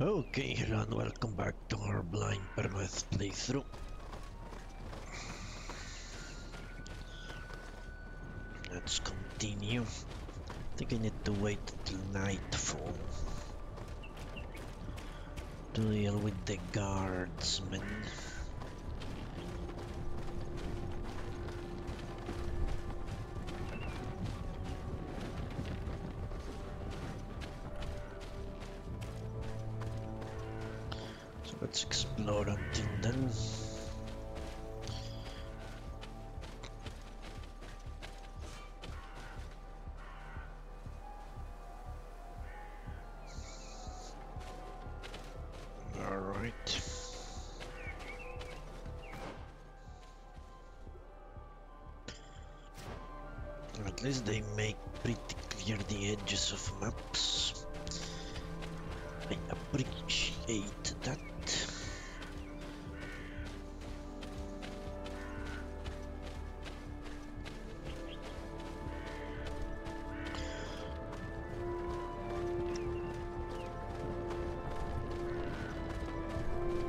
Okay, hello and welcome back to our blind Permadeath playthrough. Let's continue. I think I need to wait till nightfall to deal with the guardsmen. So let's explore until then. Alright. At least they make pretty clear the edges of maps. I appreciate that.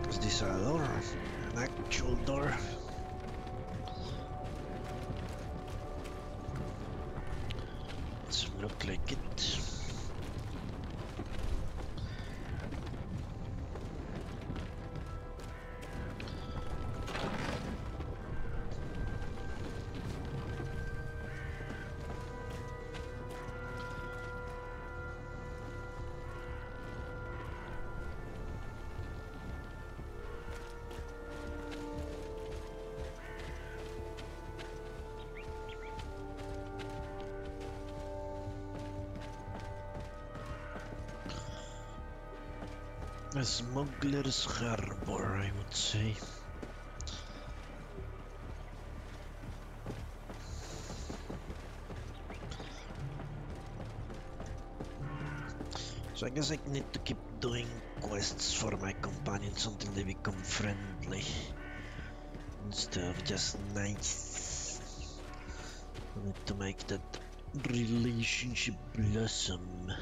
Is this a door? An actual door? Doesn't look like it. A smuggler's harbor, I would say. So I guess I need to keep doing quests for my companions until they become friendly, instead of just nice. I need to make that relationship blossom.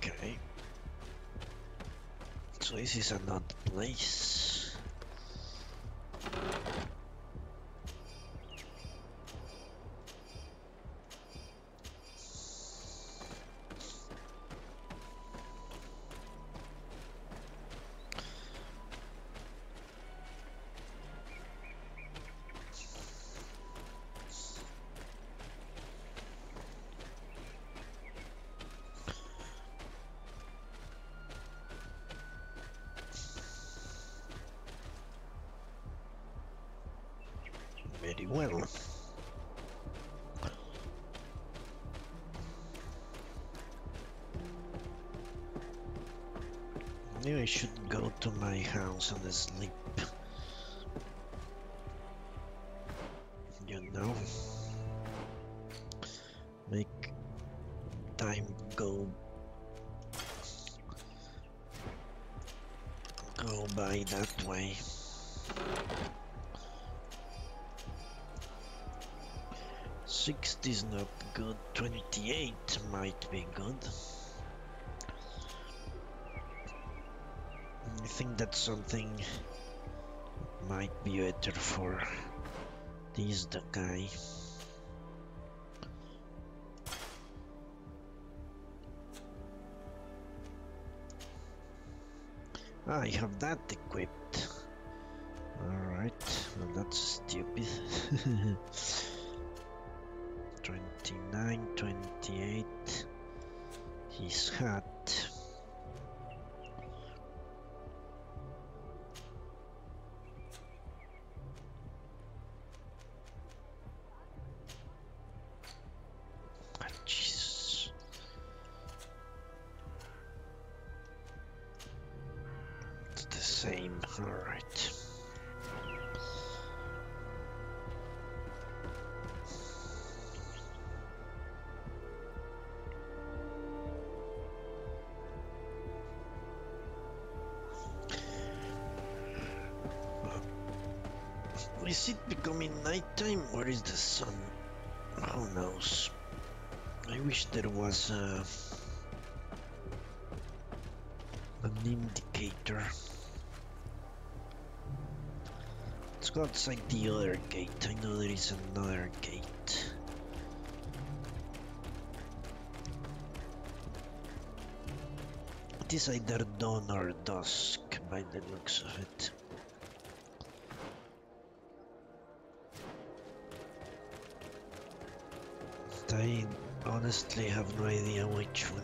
Okay. So this is an odd place. Very well. Maybe I should go to my house and sleep. You know, make time go by that way. $60 is not good. 28 might be good. I think that's something might be better for this the guy. I have that equipped. Alright, well that's stupid. 29, 28. His hat. Jesus. It's the same, alright. Is it becoming nighttime or is the sun? Who knows? I wish there was an indicator. Let's go outside the other gate. I know there is another gate. It is either dawn or dusk by the looks of it. I honestly have no idea which one.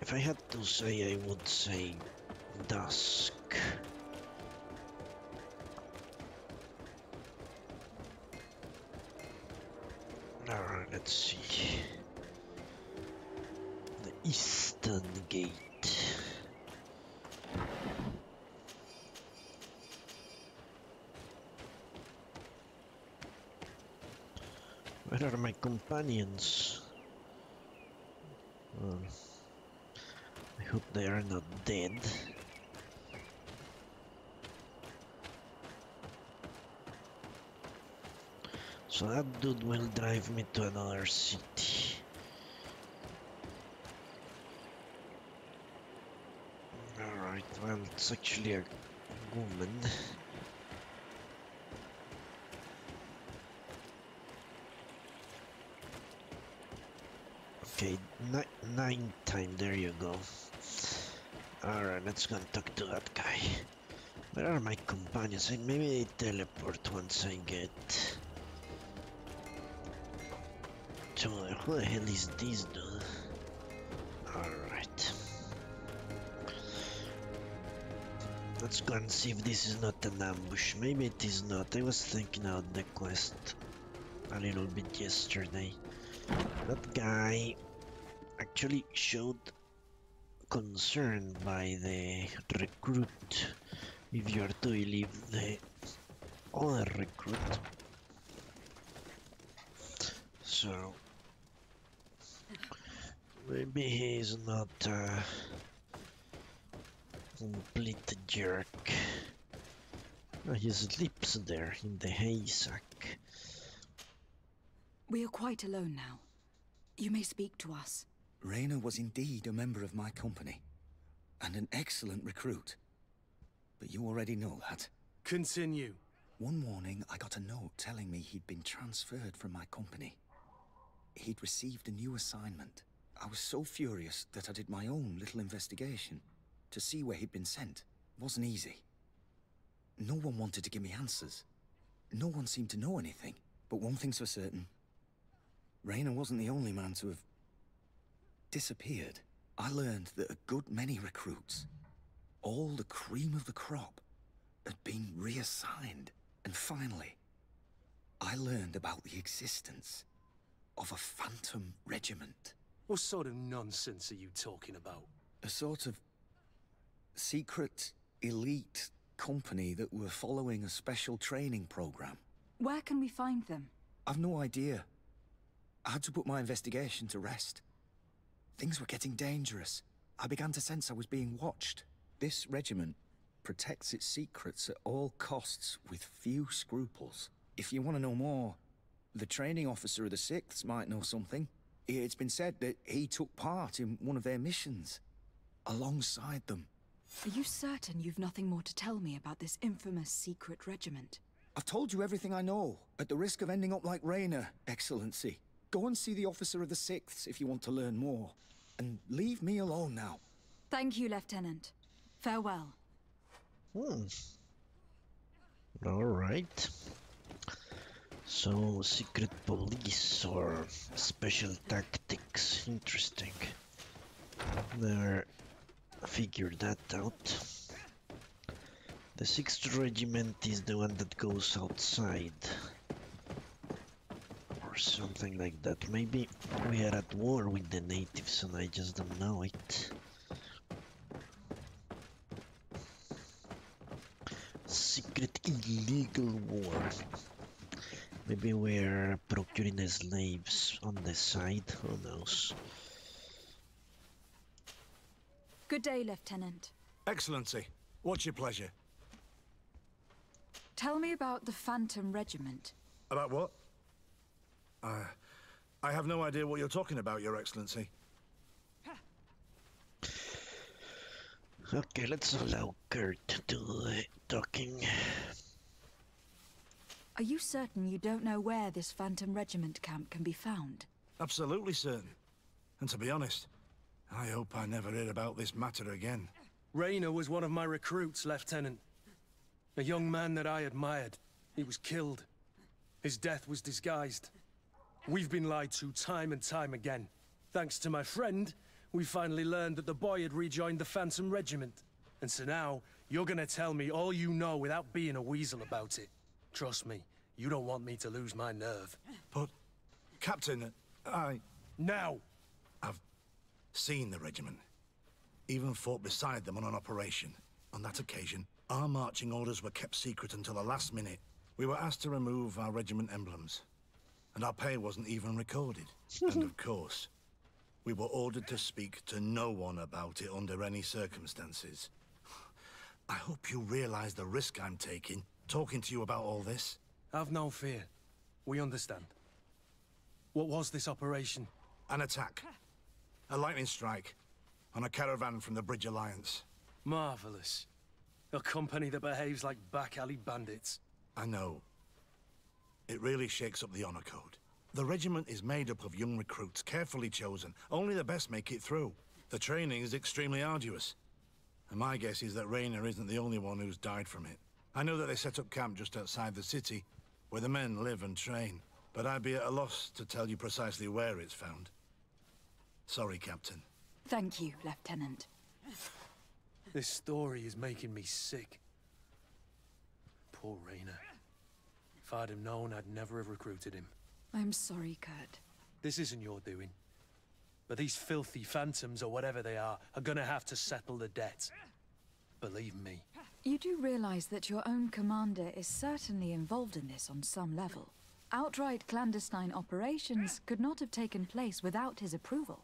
If I had to say, I would say dusk. Alright, let's see. The eastern gate. Where are my companions? I hope they are not dead. So that dude will drive me to another city. Alright, well, it's actually a woman. Okay, night time, there you go. Alright, let's go and talk to that guy. Where are my companions? Maybe they teleport once I get... So, who the hell is this dude? Alright. Let's go and see if this is not an ambush. Maybe it is not. I was thinking out the quest a little bit yesterday. That guy actually showed concern by the recruit, if you are to believe the other recruit. So maybe he is not a complete jerk. He sleeps there in the haystack. We are quite alone now. You may speak to us. Rayna was indeed a member of my company, and an excellent recruit. But you already know that. Continue. One morning, I got a note telling me he'd been transferred from my company. He'd received a new assignment. I was so furious that I did my own little investigation to see where he'd been sent. Wasn't easy. No one wanted to give me answers. No one seemed to know anything. But one thing's for certain. Rayna wasn't the only man to have disappeared. I learned that a good many recruits, all the cream of the crop, had been reassigned. And finally, I learned about the existence of a phantom regiment. What sort of nonsense are you talking about? A sort of secret, elite company that were following a special training program. Where can we find them? I've no idea. I had to put my investigation to rest. Things were getting dangerous. I began to sense I was being watched. This regiment protects its secrets at all costs with few scruples. If you want to know more, the training officer of the 6th might know something. It's been said that he took part in one of their missions, alongside them. Are you certain you've nothing more to tell me about this infamous secret regiment? I've told you everything I know, at the risk of ending up like Rayna, Excellency. Go and see the officer of the 6th if you want to learn more. And leave me alone now. Thank you, Lieutenant. Farewell. Alright. So, secret police or special tactics. Interesting. Never figured that out. The 6th regiment is the one that goes outside. Or something like that. Maybe we are at war with the natives and I just don't know it. Secret illegal war. Maybe we're procuring slaves on the side, who knows. Good day, Lieutenant. Excellency, what's your pleasure? Tell me about the Phantom Regiment. About what? I have no idea what you're talking about, Your Excellency. Okay, let's allow Kurt to do the talking. Are you certain you don't know where this Phantom Regiment camp can be found? Absolutely certain. And to be honest, I hope I never hear about this matter again. Raynor was one of my recruits, Lieutenant. A young man that I admired. He was killed. His death was disguised. We've been lied to time and time again. Thanks to my friend, we finally learned that the boy had rejoined the Phantom Regiment. And so now, you're gonna tell me all you know without being a weasel about it. Trust me, you don't want me to lose my nerve. But, Captain, Now! I've seen the regiment. Even fought beside them on an operation. On that occasion, our marching orders were kept secret until the last minute. We were asked to remove our regiment emblems. And our pay wasn't even recorded. And of course, we were ordered to speak to no one about it under any circumstances. I hope you realize the risk I'm taking, talking to you about all this. Have no fear. We understand. What was this operation? An attack. A lightning strike. On a caravan from the Bridge Alliance. Marvelous. A company that behaves like back-alley bandits. I know. It really shakes up the honor code. The regiment is made up of young recruits, carefully chosen. Only the best make it through. The training is extremely arduous. And my guess is that Raynor isn't the only one who's died from it. I know that they set up camp just outside the city, where the men live and train. But I'd be at a loss to tell you precisely where it's found. Sorry, Captain. Thank you, Lieutenant. This story is making me sick. Poor Raynor. If I'd have known, I'd never have recruited him. I'm sorry, Kurt. This isn't your doing. But these filthy phantoms, or whatever they are gonna have to settle the debt. Believe me. You do realize that your own commander is certainly involved in this on some level. Outright clandestine operations could not have taken place without his approval.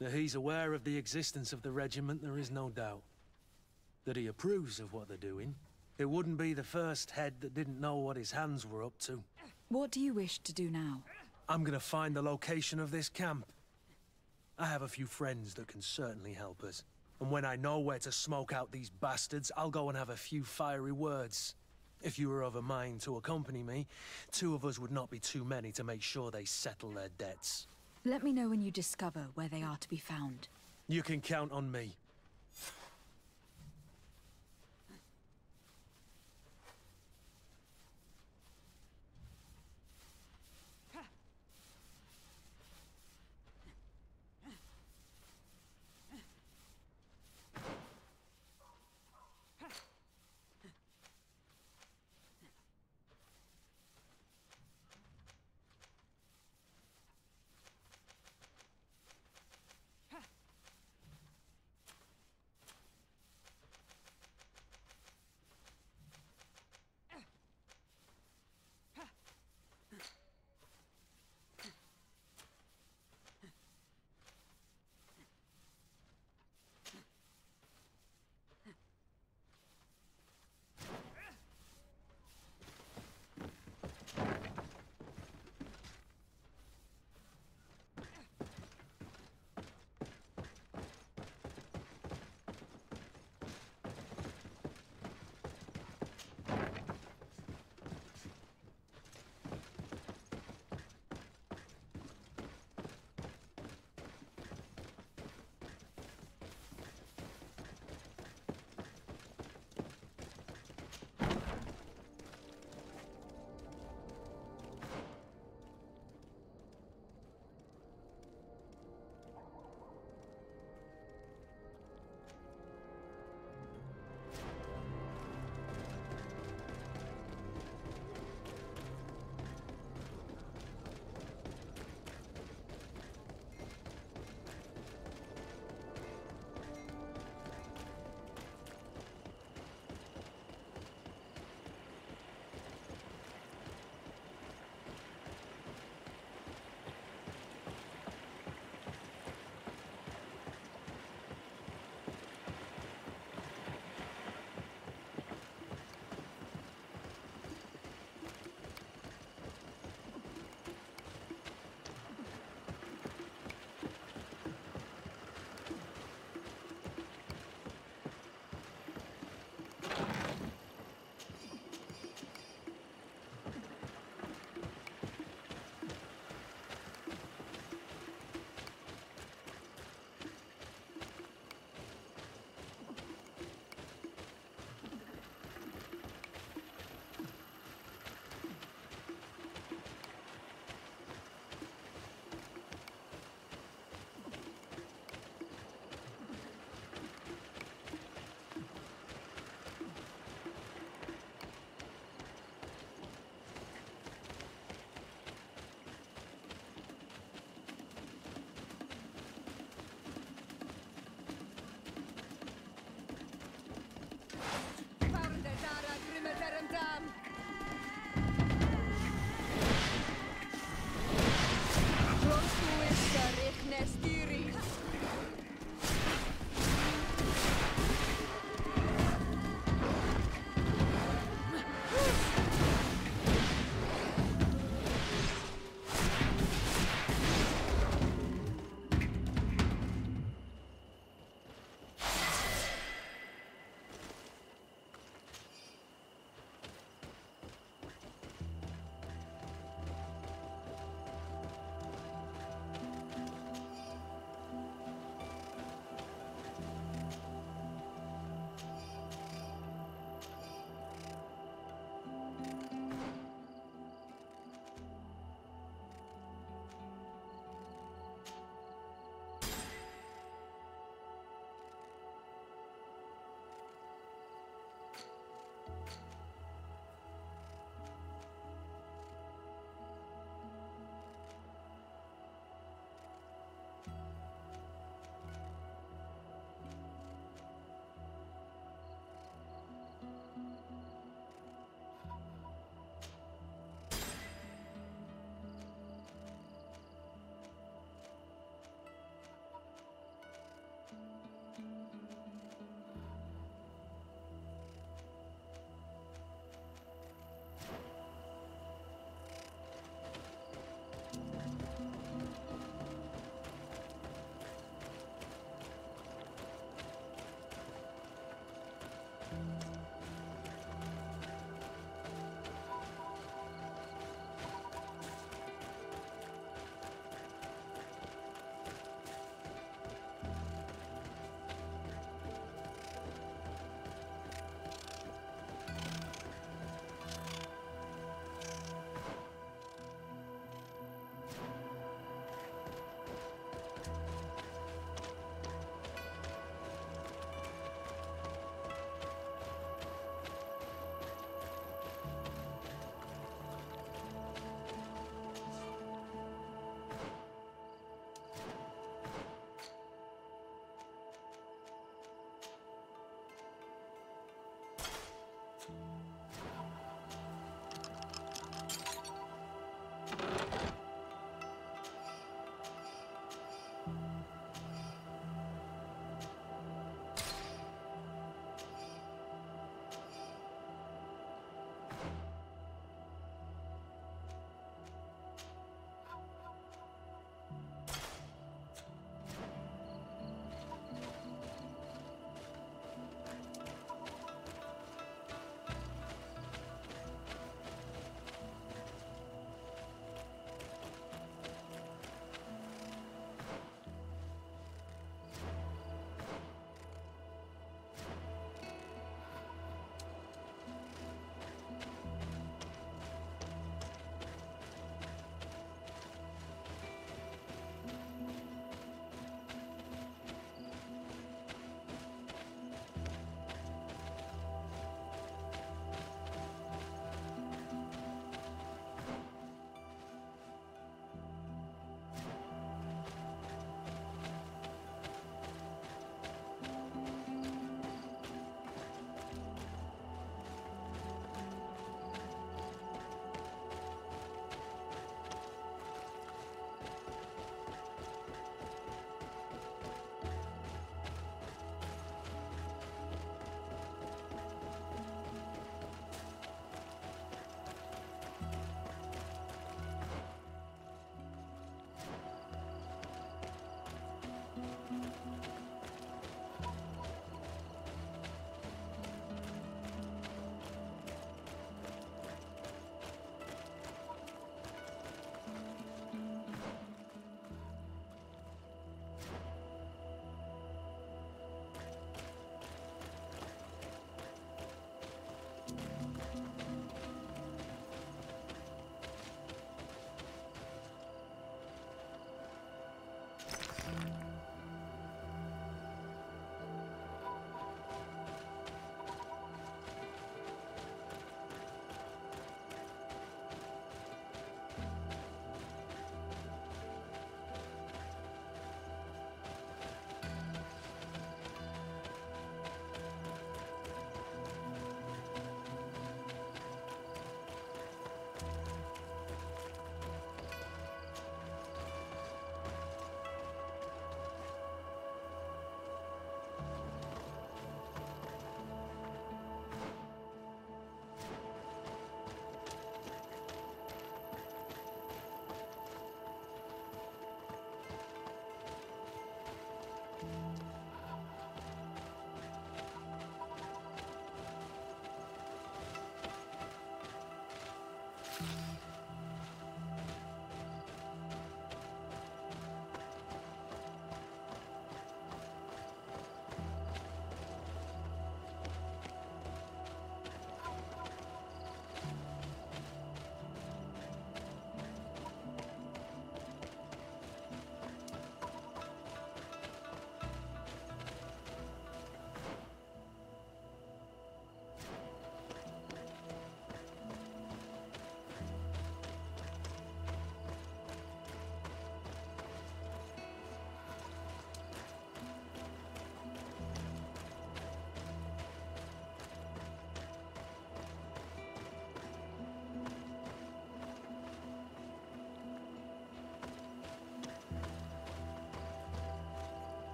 That he's aware of the existence of the regiment, there is no doubt. That he approves of what they're doing. It wouldn't be the first head that didn't know what his hands were up to. What do you wish to do now? I'm gonna find the location of this camp. I have a few friends that can certainly help us. And when I know where to smoke out these bastards, I'll go and have a few fiery words. If you were of a mind to accompany me, 2 of us would not be too many to make sure they settle their debts. Let me know when you discover where they are to be found. You can count on me.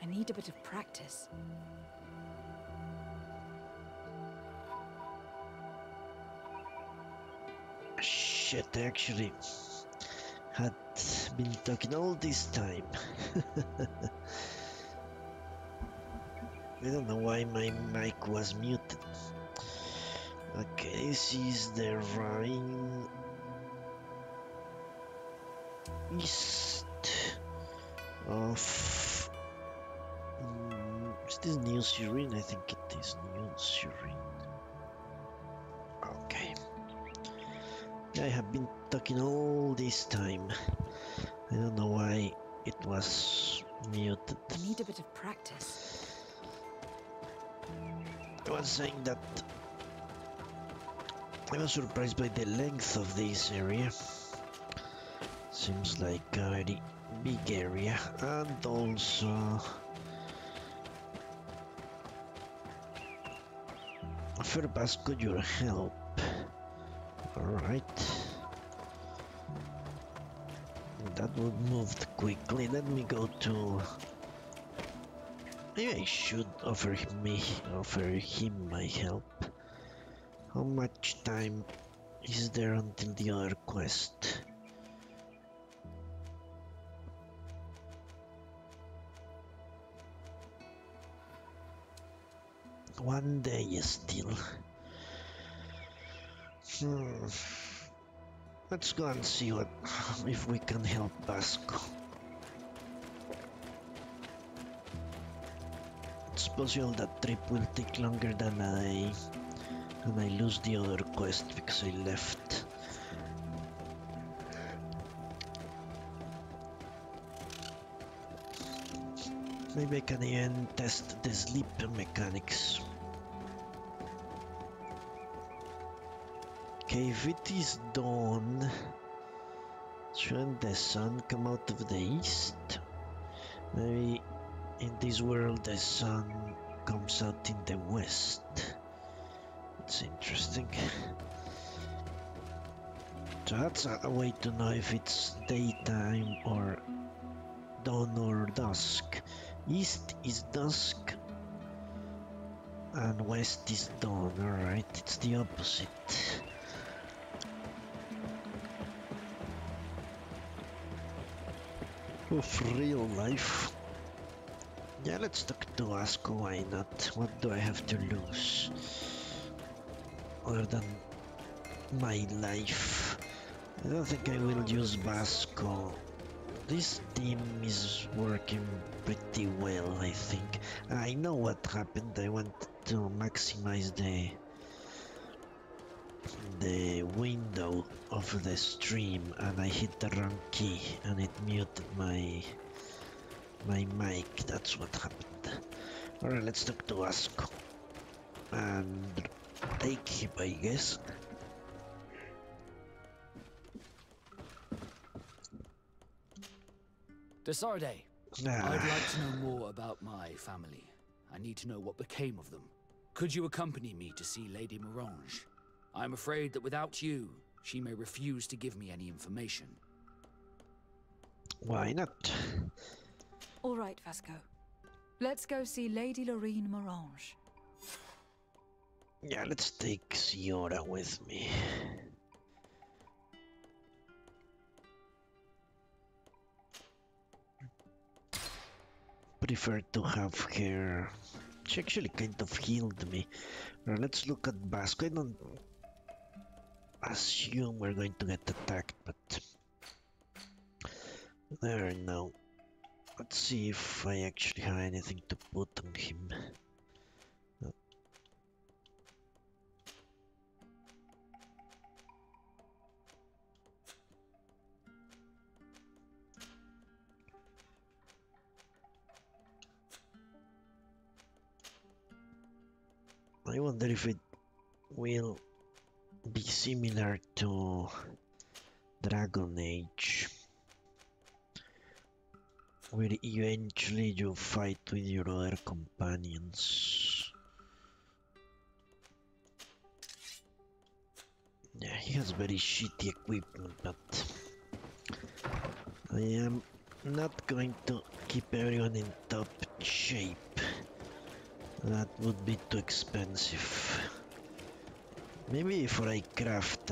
I need a bit of practice. Shit, I actually had been talking all this time. I don't know why my mic was muted. Okay, this is the Rhine east of... is this New Syrian? I think it is New Syrian. Okay. I have been talking all this time. I don't know why it was muted. I need a bit of practice. I was saying that I was surprised by the length of this area. Seems like a very big area, and also for Vasco, your help. Alright. That would move quickly. Let me go to... maybe I should offer him my help. How much time is there until the other quest? One day still. Let's go and see if we can help Vasco. It's possible that trip will take longer than I lose the other quest because I left. Maybe I can even test the sleep mechanics. Okay, if it is dawn, shouldn't the sun come out of the east? Maybe in this world the sun comes out in the west. It's interesting. So that's a way to know if it's daytime or dawn or dusk. East is dusk and west is dawn. Alright, it's the opposite. Of real life. Yeah, let's talk to Vasco, why not? What do I have to lose? Other than my life. I don't think I will use Vasco. This team is working pretty well, I think. I know what happened. I went to maximize the window of the stream and I hit the wrong key and it muted my mic. That's what happened. Alright, let's talk to Vasco and take him, I guess. Desarde, I'd like to know more about my family. I need to know what became of them. Could you accompany me to see Lady Morange? I'm afraid that without you, she may refuse to give me any information. Why not? All right, Vasco. Let's go see Lady Lorraine Morange. Yeah, let's take Siora with me. Prefer to have her. She actually kind of healed me. Now let's look at Vasco. I don't assume we're going to get attacked, but there now. Let's see if I actually have anything to put on him. No. I wonder if it will be similar to Dragon Age, where eventually you fight with your other companions. Yeah, he has very shitty equipment, but I am not going to keep everyone in top shape. That would be too expensive. Maybe if I craft,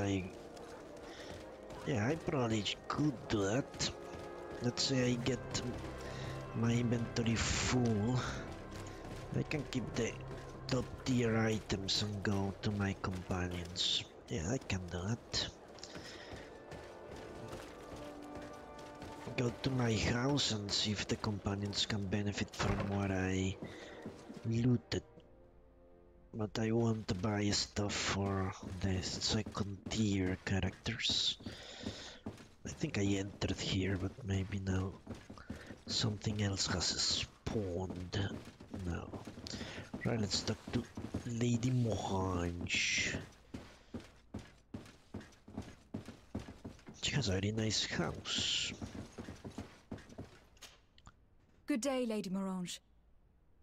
yeah, I probably could do that. Let's say I get my inventory full. I can keep the top tier items and go to my companions. Yeah, I can do that. Go to my house and see if the companions can benefit from what I looted. But I want to buy stuff for the second tier characters. I think I entered here, but maybe now something else has spawned. No. Right, let's talk to Lady Morange. She has a very nice house. Good day, Lady Morange.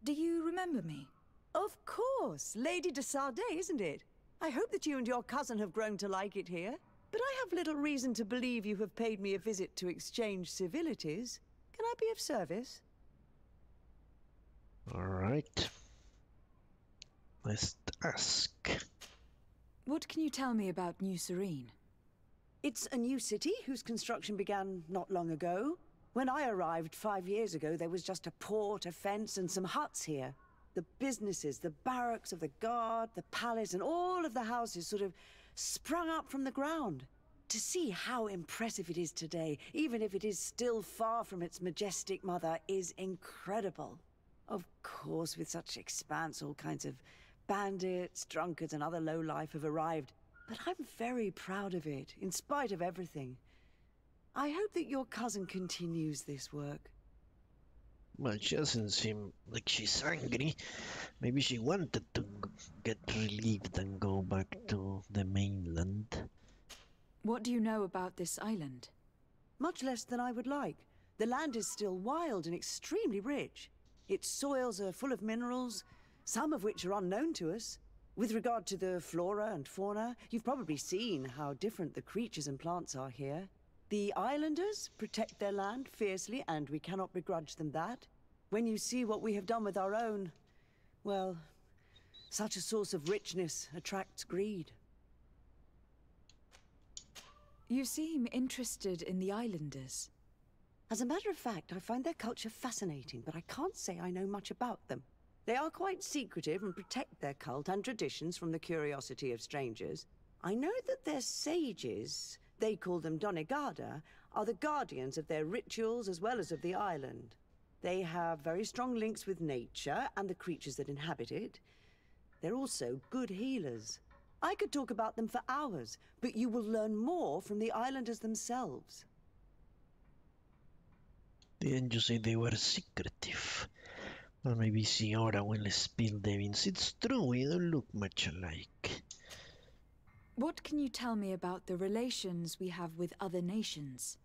Do you remember me? Of course, Lady de Sardet, isn't it? I hope that you and your cousin have grown to like it here. But I have little reason to believe you have paid me a visit to exchange civilities. Can I be of service? All right. Let's ask. What can you tell me about New Serene? It's a new city whose construction began not long ago. When I arrived 5 years ago, there was just a port, a fence, and some huts here. The businesses, the barracks of the guard, the palace, and all of the houses sort of sprung up from the ground. To see how impressive it is today, even if it is still far from its majestic mother, is incredible. Of course, with such expanse, all kinds of bandits, drunkards, and other lowlife have arrived. But I'm very proud of it, in spite of everything. I hope that your cousin continues this work. Well, she doesn't seem like she's angry. Maybe she wanted to get relieved and go back to the mainland. What do you know about this island? Much less than I would like. The land is still wild and extremely rich. Its soils are full of minerals, some of which are unknown to us. With regard to the flora and fauna, you've probably seen how different the creatures and plants are here. The islanders protect their land fiercely, and we cannot begrudge them that. When you see what we have done with our own, well, such a source of richness attracts greed. You seem interested in the islanders. As a matter of fact, I find their culture fascinating, but I can't say I know much about them. They are quite secretive and protect their cult and traditions from the curiosity of strangers. I know that their sages, they call them Donegada, are the guardians of their rituals as well as of the island. They have very strong links with nature and the creatures that inhabit it. They're also good healers. I could talk about them for hours, but you will learn more from the islanders themselves. Didn't you say they were secretive? Well, maybe Siora will spill the beans. It's true, we don't look much alike. What can you tell me about the relations we have with other nations?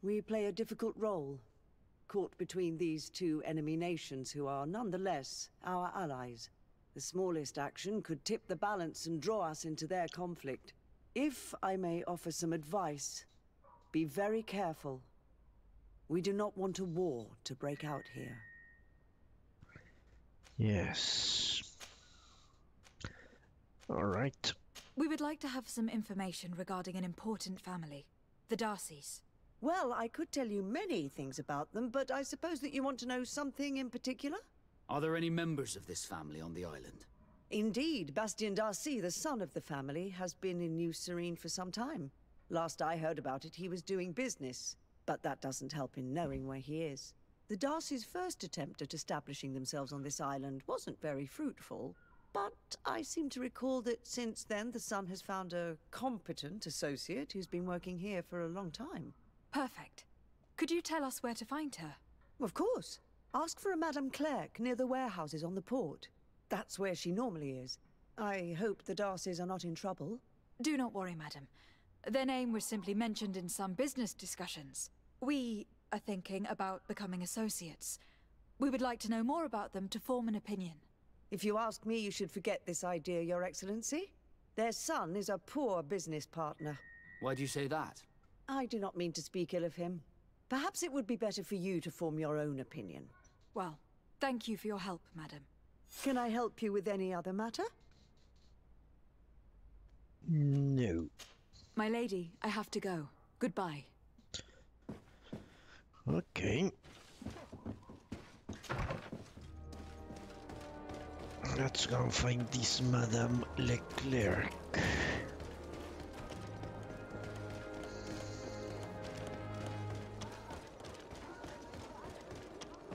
We play a difficult role, caught between these two enemy nations who are nonetheless our allies. The smallest action could tip the balance and draw us into their conflict. If I may offer some advice, be very careful. We do not want a war to break out here. Yes. All right. We would like to have some information regarding an important family, the Darcys. Well, I could tell you many things about them, but I suppose that you want to know something in particular? Are there any members of this family on the island? Indeed, Bastien Darcy, the son of the family, has been in New Serene for some time. Last I heard about it, he was doing business, but that doesn't help in knowing where he is. The Darcys' first attempt at establishing themselves on this island wasn't very fruitful, but I seem to recall that since then the son has found a competent associate who's been working here for a long time. Perfect. Could you tell us where to find her? Of course. Ask for a Madame Clerc near the warehouses on the port. That's where she normally is. I hope the Darcys are not in trouble. Do not worry, madam. Their name was simply mentioned in some business discussions. We are thinking about becoming associates. We would like to know more about them to form an opinion. If you ask me, you should forget this idea, Your Excellency. Their son is a poor business partner. Why do you say that? I do not mean to speak ill of him. Perhaps it would be better for you to form your own opinion. Well, thank you for your help, madam. Can I help you with any other matter? No. My lady, I have to go. Goodbye. Okay. Let's go find this Madame Leclerc.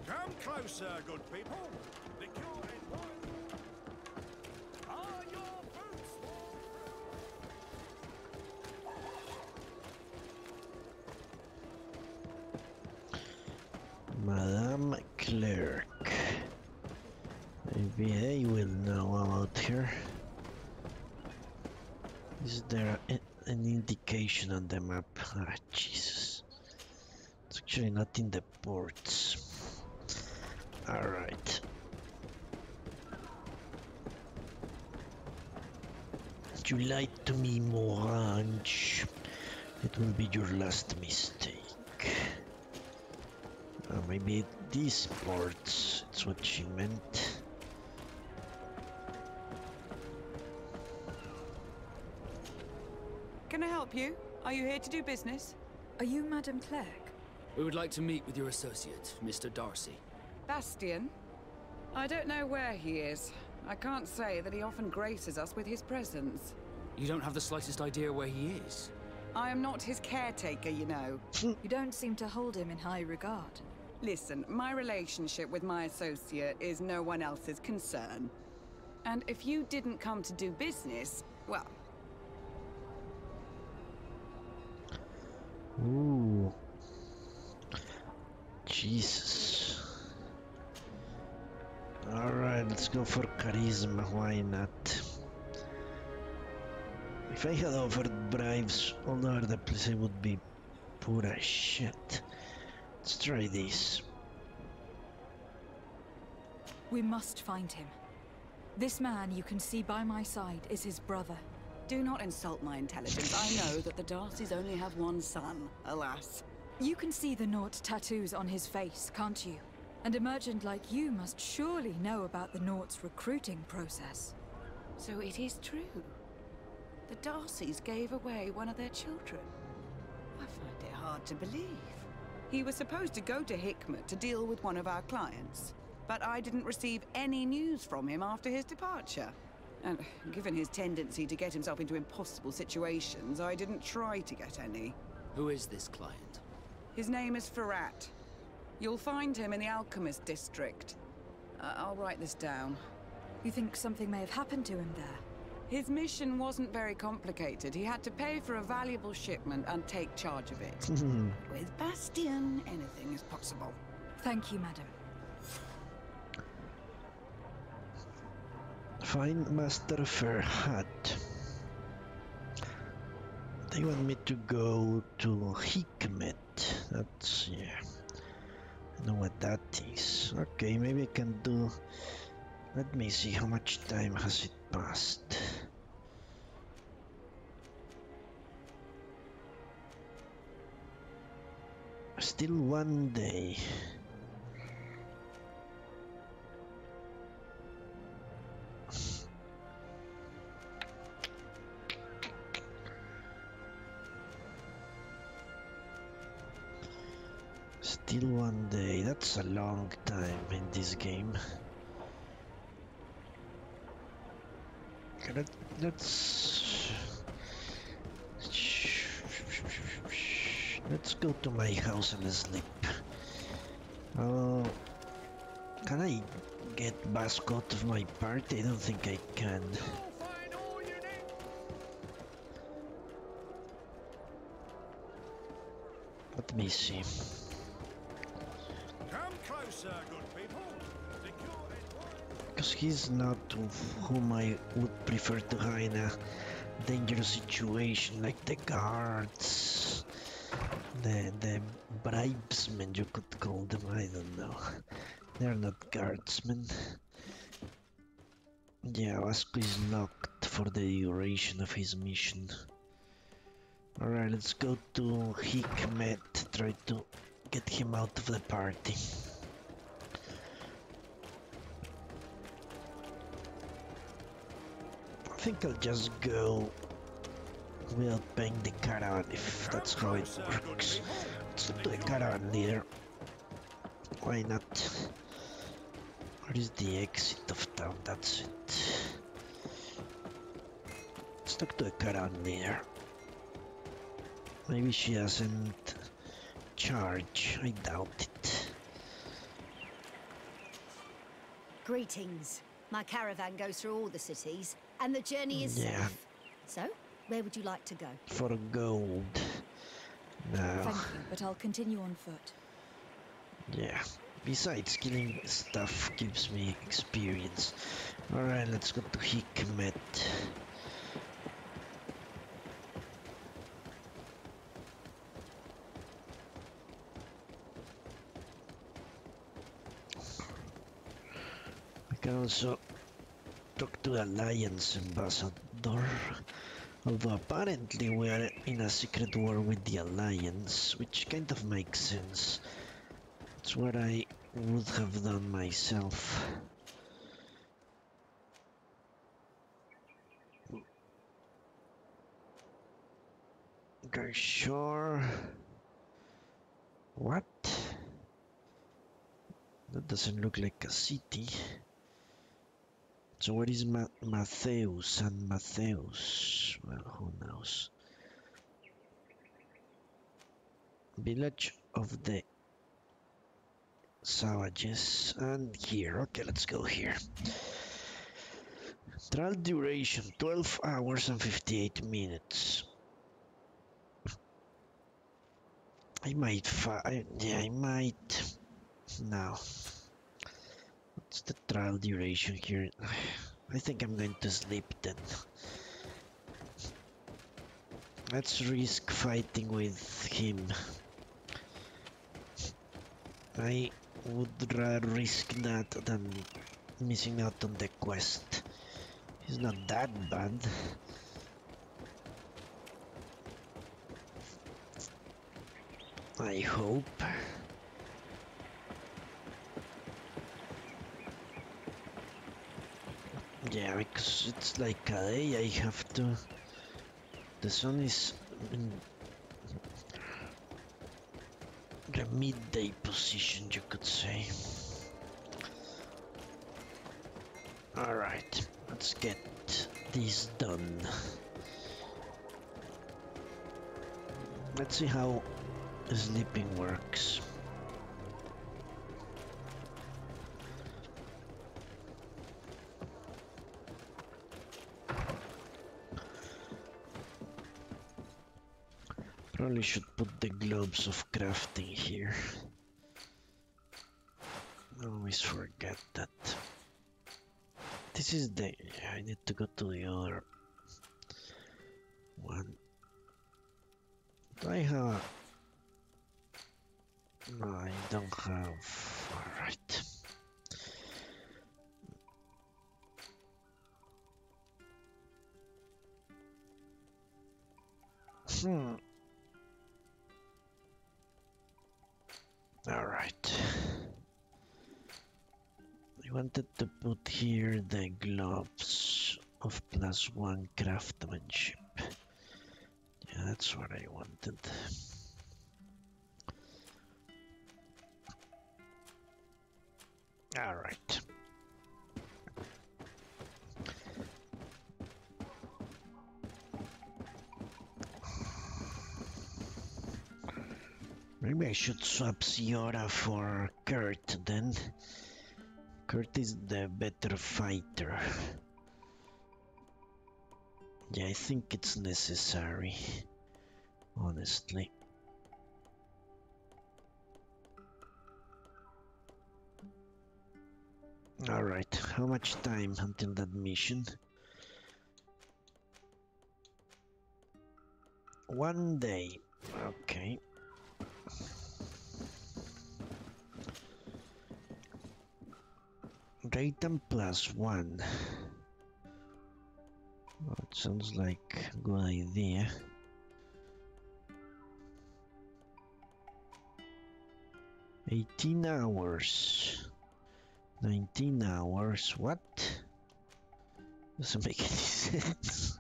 Come closer, good people. The cure is one. Are your boots Madame Clerk. Maybe they will know about her. Is there an indication on the map? Ah, Jesus. It's actually not in the ports. Alright. You lied to me, Morange. It will be your last mistake. Maybe these ports, it's what she meant. Can I help you? Are you here to do business? Are you Madame Clerc? We would like to meet with your associate, Mr. Darcy. Bastian? I don't know where he is. I can't say that he often graces us with his presence. You don't have the slightest idea where he is? I am not his caretaker, you know. You don't seem to hold him in high regard. Listen, my relationship with my associate is no one else's concern. And if you didn't come to do business, well... Ooh. Jesus. Alright, let's go for charisma, why not? If I had offered bribes all over the place, I would be poor as shit. Let's try this. We must find him. This man you can see by my side is his brother. Do not insult my intelligence. I know that the Darcys only have one son, alas. You can see the Naught tattoos on his face, can't you? And a merchant like you must surely know about the Naught's recruiting process. So it is true. The Darcys gave away one of their children. I find it hard to believe. He was supposed to go to Hikmet to deal with one of our clients, but I didn't receive any news from him after his departure. And given his tendency to get himself into impossible situations, I didn't try to get any. Who is this client? His name is Ferrat. You'll find him in the Alchemist district. I'll write this down. You think something may have happened to him there? His mission wasn't very complicated. He had to pay for a valuable shipment and take charge of it. With Bastian, anything is possible. Thank you, madam. Find Master Ferhat. They want me to go to Hikmet. That's, yeah. I know what that is. Okay, maybe I can do... Let me see how much time has it passed. Still 1 day. Still 1 day. That's a long time in this game. Let's go to my house and sleep. Can I get Basco out of my party? I don't think I can. Let me see. Come closer, good people. Because he's not whom I would prefer to hide in a dangerous situation, like the guards, the bribesmen, you could call them. I don't know. They're not guardsmen. Yeah, Vasco is locked for the duration of his mission. Alright, let's go to Hikmet, try to get him out of the party. think I'll just go without paying the caravan if that's how it works. Let's talk to the caravan leader. Why not? Where is the exit of town? That's it. Let's talk to the caravan leader. Maybe she doesn't charge. I doubt it. Greetings. My caravan goes through all the cities, and the journey is safe. So, where would you like to go? For gold. No. Thank you, but I'll continue on foot. Yeah. Besides, killing stuff gives me experience. Alright, let's go to Hikmet. We can also talk to the Alliance ambassador. Although apparently we are in a secret war with the Alliance, which kind of makes sense. It's what I would have done myself. Okay, sure. What? That doesn't look like a city. So where is Mattheus and Mattheus? Well, who knows? Village of the Savages, and here. Okay, let's go here. Trial duration 12 hours and 58 minutes. I might I might. No. What's the trial duration here? I think I'm going to sleep then. Let's risk fighting with him. I would rather risk that than missing out on the quest. He's not that bad. I hope. Yeah, because it's like a day I have to... The sun is in the midday position, you could say. Alright, let's get this done. Let's see how sleeping works. Probably should put the globes of crafting here. I always forget that. This is the... I need to go to the other one. Do I have... No, I don't have... Alright. Alright. I wanted to put here the gloves of +1 craftsmanship. Yeah, that's what I wanted. Alright. Maybe I should swap Siora for Kurt then. Kurt is the better fighter. Yeah, I think it's necessary, honestly. Alright, how much time until that mission? 1 day, okay. Rating +1. Oh, it sounds like a good idea. $18 hours. 19 hours. What? Doesn't make any sense.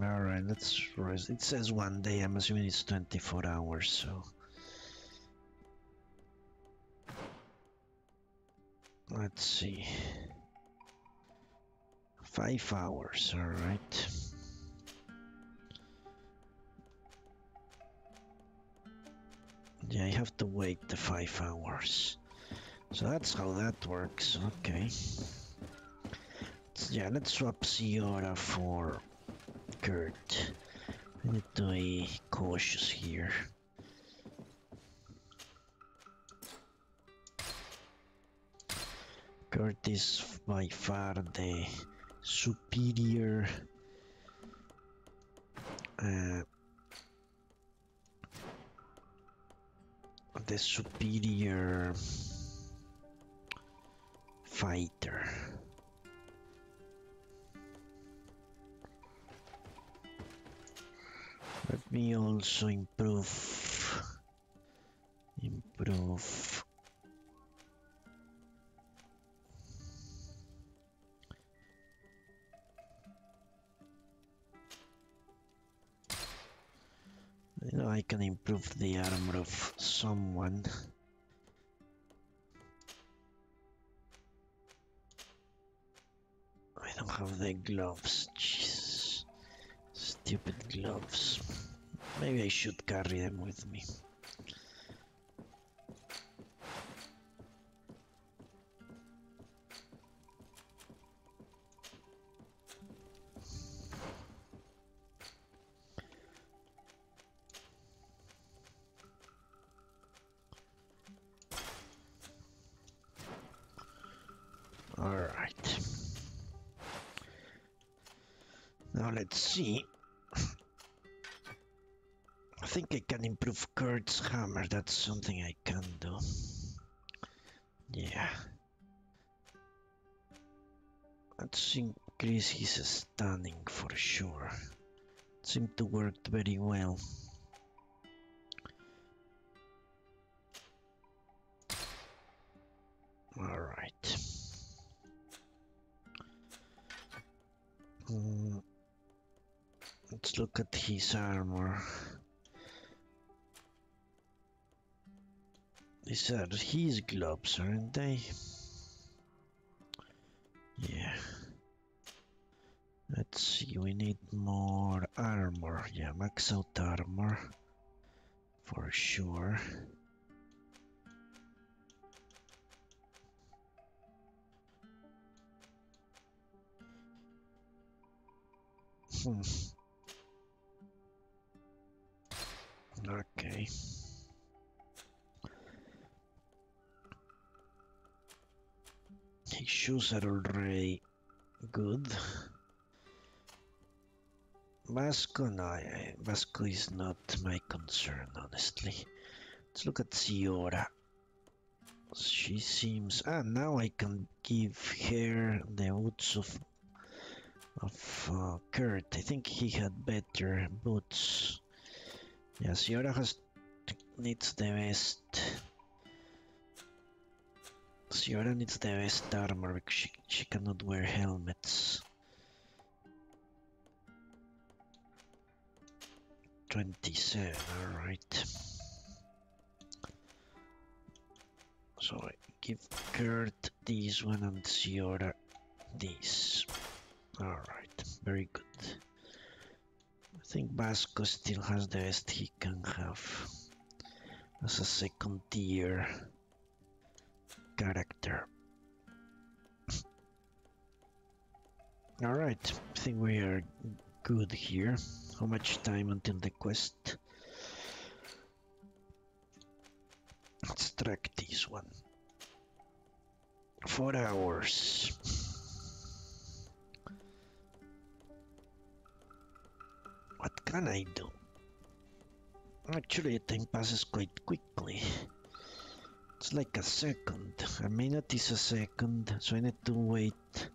Alright, let's rest. It says 1 day, I'm assuming it's 24 hours, so... Let's see. 5 hours, alright. Yeah, I have to wait the 5 hours. So that's how that works, okay. Yeah, let's swap Ciora for Kurt. I need to be cautious here. Kurt is by far the superior fighter. Let me also improve you know, I can improve the armor of someone. I don't have the gloves, Jesus. Stupid gloves. Maybe I should carry them with me. Alright. Now let's see. I think I can improve Kurt's hammer. That's something I can do. Yeah. Let's increase his stunning for sure. It seemed to work very well. Alright. Let's look at his armor. These are his gloves, aren't they? Yeah. Let's see, we need more armor. Yeah, max out armor. For sure. Okay. His shoes are already good. Vasco, no, Vasco is not my concern, honestly. Let's look at Ciora. She seems... now I can give her the boots of Kurt. I think he had better boots. Yeah, Ciora needs the best. Ciora needs the best armor because she cannot wear helmets. 27, alright. So I give Kurt this one and Ciora this. Alright, very good. I think Vasco still has the best he can have as a second tier character. Alright, I think we are good here. How much time until the quest? Let's track this one. 4 hours. What can I do? Actually, time passes quite quickly. It's like a second. A minute is a second, so I need to wait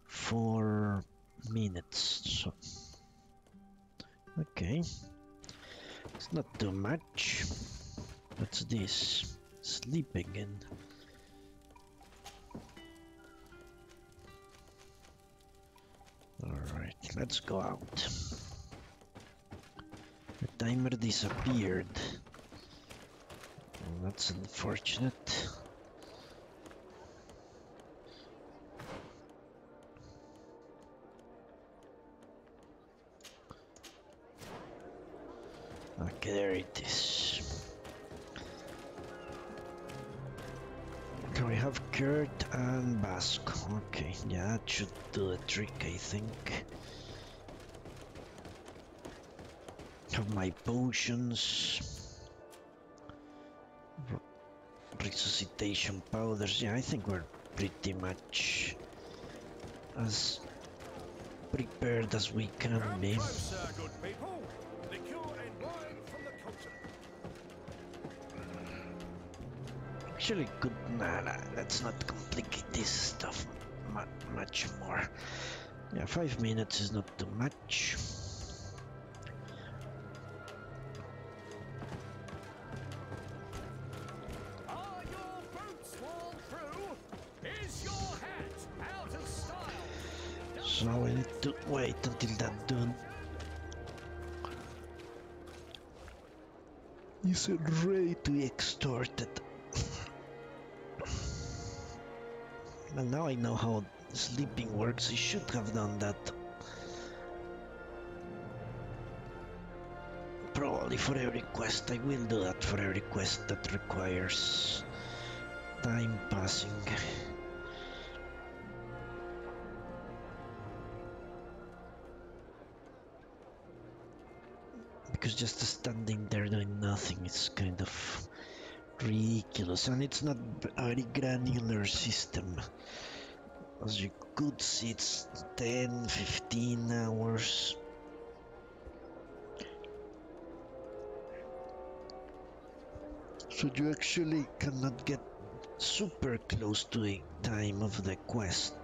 4 minutes. So, okay, it's not too much. What's this? Sleep again. Alright, let's go out. The timer disappeared. Well, that's unfortunate. Okay, there it is. Can we have Kurt and Basque? Okay, yeah, that should do the trick, I think. Have my potions. Resuscitation powders. Yeah, I think we're pretty much as prepared as we can be. Closer, good people. Liqueur and wine from the continent. Actually, good. Nah, let's not complicate this stuff much more. Yeah, 5 minutes is not too much. Are your boots worn through? Is your hat out of style? So we need to wait until that dude is ready to be extorted. Well, now I know how sleeping works. I should have done that. Probably for every quest. I will do that for every quest that requires time passing. Because just standing there doing nothing is kind of ridiculous, and it's not a very granular system. As you could see, it's 10-15 hours. So you actually cannot get super close to the time of the quest.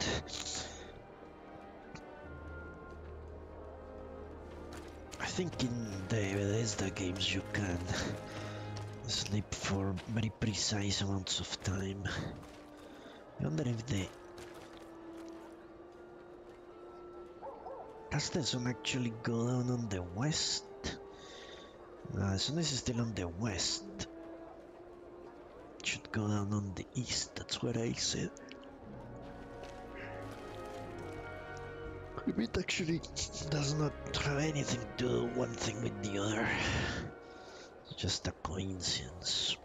I think in the Bethesda games you can sleep for very precise amounts of time. I wonder if does the sun actually go down on the west? No, the sun is still on the west. It should go down on the east, that's what I said. It actually does not have anything to do one thing with the other. It's just a coincidence.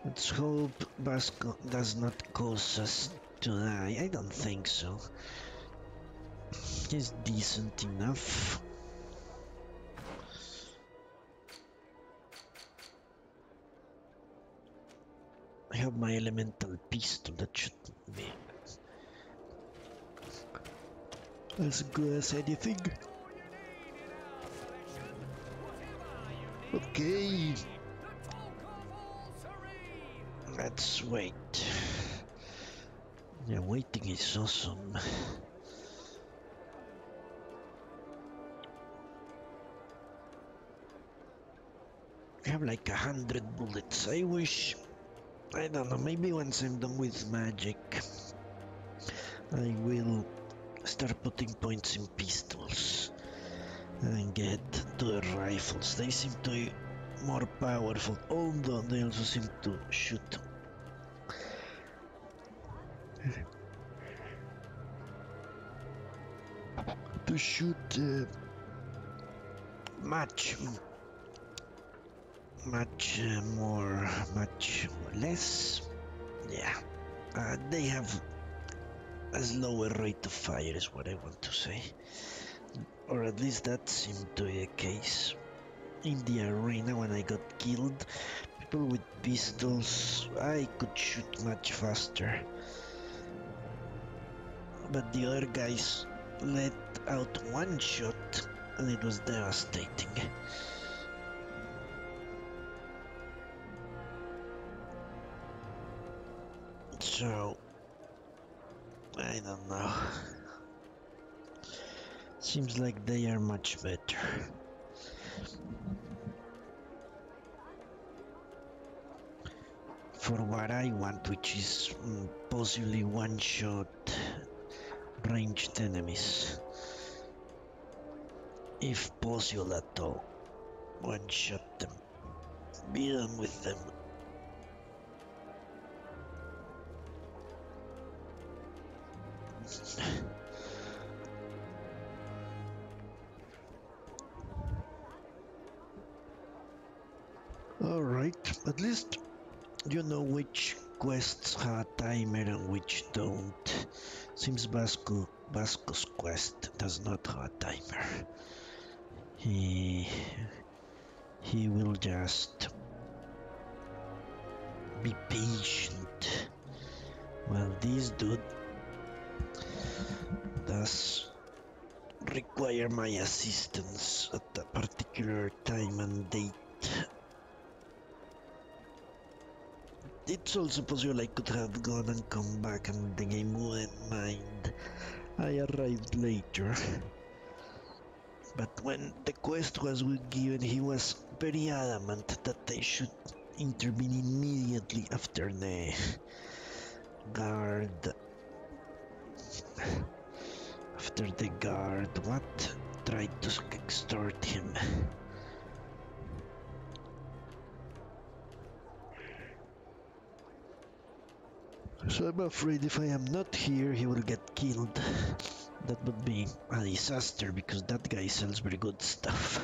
Let's hope Vasco does not cause us to die. I don't think so. He's decent enough. I have my elemental pistol, that should be as good as anything. Okay. Let's wait. Yeah, waiting is awesome. I have like 100 bullets. I wish, I don't know, maybe once I'm done with magic, I will start putting points in pistols and get to the rifles. They seem to be more powerful, although they also seem to shoot much less. Yeah, they have a slower rate of fire is what I want to say, or at least that seemed to be the case. In the arena when I got killed, people with pistols, I could shoot much faster, but the other guys let out one shot and it was devastating. So I don't know. Seems like they are much better. for what I want, which is possibly one-shot ranged enemies. If possible at all. One-shot them. Be done with them. Alright, at least you know which quests have a timer and which don't. Seems Vasco's quest does not have a timer. He will just be patient. Well, this dude does require my assistance at a particular time and date. It's also possible I could have gone and come back and the game wouldn't mind. I arrived later. But when the quest was given, he was very adamant that I should intervene immediately after the guard. Tried to extort him. So I'm afraid if I am not here, he will get killed. That would be a disaster, because that guy sells very good stuff.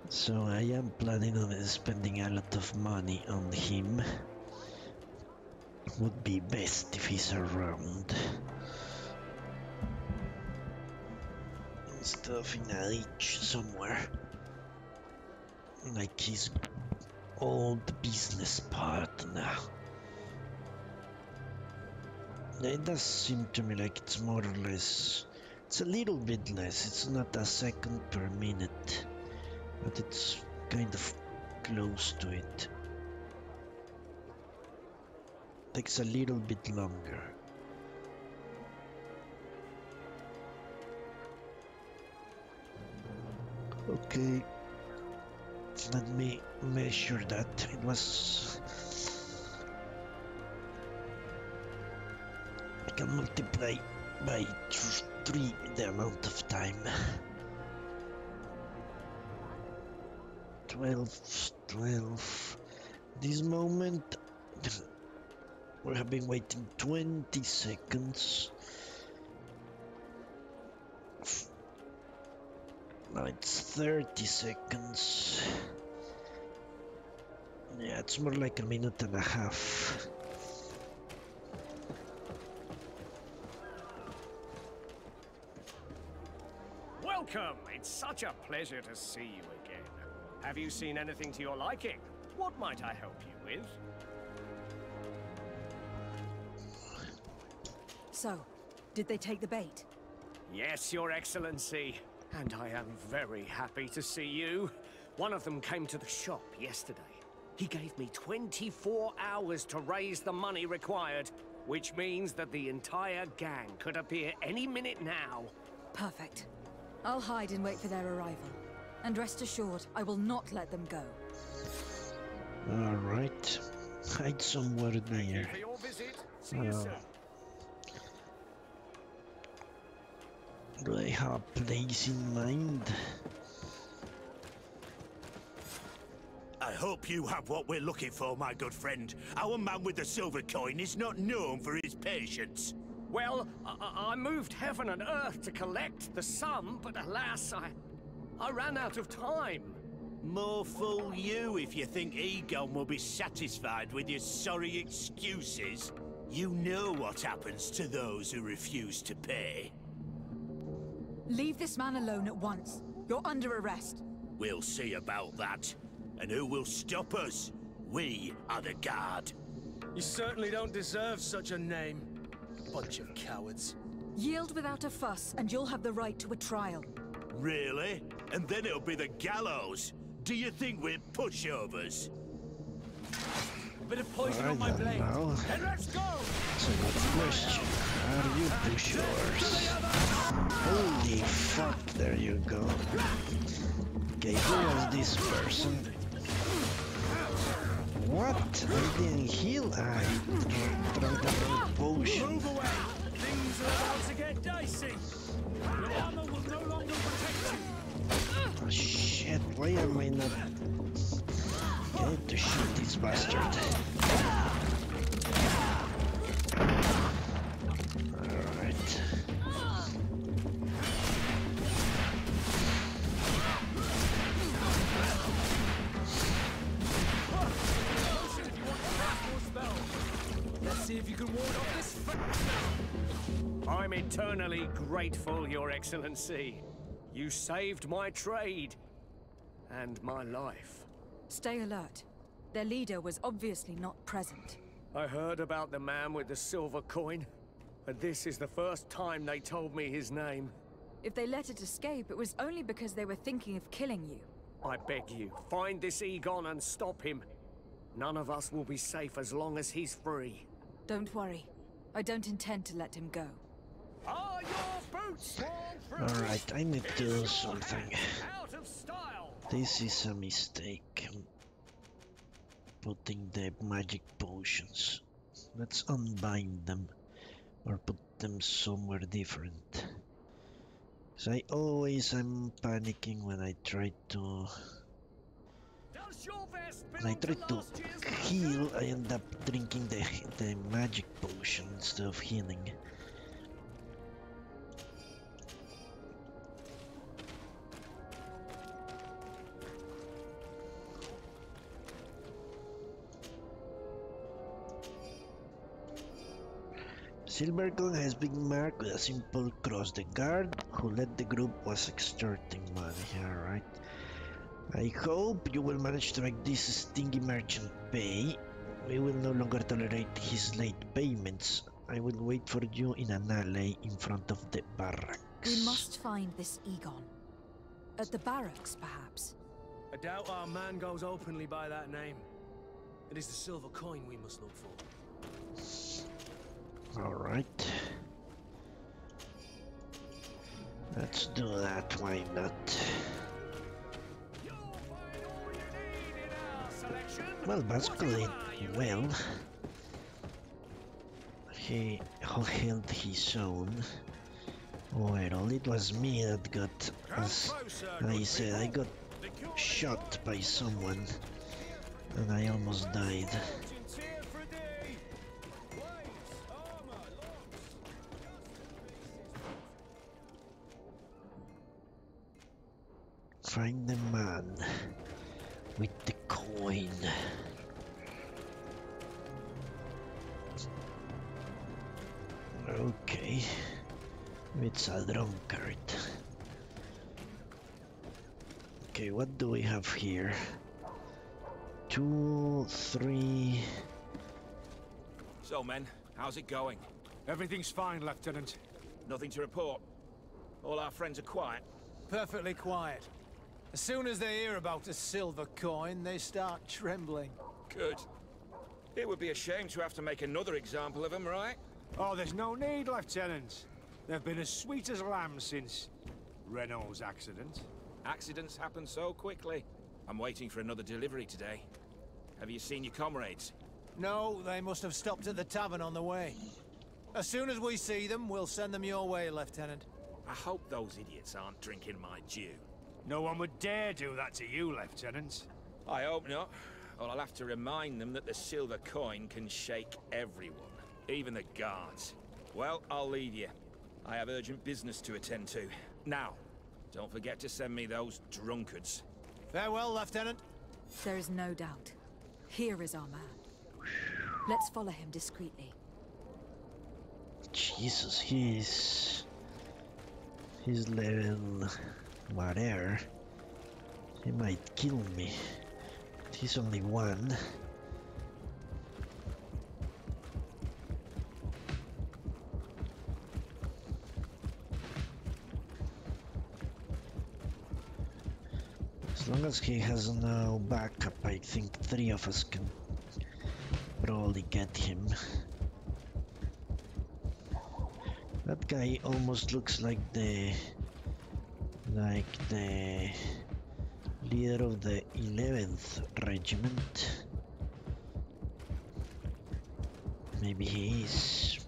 So I am planning on spending a lot of money on him. Would be best if he's around. Stuff in a ditch somewhere. Like his old business partner. It does seem to me like it's more or less... It's a little bit less, it's not a second per minute. But it's kind of close to it. Takes a little bit longer. Okay. Let me measure that. It was... I can multiply by 3 the amount of time. 12. This moment we have been waiting 20 seconds. Now it's 30 seconds. Yeah, it's more like a minute and a half. Welcome! It's such a pleasure to see you again. Have you seen anything to your liking? What might I help you with? So, did they take the bait? Yes, Your Excellency. And I am very happy to see you. One of them came to the shop yesterday. He gave me 24 hours to raise the money required, which means that the entire gang could appear any minute now. Perfect. I'll hide and wait for their arrival. And rest assured, I will not let them go. Alright. Hide somewhere there. Thank you for your visit. See you soon. Do I have a place in mind? I hope you have what we're looking for, my good friend. Our man with the silver coin is not known for his patience. Well, I moved heaven and earth to collect the sum, but alas, I ran out of time. More fool you if you think Egon will be satisfied with your sorry excuses. You know what happens to those who refuse to pay. Leave this man alone at once. You're under arrest. We'll see about that. And who will stop us? We are the guard. You certainly don't deserve such a name. Bunch of cowards. Yield without a fuss, and you'll have the right to a trial. Really? And then it'll be the gallows. Do you think we're pushovers? A bit of poison on my blade. Then let's go! It's a good question. Are you pushers? Holy fuck, there you go. Okay, who was this person? What? I didn't heal. I tried the wrong potion. Move away! Things are about to get dicey! Your armor will no longer protect you! Oh shit, why am I not... I need to shoot this bastard. Alright. Let's see if you can ward off this. I'm eternally grateful, Your Excellency. You saved my trade and my life. Stay alert. Their leader was obviously not present. I heard about the man with the silver coin, and this is the first time they told me his name. If they let it escape, it was only because they were thinking of killing you. I beg you, find this Egon and stop him. None of us will be safe as long as he's free. Don't worry. I don't intend to let him go. Are your boots Alright, I need to do something. out of style? This is a mistake. I'm putting the magic potions. Let's unbind them or put them somewhere different. So I always am panicking when I try to heal. I end up drinking the magic potion instead of healing. Silvergun has been marked with a simple cross. The guard who led the group was extorting money. Alright. I hope you will manage to make this stingy merchant pay. We will no longer tolerate his late payments. I will wait for you in an alley in front of the barracks. We must find this Egon. At the barracks, perhaps. I doubt our man goes openly by that name. It is the silver coin we must look for. Alright. Let's do that, why not? Well, basically, well, he held his own. Well, it was me that got, as I said, I got shot by someone and I almost died. Find the man with the coin. Okay, it's a drunkard. Okay, what do we have here? 2, 3. So, men, how's it going? Everything's fine, Lieutenant. Nothing to report. All our friends are quiet. Perfectly quiet. As soon as they hear about a silver coin, they start trembling. Good. It would be a shame to have to make another example of them, right? Oh, there's no need, Lieutenant. They've been as sweet as lambs since Renault's accident. Accidents happen so quickly. I'm waiting for another delivery today. Have you seen your comrades? No, they must have stopped at the tavern on the way. As soon as we see them, we'll send them your way, Lieutenant. I hope those idiots aren't drinking my dew. No one would dare do that to you, Lieutenant. I hope not. Or I'll have to remind them that the silver coin can shake everyone, even the guards. Well, I'll leave you. I have urgent business to attend to. Now, don't forget to send me those drunkards. Farewell, Lieutenant. There is no doubt. Here is our man. Let's follow him discreetly. Jesus, he's level whatever. He might kill me. He's only one. As long as he has no backup, I think 3 of us can probably get him. That guy almost looks like the leader of the 11th regiment. Maybe he is.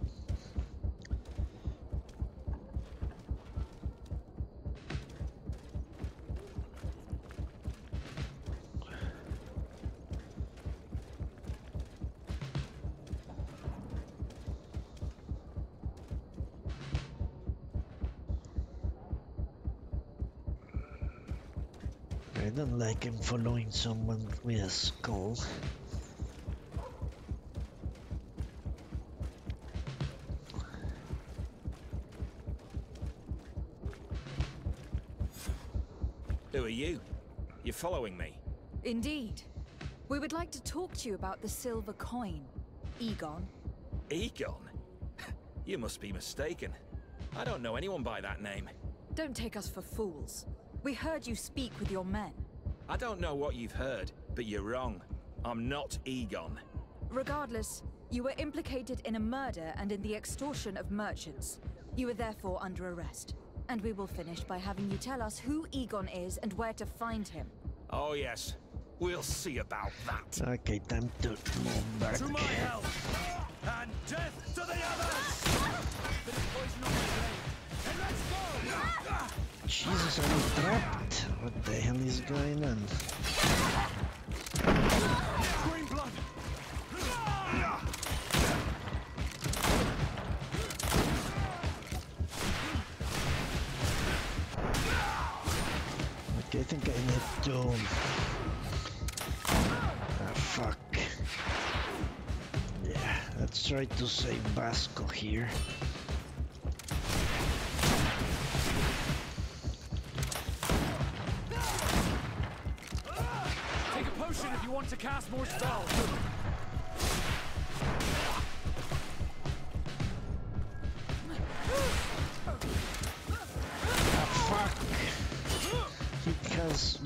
I don't like him following someone with a skull. Who are you? You're following me? Indeed. We would like to talk to you about the silver coin. Egon. Egon? You must be mistaken. I don't know anyone by that name. Don't take us for fools. We heard you speak with your men. I don't know what you've heard, but you're wrong. I'm not Egon. Regardless, you were implicated in a murder and in the extortion of merchants. You are therefore under arrest. And we will finish by having you tell us who Egon is and where to find him. Oh yes, we'll see about that. Okay, time to move back. To my help! And death to the others! Bit of poison on my blade. And let's go! Jesus, I'm trapped. What the hell is going on? Green blood! Okay, I think I need to... Ah, fuck. Yeah, let's try to save Vasco here. Take a potion if you want to cast more spells. Fuck! He has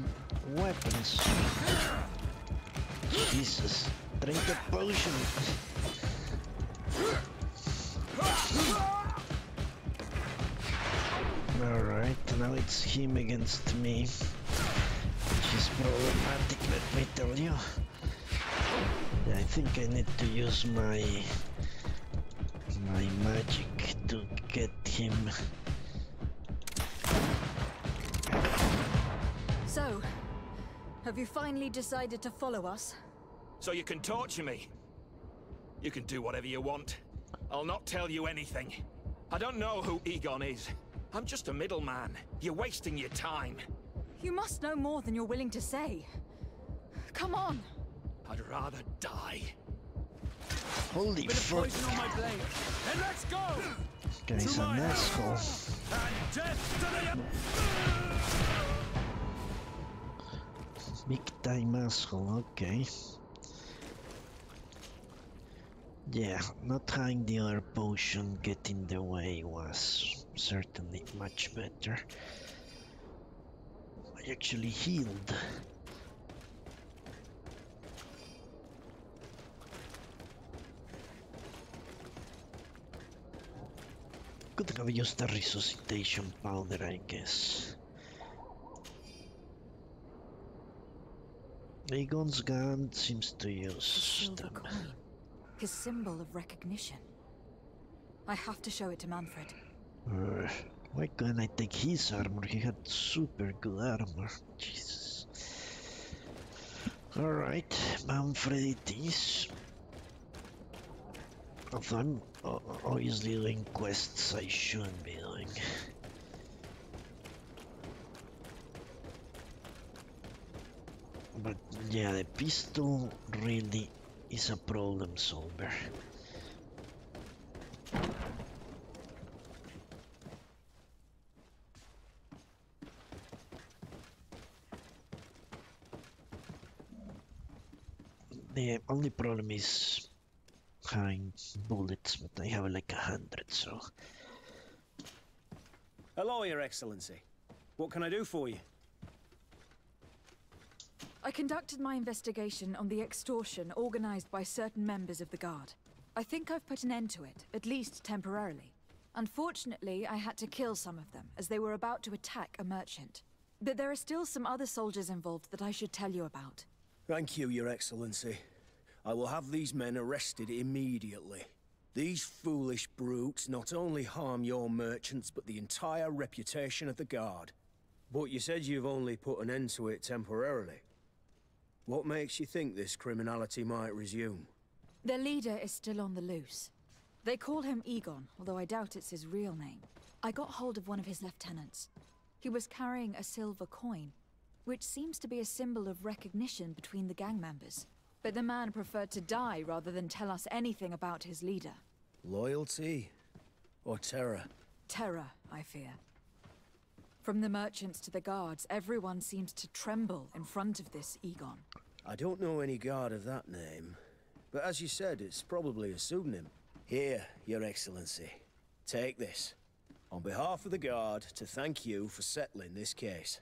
weapons. Jesus, drink the potion. Alright, now it's him against me. Which is problematic, let me tell you. Yeah, I think I need to use my magic to get him. So, have you finally decided to follow us? So you can torture me. You can do whatever you want. I'll not tell you anything. I don't know who Egon is. I'm just a middleman. You're wasting your time. You must know more than you're willing to say. Come on! I'd rather die. Holy Bit of fuck. poison on my blade. And let's go! This guy's an asshole. And death to the... Big time asshole, okay. Yeah, not having the other potion get in the way was certainly much better. I actually healed. Could have used a resuscitation powder, I guess. Aegon's gun seems to use them. Coin. His symbol of recognition. I have to show it to Manfred. Why couldn't I take his armor? He had super good armor. Jesus. Alright, Manfred it is. Although I'm obviously doing quests I shouldn't be doing. But yeah, the pistol really is a problem solver. The only problem is having bullets, but I have like 100, so... Hello, Your Excellency. What can I do for you? I conducted my investigation on the extortion organized by certain members of the Guard. I think I've put an end to it, at least temporarily. Unfortunately, I had to kill some of them, as they were about to attack a merchant. But there are still some other soldiers involved that I should tell you about. Thank you, Your Excellency. I will have these men arrested immediately. These foolish brutes not only harm your merchants, but the entire reputation of the Guard. But you said you've only put an end to it temporarily. What makes you think this criminality might resume? Their leader is still on the loose. They call him Egon, although I doubt it's his real name. I got hold of one of his lieutenants. He was carrying a silver coin, which seems to be a symbol of recognition between the gang members. But the man preferred to die rather than tell us anything about his leader. Loyalty? Or terror? Terror, I fear. From the merchants to the guards, everyone seems to tremble in front of this Egon. I don't know any guard of that name, but as you said, it's probably a pseudonym. Here, Your Excellency. Take this. On behalf of the Guard, to thank you for settling this case.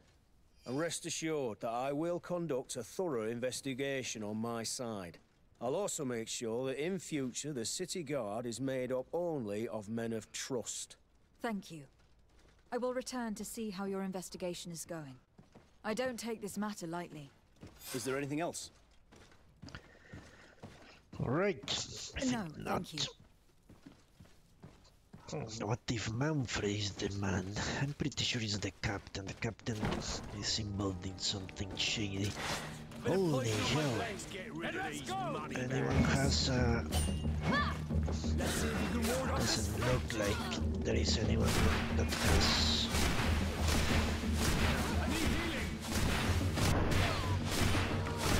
And rest assured that I will conduct a thorough investigation on my side. I'll also make sure that in future the City Guard is made up only of men of trust. Thank you. I will return to see how your investigation is going. I don't take this matter lightly. Is there anything else? All right. No, thank you. What if Manfred is the man? I'm pretty sure he's the captain. The captain is involved in something shady. Holy hell. Anyone has a... Doesn't look like there is anyone that has...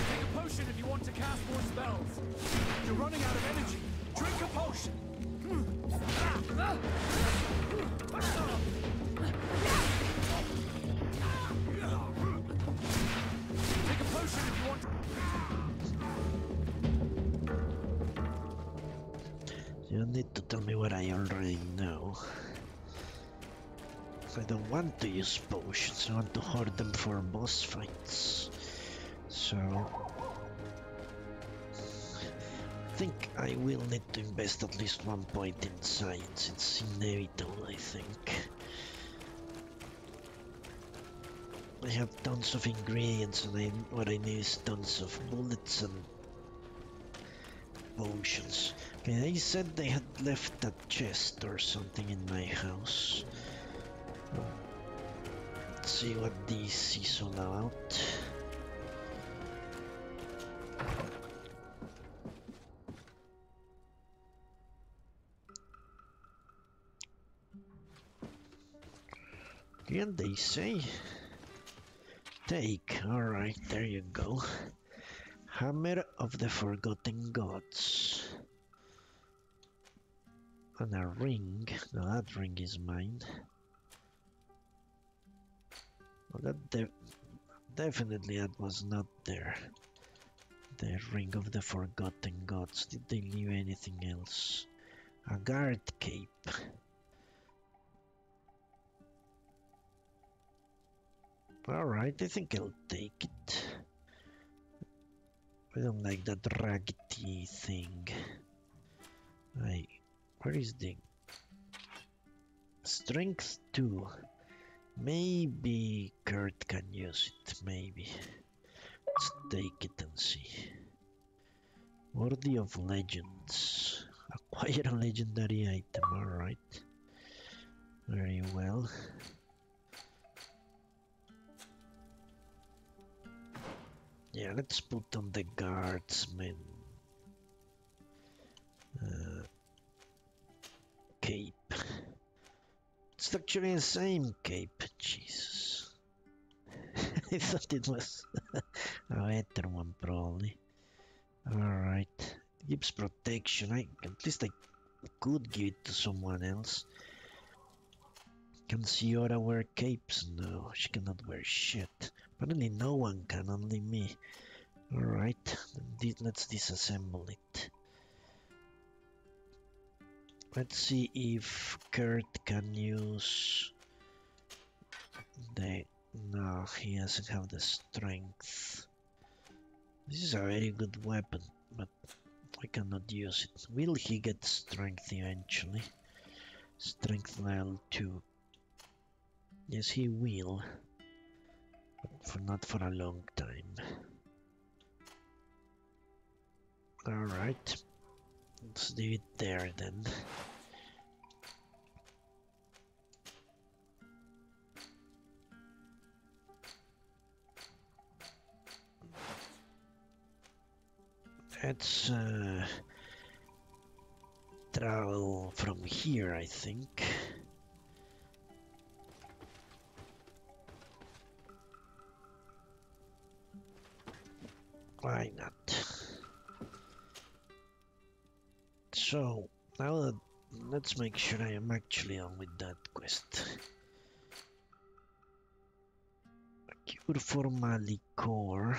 Take a potion if you want to cast more spells. You're running out of energy. Drink a potion. Take a potion if you want to... You don't need to tell me what I already know. I don't want to use potions, I want to hoard them for boss fights. So... I think I will need to invest at least 1 point in science. It's inevitable, I think. I have tons of ingredients and what I need is tons of bullets and potions. Okay, they said they had left that chest or something in my house. Let's see what this is all about. And they say take. Alright, there you go. Hammer of the Forgotten Gods. And a ring. No, that ring is mine. Well, that definitely that was not there. The ring of the Forgotten Gods. Did they leave anything else? A guard cape. Alright, I think I'll take it. I don't like that raggedy thing. Where is the... Strength 2. Maybe Kurt can use it, maybe. Let's take it and see. Worthy of Legends. Acquire a legendary item, alright. Very well. Yeah, let's put on the guardsman cape. It's actually the same cape, Jesus. I thought it was a better one, probably. Alright, gives protection. At least I could give it to someone else. Can Siora wear capes? No, she cannot wear shit. Apparently no one can, only me. Alright, let's disassemble it. Let's see if Kurt can use the... No, he doesn't have the strength. This is a very good weapon, but I cannot use it. Will he get strength eventually? Strength level 2. Yes, he will. But not for a long time. Alright. Let's leave it there then. Let's travel from here, I think. Why not? So, now that, let's make sure I am actually on with that quest. A cure for Malicor.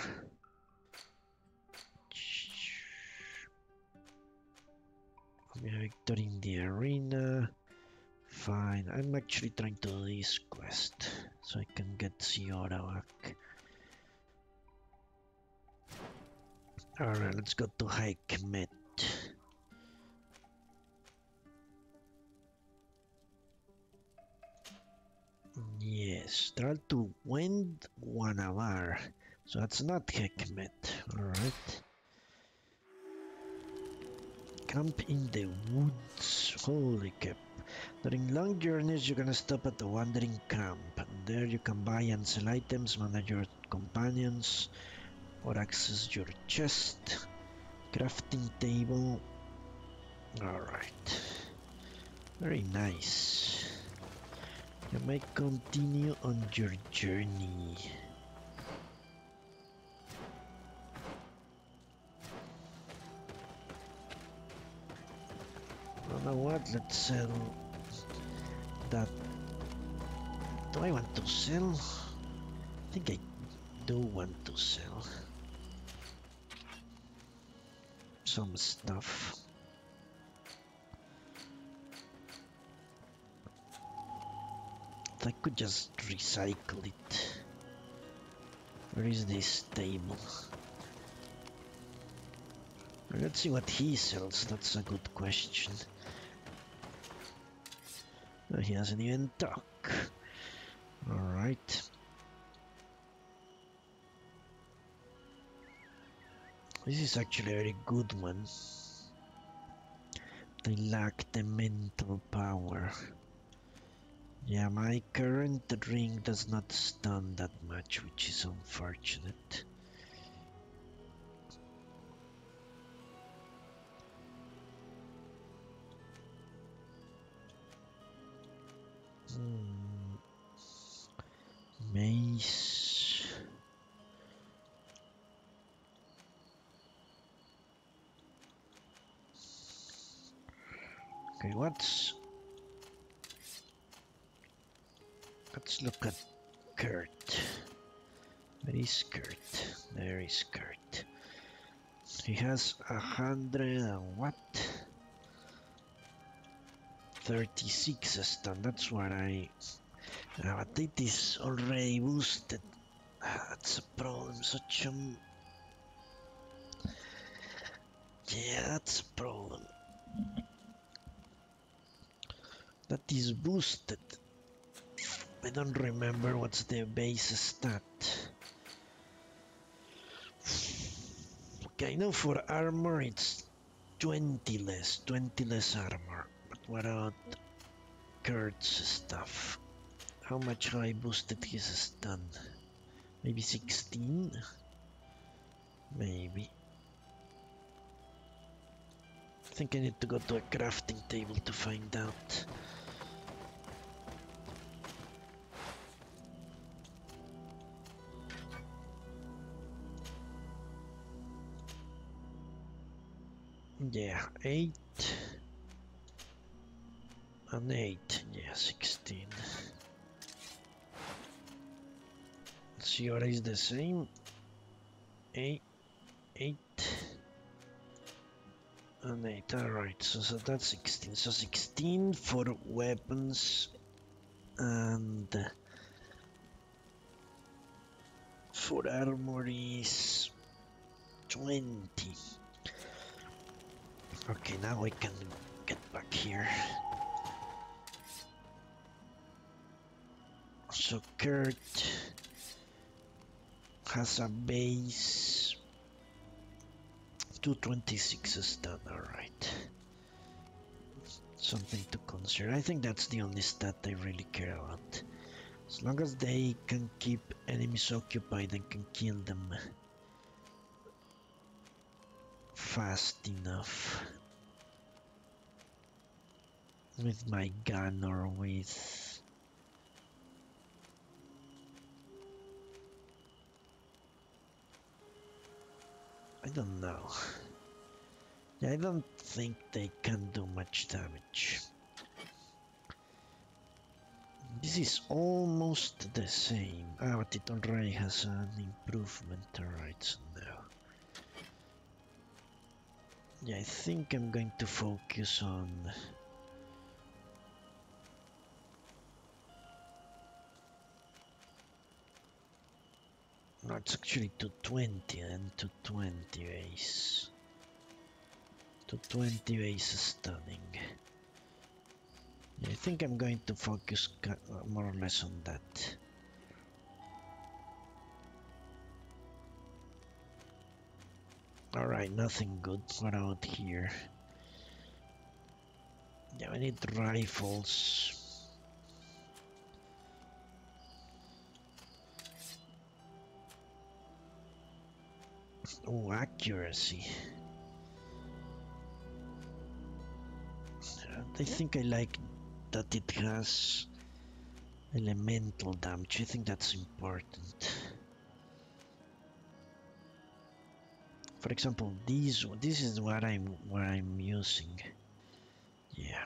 Victory in the arena. Fine, I'm actually trying to do this quest so I can get Siora back. Alright, let's go to Hikmet. Yes, travel to Wend Wanavar. So that's not Hikmet. Alright. Camp in the woods. Holy cap. During long journeys, you're gonna stop at the wandering camp. And there you can buy and sell items, manage your companions, or access your chest. Crafting table. Alright. Very nice. You may continue on your journey. You know what? Let's sell that. Do I want to sell? I think I do want to sell some stuff. I could just recycle it. Where is this table? Let's see what he sells. That's a good question. No, he hasn't even talked. Alright. This is actually a very good one. They lack the mental power. Yeah, my current ring does not stun that much, which is unfortunate. Mace. Okay, let's look at Kurt. Where is Kurt? There is Kurt. He has 100 and what? 36 stun. That's what I. But it is already boosted. That's a problem. Such a. Yeah, that's a problem. That is boosted. I don't remember what's the base stat. Okay, I know for armor it's 20 less armor. But what about Kurt's stuff? How much have I boosted his stun? Maybe 16? Maybe. I think I need to go to a crafting table to find out. Yeah, 8 and 8, yeah, 16. See what is the same? 8 and 8, alright, so that's 16. So 16 for weapons and for armor is 20. Okay, now we can get back here. So Kurt has a base 226 stun, alright. something to consider. I think that's the only stat I really care about. As long as they can keep enemies occupied and can kill them fast enough with my gun or with I don't know. I don't think they can do much damage. This is almost the same. Ah, but it already has an improvement. Alright, so now. Yeah, I think I'm going to focus on no, it's actually 220 and 220 base. 220 base is stunning. Yeah, I think I'm going to focus more or less on that. Alright, nothing good. What about here? Yeah, we need rifles. Oh, accuracy. I think I like that it has elemental damage. I think that's important. For example, this is what I'm using. Yeah,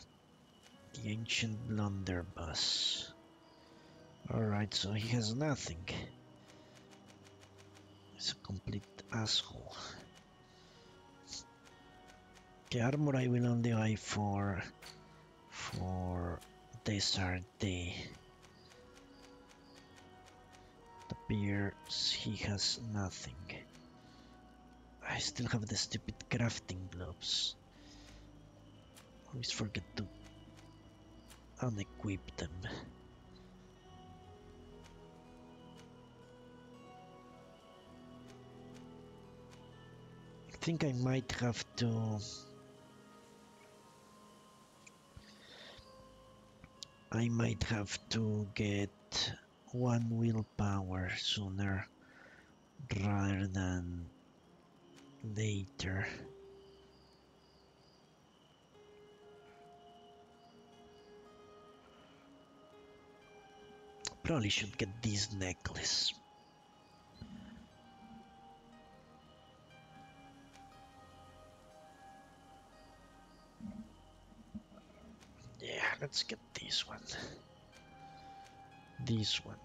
the ancient blunderbuss. Alright, so he has nothing. He's a complete asshole. The armor I will only buy for Desert Day. It appears he has nothing. I still have the stupid crafting gloves. Always forget to unequip them. I think I might have to get 1 willpower sooner rather than later. Probably should get this necklace. Yeah, let's get this one. This one.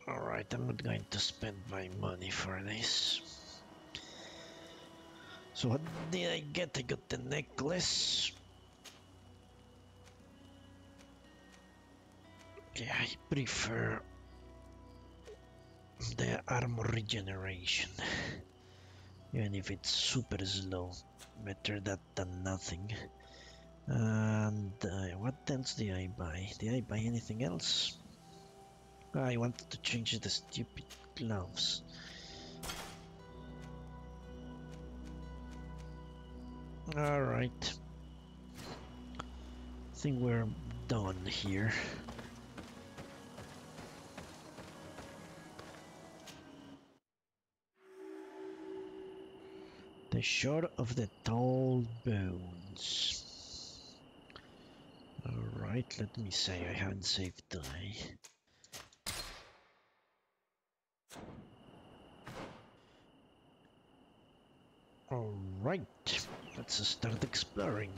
Alright, I'm not going to spend my money for this. So what did I get? I got the necklace. Yeah, I prefer the armor regeneration. Even if it's super slow. Better that than nothing. And what else did I buy? Did I buy anything else? I wanted to change the stupid gloves. Alright. I think we're done here. The shore of the tall bones. Alright, let me say I haven't saved today. Alright, let's start exploring.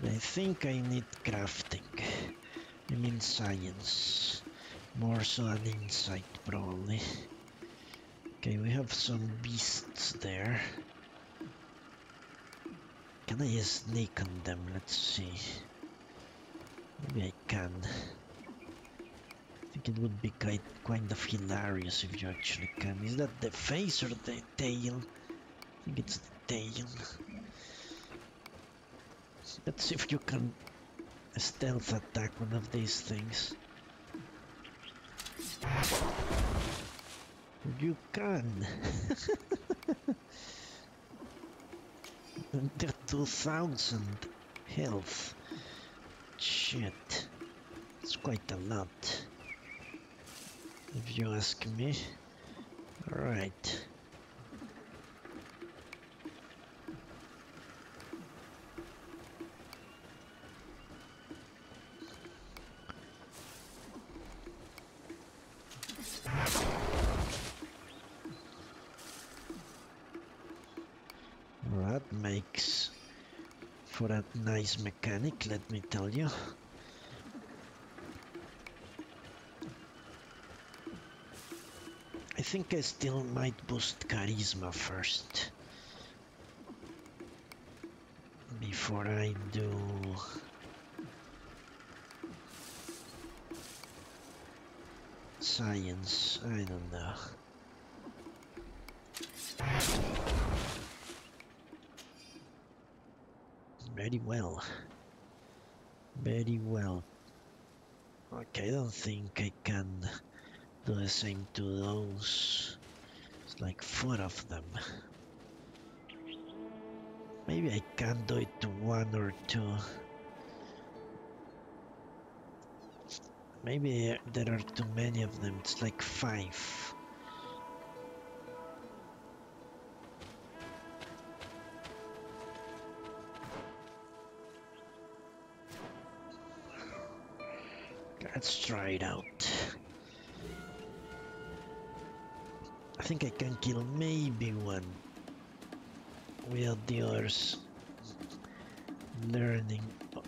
I think I need crafting. I mean science. More so an insight, probably. Okay, we have some beasts there. Can I sneak on them? Let's see. Maybe I can. I think it would be kind of hilarious if you actually can. Is that the face or the tail? I think it's the tail. Let's see if you can stealth attack one of these things. You can. Under 2000 health. Shit. It's quite a lot, if you ask me. Alright. That makes for a nice mechanic, let me tell you. I think I still might boost charisma first before I do science. I don't know. Very well. Very well. Okay, I don't think I can do the same to those. It's like 4 of them. Maybe I can do it to 1 or 2. Maybe there are too many of them. It's like 5. Let's try it out. I think I can kill maybe 1 without the others learning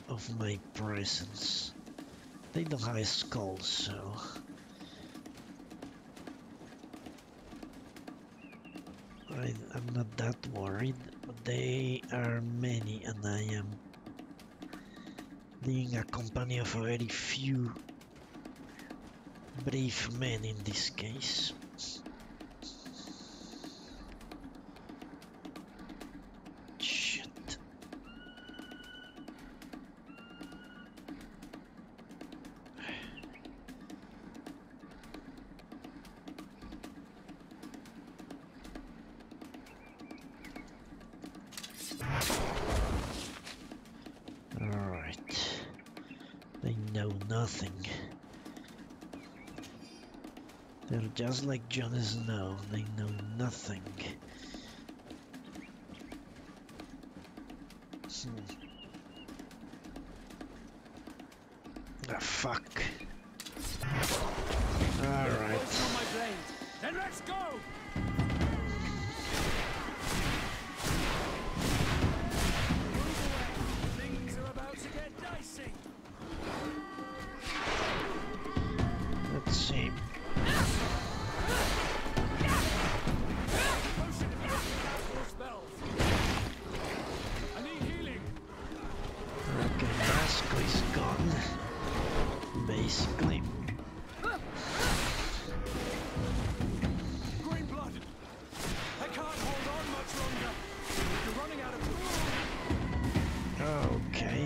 of my presence. They don't have skulls, so I'm not that worried. But they are many, and I am being a company of a very few brave men in this case. Shit. All right. They know nothing. They're just like Jon Snow, they know nothing. Ah, fuck. Alright. Then let's go! Things are about to get dicey. Let's see. I need healing. Okay, Vasco is gone. Basically. Green blood. I can't hold on much longer. You're running out of. Okay.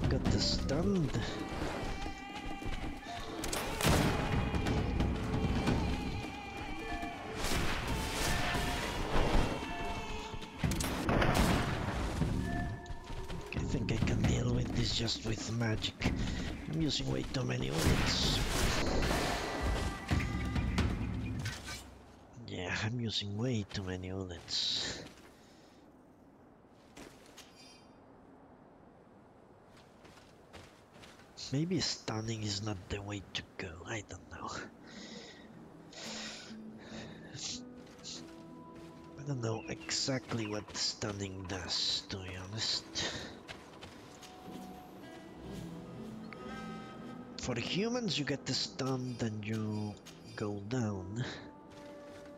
Got the stunned. I think I can deal with this just with magic. I'm using way too many units. Yeah, I'm using way too many units. Maybe stunning is not the way to go, I don't know. I don't know exactly what stunning does, to be honest. For humans you get the stunned and you go down.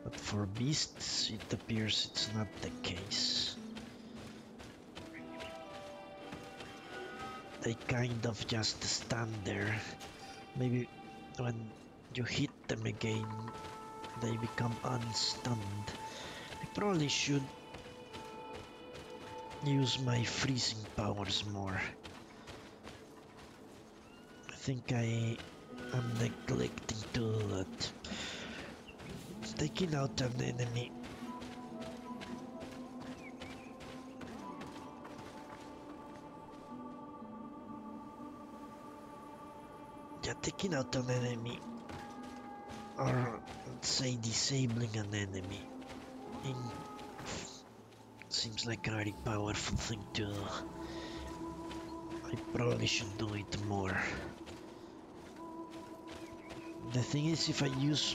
But for beasts it appears it's not the case. They kind of just stand there. Maybe when you hit them again, they become unstunned. probably should use my freezing powers more. I think I am neglecting to do that. Taking out an enemy. Yeah, taking out an enemy, or let's say disabling an enemy, seems like a very powerful thing to do. I probably should do it more. The thing is, if I use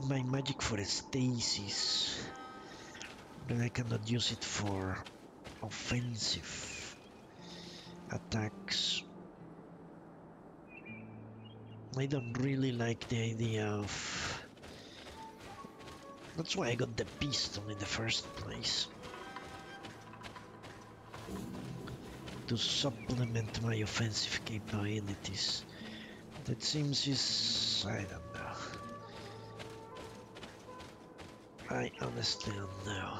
my magic for stasis, then I cannot use it for offensive attacks. I don't really like the idea of... That's why I got the pistol in the first place. To supplement my offensive capabilities. That seems is... I don't know. I honestly don't know.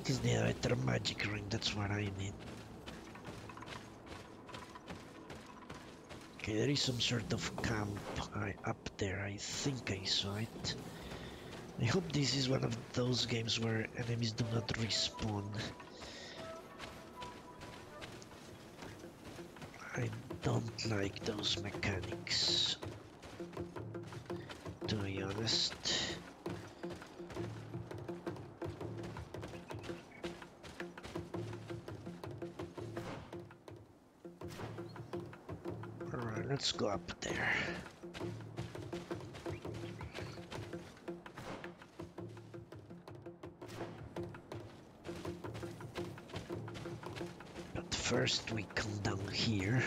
It is the other magic ring, that's what I need. Okay, there is some sort of camp up there. I think I saw it. I hope this is one of those games where enemies do not respawn. I don't like those mechanics, to be honest. Alright, let's go up there. But first we come down here.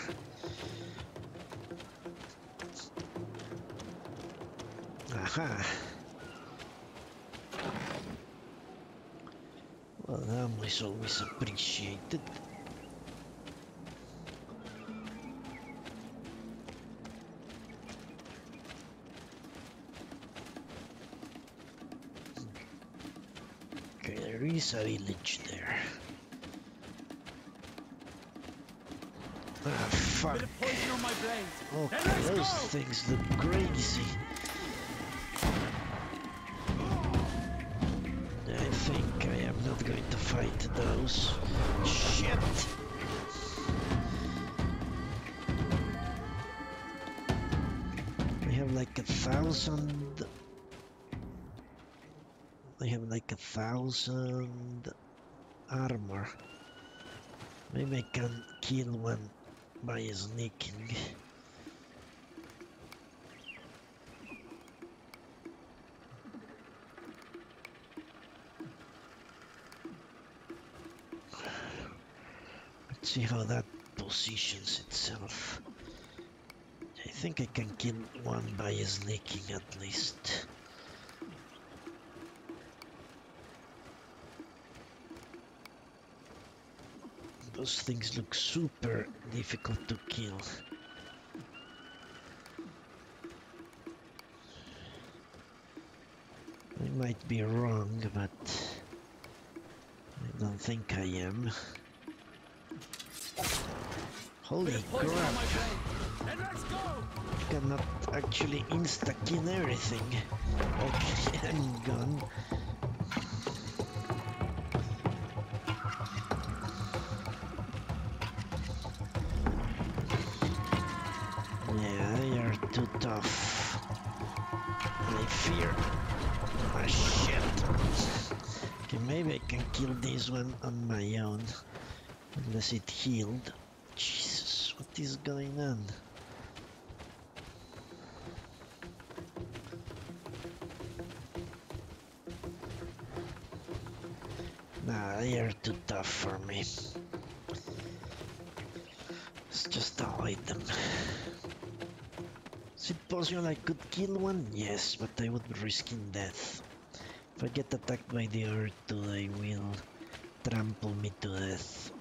Aha! Well, that is always appreciated. Okay, there is a village there. Ah, fuck. Okay, those things look crazy. I think I am not going to fight those. Shit! I have like 1,000... I have like 1,000 armor. Maybe I can kill one by sneaking. Let's see how that positions itself. I think I can kill one by sneaking at least. Those things look super difficult to kill. I might be wrong, but I don't think I am. Holy crap! I cannot actually insta-kill everything. Okay, I'm gone. Yeah, they are too tough. I fear. Ah, shit. Okay, maybe I can kill this one on my own. Unless it healed. Jesus, what is going on? Nah, they are too tough for me. Let's just avoid them. Is it possible I could kill one? Yes, but I would be risking death. If I get attacked by the other two, they will trample me to death.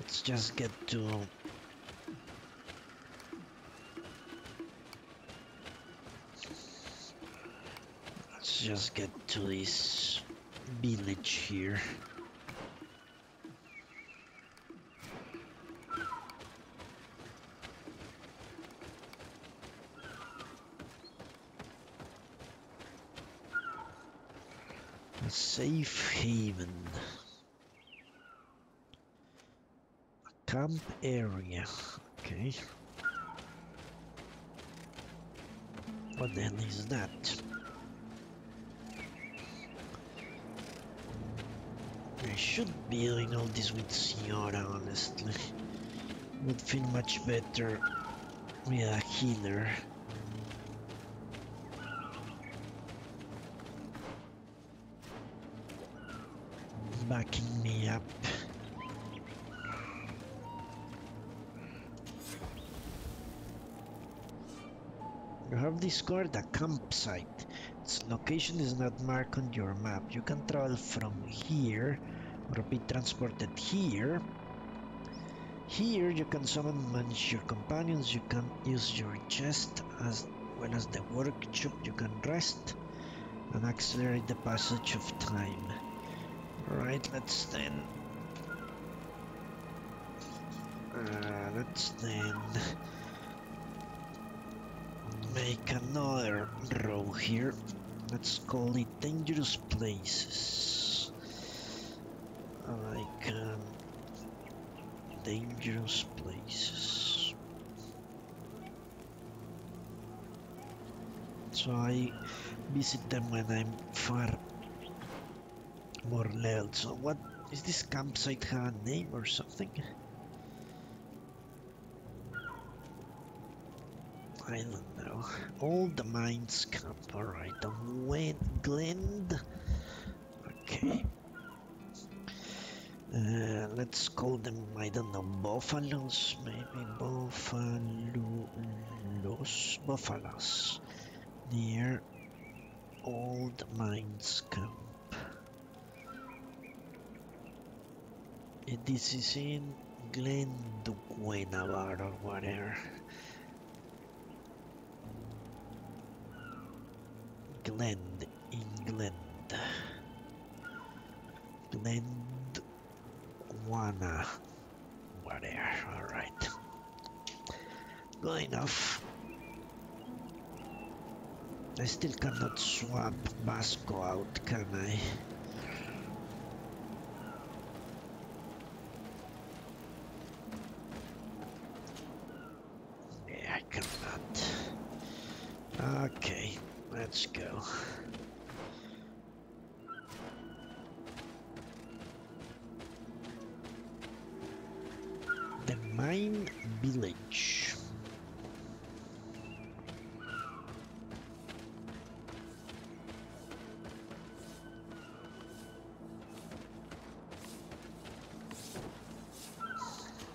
Let's just get to Let's just get to this village here. A safe haven. A camp area. Okay. What the hell is that? I should be doing all this with Siora, honestly. Would feel much better with a healer. Backing me up. You have discovered a campsite. Its location is not marked on your map. You can travel from here or be transported here. Here you can summon and manage your companions. You can use your chest as well as the workshop. You can rest and accelerate the passage of time. Alright, let's then make another row here. Let's call it dangerous places. Like dangerous places. So I visit them when I'm far more leveled. So what is this campsite, have a name or something? I don't know. All the mines camp. Alright, Glend. Okay. Let's call them, I don't know, buffaloes, maybe buffaloes near Old Mines Camp. This is in Glenduquenavar or whatever. Glend, England. Glendwana, whatever. Alright. Good enough. I still cannot swap Vasco out, can I? Yeah, I cannot. Okay, let's go. The mine village.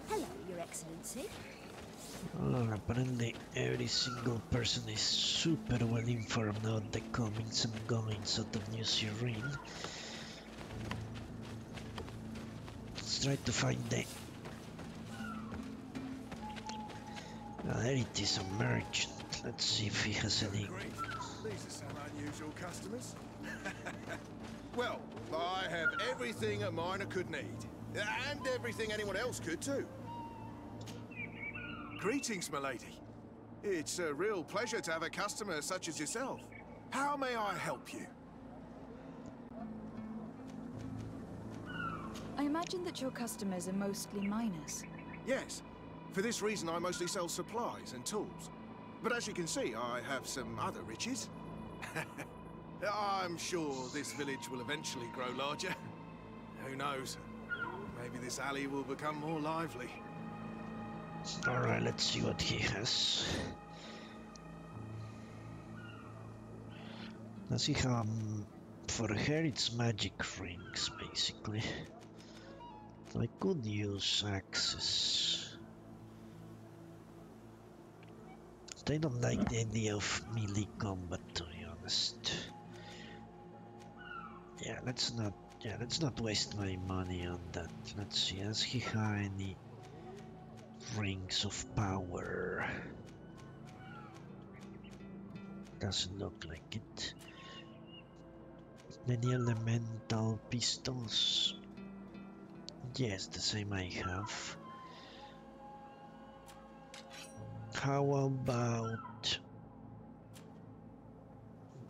Hello, Your Excellency. Apparently every single person is super well informed about the comings and goings of the New Serene. Let's try to find the... there it is, a merchant. Let's see if he has any... These are some unusual customers. Well, I have everything a miner could need. And everything anyone else could too. Greetings, milady. It's a real pleasure to have a customer such as yourself. How may I help you? I imagine that your customers are mostly miners. Yes. For this reason, I mostly sell supplies and tools. But as you can see, I have some other riches. I'm sure this village will eventually grow larger. Who knows? Maybe this alley will become more lively. Alright, let's see what he has. Does he have... for her it's magic rings, basically. I could use axes. I don't like the idea of melee combat, to be honest. Yeah, let's not waste my money on that. Let's see, does he have any rings of power? Doesn't look like it. Any elemental pistols? Yes, the same I have. How about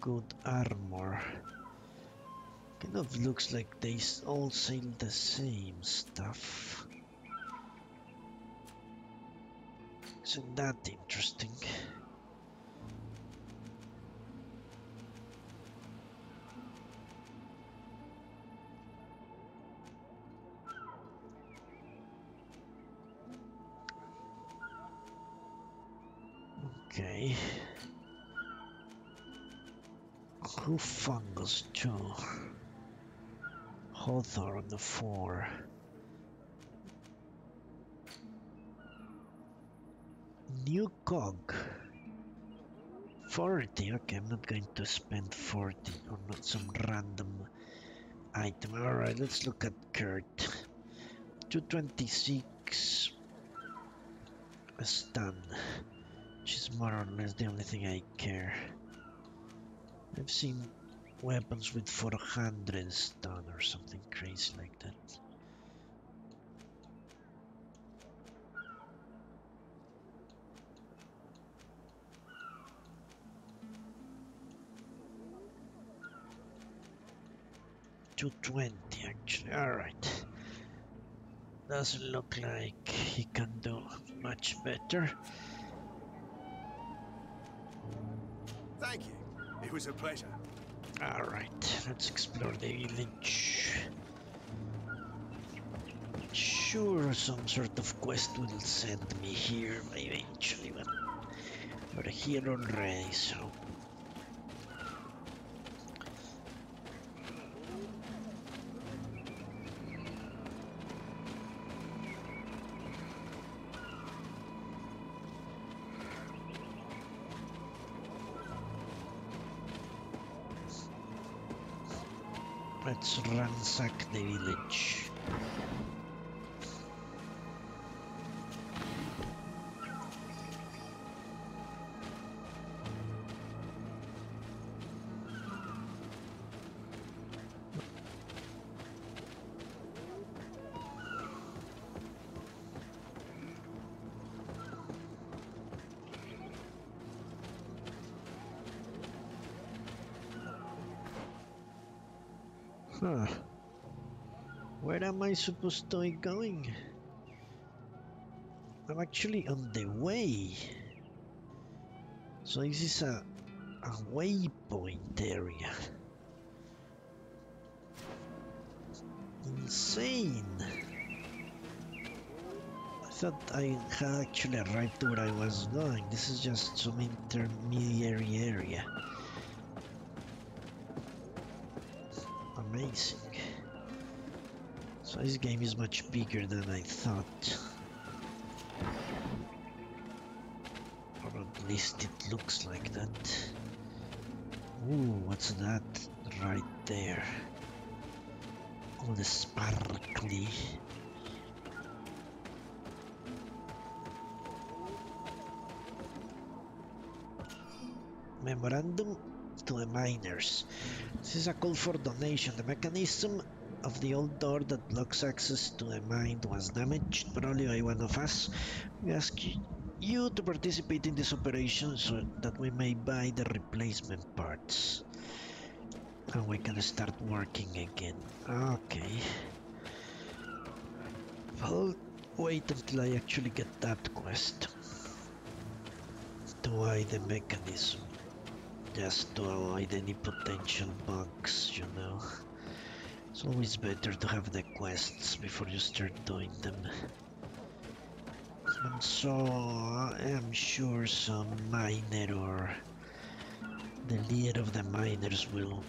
good armor? Kind of looks like they all sell the same stuff. Isn't that interesting? Okay. Who fungus 2? Hawthorne 4. New cog. 40. Okay, I'm not going to spend 40 on some random item. Alright, let's look at Kurt. 226. A stun. Which is more or less the only thing I care. I've seen weapons with 400 stun or something crazy like that. $220 actually, alright. Doesn't look like he can do much better. Thank you. It was a pleasure. Alright, let's explore the village. Sure, some sort of quest will send me here eventually, but we're here already, so... Let's ransack the village. Huh. Where am I supposed to be going? I'm actually on the way. So this is a waypoint area. Insane. I thought I had actually arrived to where I was going. This is just some intermediary area. Amazing. So this game is much bigger than I thought. Or at least it looks like that. Ooh, what's that right there? All the sparkly. Memorandum to the miners. This is a call for donation. The mechanism of the old door that blocks access to the mine was damaged, probably by one of us. We ask you to participate in this operation so that we may buy the replacement parts. And we can start working again. Okay. I'll wait until I actually get that quest. To buy the mechanism. Just to avoid any potential bugs, you know. It's always better to have the quests before you start doing them. And so I am sure some miner or the leader of the miners will...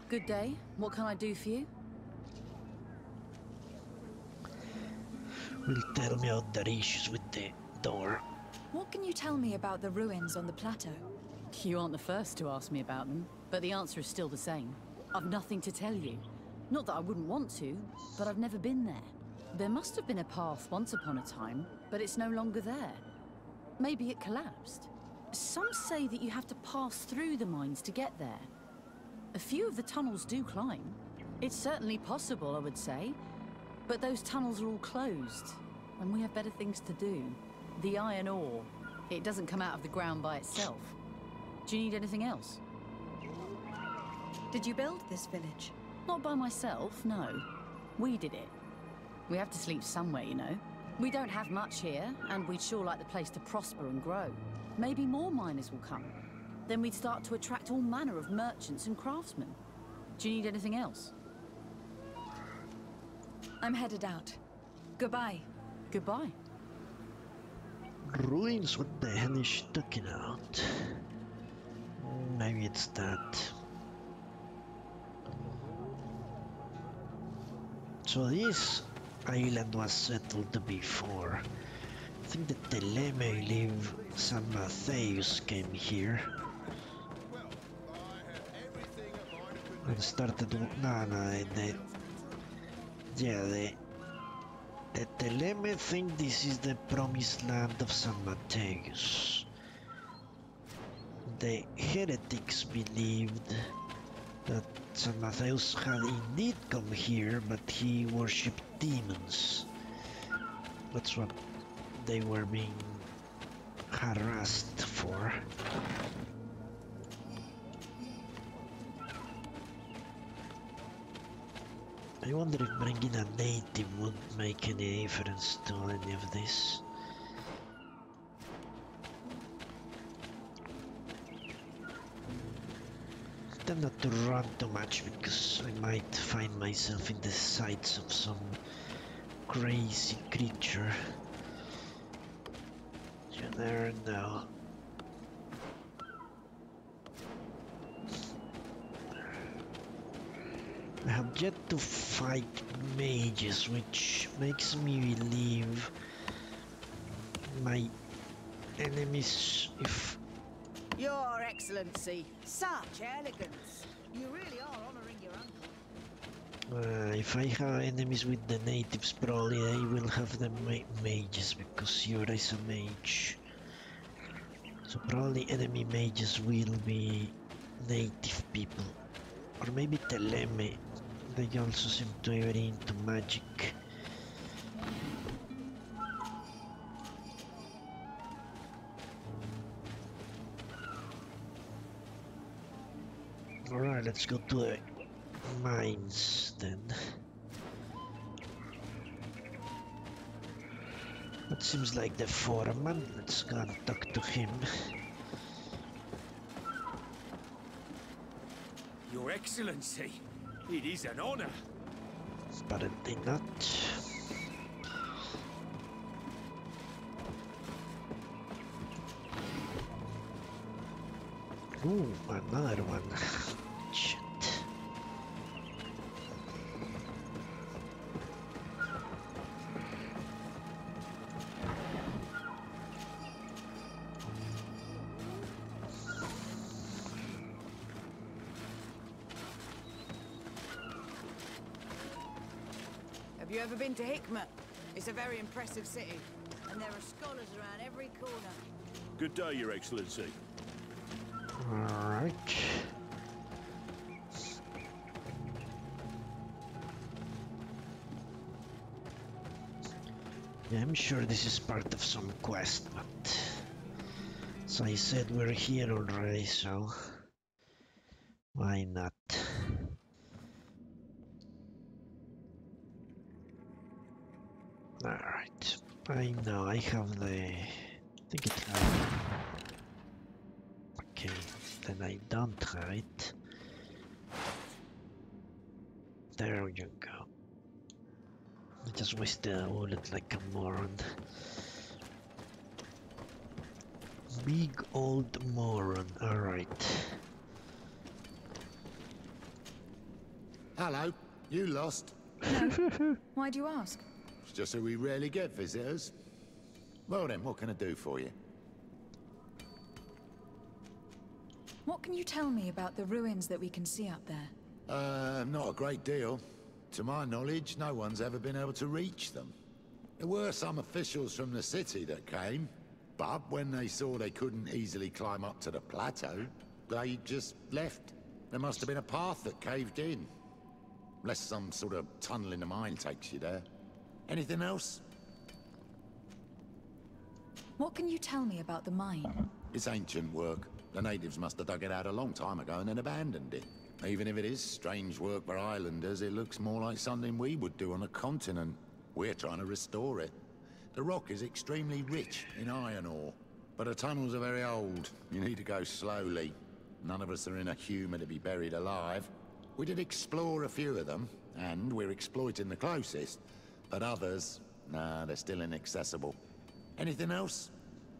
Good day. What can I do for you? Will tell me about the issues with the door. What can you tell me about the ruins on the plateau? You aren't the first to ask me about them, but the answer is still the same. I've nothing to tell you. Not that I wouldn't want to, but I've never been there. There must have been a path once upon a time, but it's no longer there. Maybe it collapsed. Some say that you have to pass through the mines to get there. A few of the tunnels do climb. It's certainly possible, I would say. But those tunnels are all closed, and we have better things to do. The iron ore, it doesn't come out of the ground by itself. Do you need anything else? Did you build this village? Not by myself, no. We did it. We have to sleep somewhere, you know. We don't have much here, and we'd sure like the place to prosper and grow. Maybe more miners will come. Then we'd start to attract all manner of merchants and craftsmen. Do you need anything else? I'm headed out. Goodbye. Goodbye. Ruins, what the hell is she talking about? Maybe it's that. So this island was settled before. I think that the Teleme live San Mattheus came here. And started... The Teleme think this is the promised land of San Mattheus. The heretics believed that San Mattheus had indeed come here, but he worshipped demons. That's what they were being harassed for. I wonder if bringing a native would make any difference to any of this. Tend not to run too much because I might find myself in the sights of some crazy creature. You never know. I have yet to fight mages, which makes me believe my enemies, if... Your Excellency, such elegance. You really are honoring your uncle. If I have enemies with the natives, probably I will have them mages, because Yura is a mage. So probably enemy mages will be native people. Or maybe Teleme. They also seem to be very into magic. Alright, let's go to the mines then. That seems like the foreman. Let's go and talk to him. Your Excellency, it is an honor. Apparently not. Ooh, another one. Shit. Have you ever been to Hikmet? It's a very impressive city, and there are scholars around every corner. Good day, Your Excellency. Alright. Yeah, I'm sure this is part of some quest, but as I said, we're here already, so why not? Alright, I know I have the... I think it has... Okay, then I don't have it. There you go. I just wasted a bullet like a moron. Big old moron, alright. Hello, you lost? No. Why do you ask? It's just that we rarely get visitors. Well then, what can I do for you? What can you tell me about the ruins that we can see up there? Not a great deal. To my knowledge, no one's ever been able to reach them. There were some officials from the city that came, But when they saw they couldn't easily climb up to the plateau, they just left. There must have been a path that caved in. Unless some sort of tunnel in the mine takes you there. Anything else? What can you tell me about the mine? It's ancient work. The natives must have dug it out a long time ago and then abandoned it. Even if it is strange work for islanders, it looks more like something we would do on a continent. We're trying to restore it. The rock is extremely rich in iron ore, but the tunnels are very old. You need to go slowly. None of us are in a humour to be buried alive. We did explore a few of them, and we're exploiting the closest. But others, nah, they're still inaccessible. Anything else?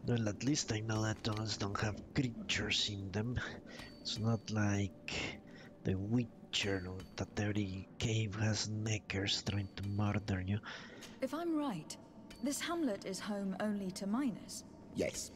Well, at least I know that tunnels don't have creatures in them. It's not like the Witcher, that every cave has neckers trying to murder you. If I'm right, this hamlet is home only to miners. Yes.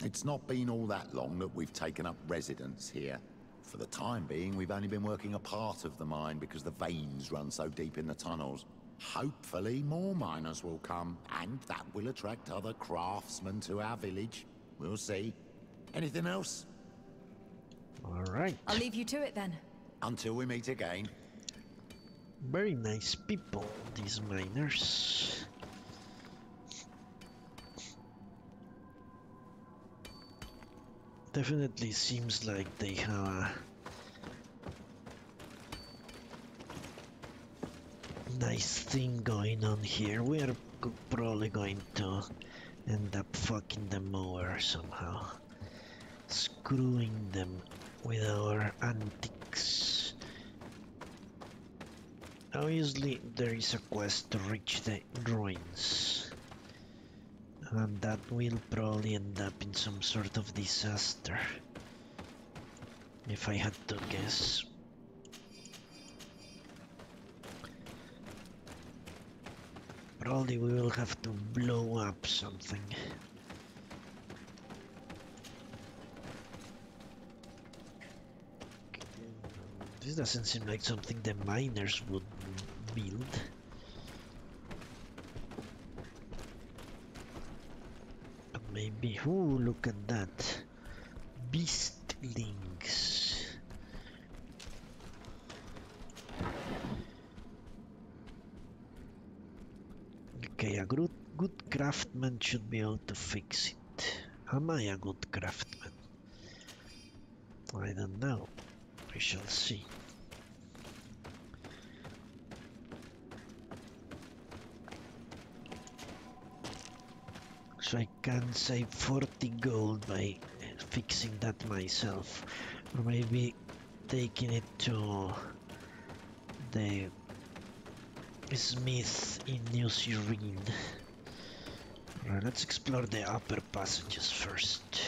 It's not been all that long that we've taken up residence here. For the time being, we've only been working a part of the mine because the veins run so deep in the tunnels. Hopefully more miners will come, and that will attract other craftsmen to our village. We'll see. Anything else? All right. I'll leave you to it then. Until we meet again. Very nice people, these miners. Definitely seems like they have a nice thing going on here. We are probably going to end up fucking them over somehow. Screwing them with our antics. Obviously, there is a quest to reach the ruins. And that will probably end up in some sort of disaster. If I had to guess. Probably we will have to blow up something. This doesn't seem like something the miners would build. But maybe, ooh, look at that. Beastlings. Okay, a good craftsman should be able to fix it. Am I a good craftsman? I don't know. We shall see. So I can save 40 gold by fixing that myself, or maybe taking it to the smith in New Serene. Alright, let's explore the upper passages first.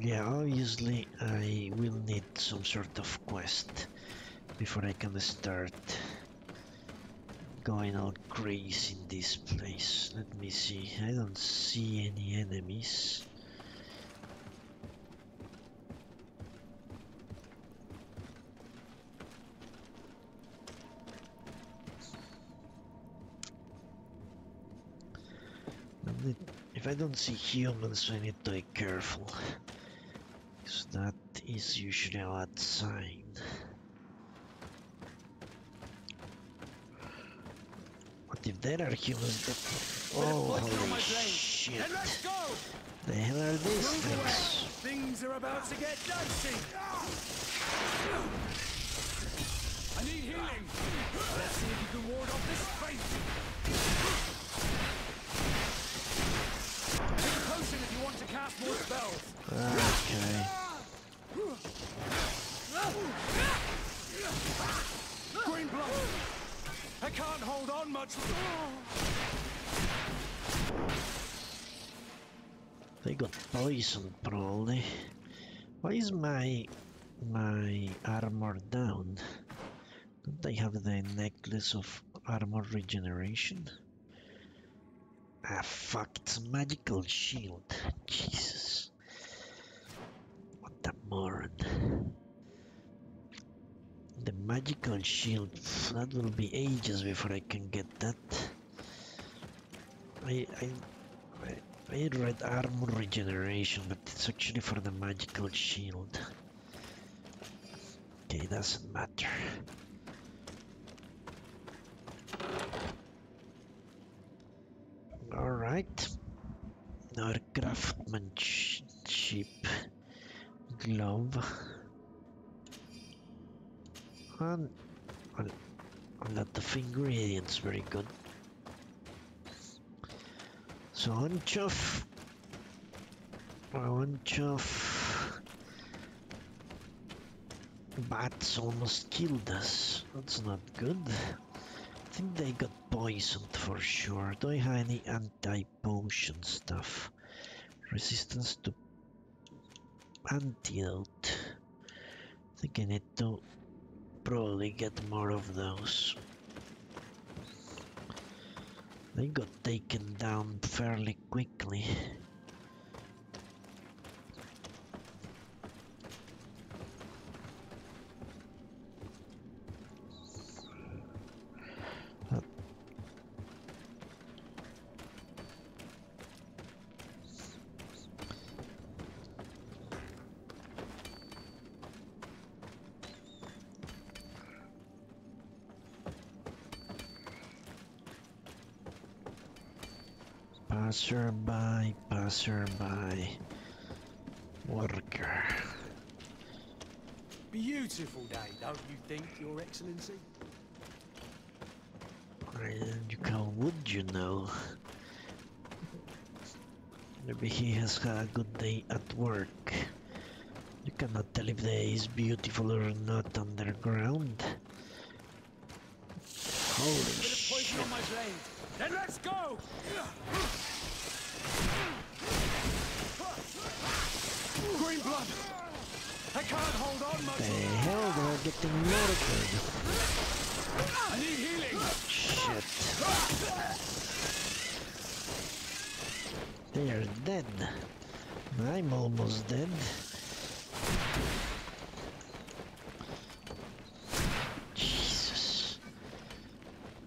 Yeah, obviously I will need some sort of quest before I can start going all crazy in this place. Let me see, I don't see any enemies. If I don't see humans, I need to be careful. Because that is usually a bad sign. What if there are humans that... Oh, holy shit. The hell are these things? Things are about to get dicey. I need healing. Let's see if you can ward off this fate. Take a potion if you want to cast more spells. Okay. Green blood. I can't hold on much. They got poisoned probably. Why is my armor down? Don't I have the necklace of armor regeneration? Ah fuck, it's a magical shield. Jesus. What a moron. The magical shield, that will be ages before I can get that. I read armor regeneration, but it's actually for the magical shield. Okay, doesn't matter. Alright. Our craftsmanship glove. And a lot of ingredients, very good. So a bunch of bats almost killed us. That's not good. I think they got poisoned for sure. Do I have any anti-potion stuff? Resistance to antidote. I think I need to probably get more of those. They got taken down fairly quickly. Passerby, worker. Beautiful day, don't you think, Your Excellency? You call wood, you know. Maybe he has had a good day at work. You cannot tell if the day is beautiful or not underground. Holy shit. On my blade. Then let's go! Green blood! I can't hold on much. The hell, they're getting murdered. I need healing! Shit. They are dead. I'm almost dead. Jesus.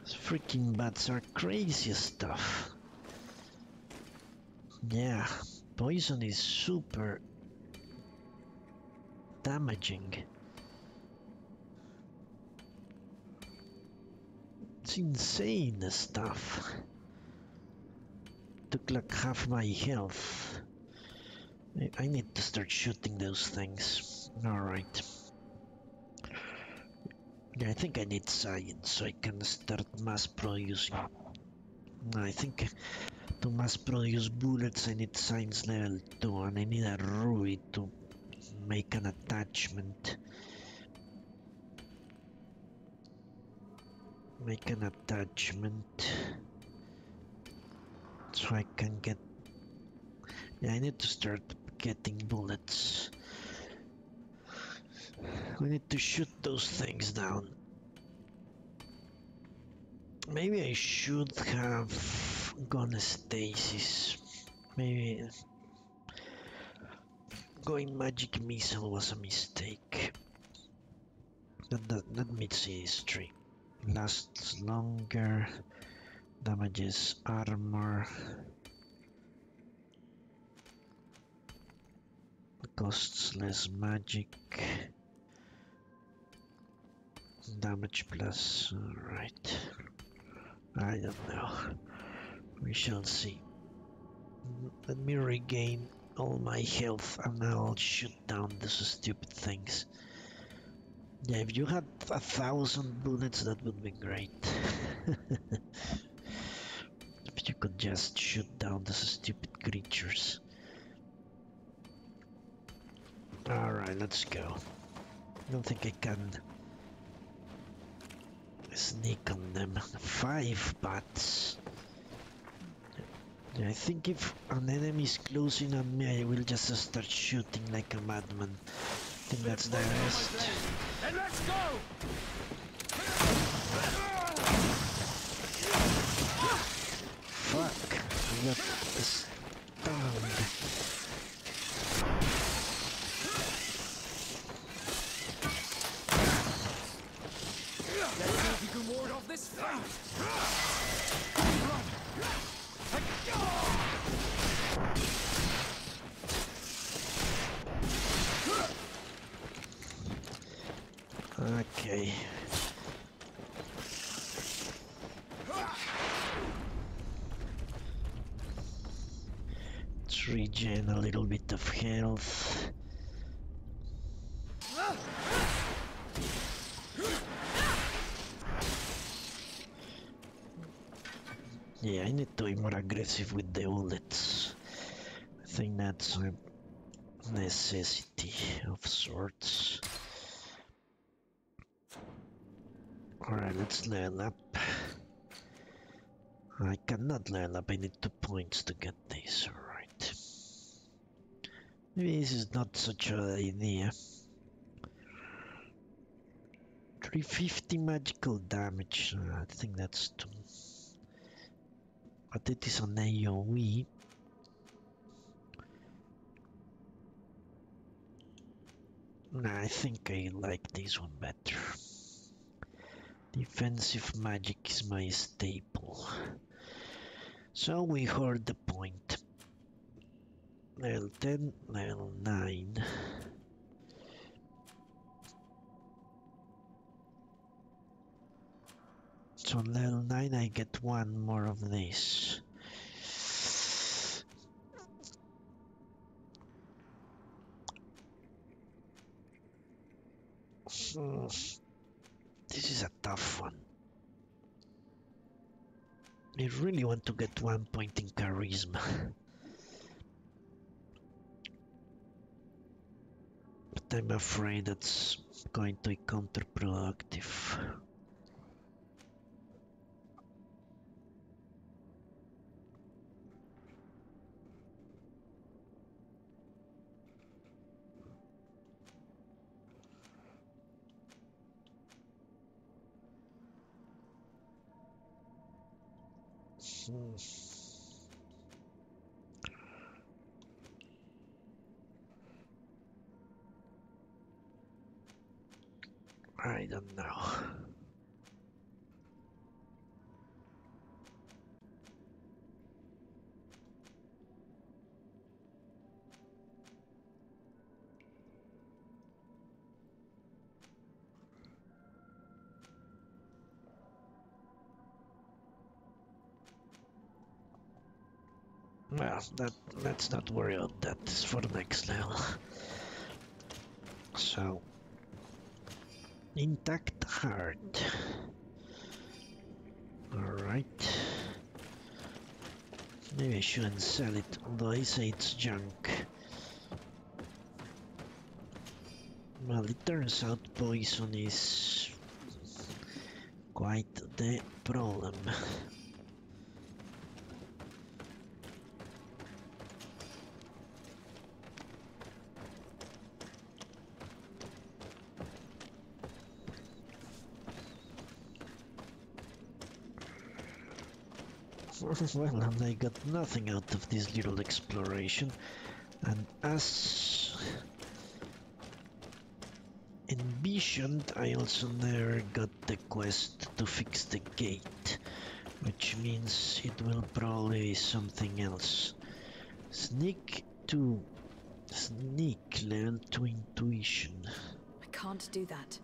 These freaking bats are crazy stuff. Yeah, poison is super damaging. It's insane, the stuff. Took like half my health. I need to start shooting those things. Alright. Yeah, I think I need science so I can start mass producing. I think to mass produce bullets I need science level 2 and I need a ruby to make an attachment. Make an attachment so I can get. Yeah, I need to start getting bullets. We need to shoot those things down. Maybe I should have gone stasis. Maybe going magic missile was a mistake. Let me see history. Lasts longer, damages armor, costs less magic, damage plus. Alright, I don't know, we shall see. Let me regain all my health and I'll shoot down these stupid things. Yeah, if you had 1,000 bullets, that would be great. If you could just shoot down these stupid creatures. Alright, let's go. I don't think I can sneak on them. 5 bats. Yeah, I think if an enemy is closing on me, I will just start shooting like a madman. I think that's the rest. And let's go! Fuck, I got stunned. ward off this fate! Okay. Let's regen a little bit of health. Yeah, I need to be more aggressive with the bullets. I think that's a necessity of sorts. Alright, let's level up. I cannot level up, I need 2 points to get this, alright. Maybe this is not such an idea. 350 magical damage, I think that's too... But it is an AoE. Nah, I think I like this one better. Defensive magic is my staple. So we heard the point. Level 10, level 9. So on level 9 I get 1 more of this. This is a tough one. I really want to get 1 point in charisma. But I'm afraid that's going to be counterproductive. I don't know. Well, let's not worry about that. It's for the next level. So, intact heart. Alright. Maybe I shouldn't sell it, although I say it's junk. Well, it turns out poison is quite the problem. Well, and I got nothing out of this little exploration, and as envisioned, I also never got the quest to fix the gate, which means it will probably be something else. Sneak level 2 intuition. I can't do that.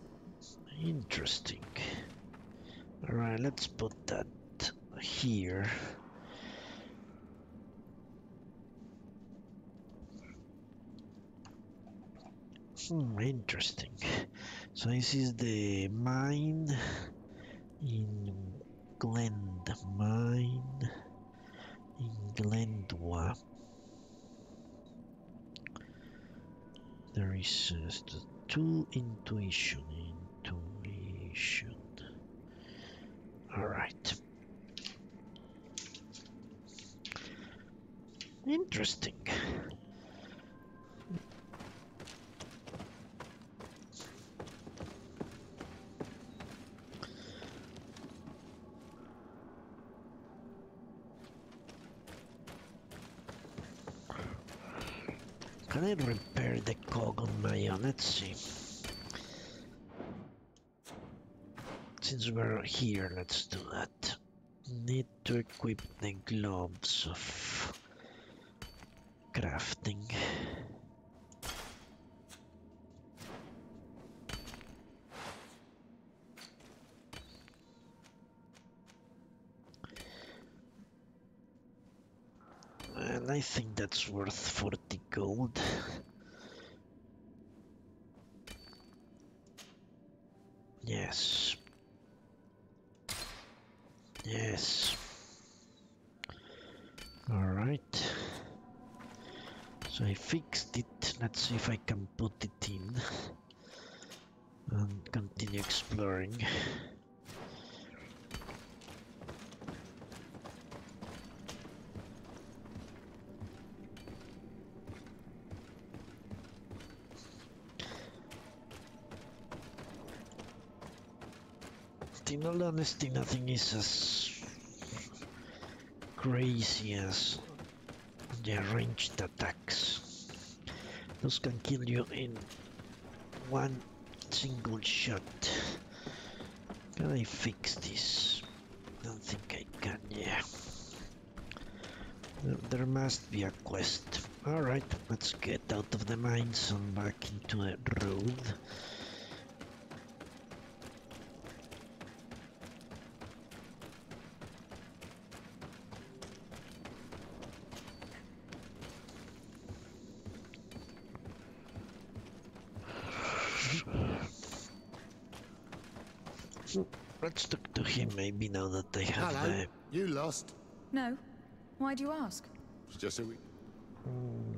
Interesting. Alright, let's put that here. Interesting. So this is the mine in Glendwa. There is 2 intuition. Alright. Interesting. Can I repair the cog on my own? Let's see. since we're here, let's do that. Need to equip the gloves of crafting. And I think that's worth 40 gold. Yes. Yes. Alright. So I fixed it. Let's see if I can put it in and continue exploring. In all honesty, nothing is as crazy as the ranged attacks. Those can kill you in one single shot. Can I fix this? Don't think I can, yeah. There must be a quest. Alright, let's get out of the mines and back into the road. Let's talk to him maybe now that I have Hello. You lost? No. Why do you ask? It's just a week.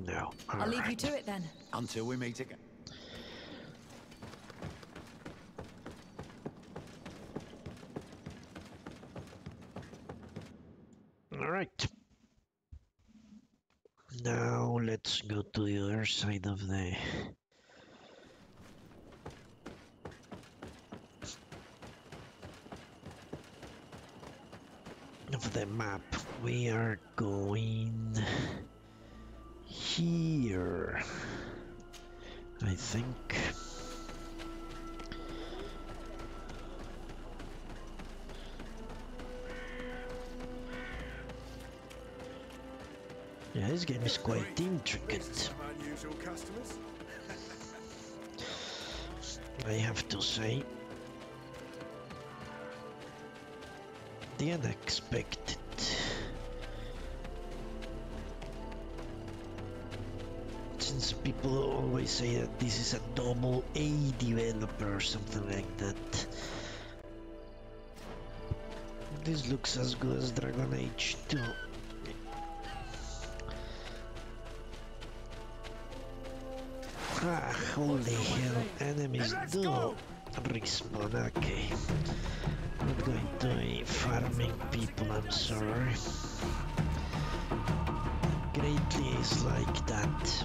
No. I'll leave you to it then. Until we meet again. Alright. Now let's go to the other side of the map. We are going here, I think. Yeah, this game is quite intricate. Unusual customers. I have to say. The unexpected. Since people always say that this is a double A developer or something like that. This looks as good as Dragon Age 2. Ah, holy hell, enemies do respawn, okay. Not going to be farming people, I'm sorry. Greatly is like that.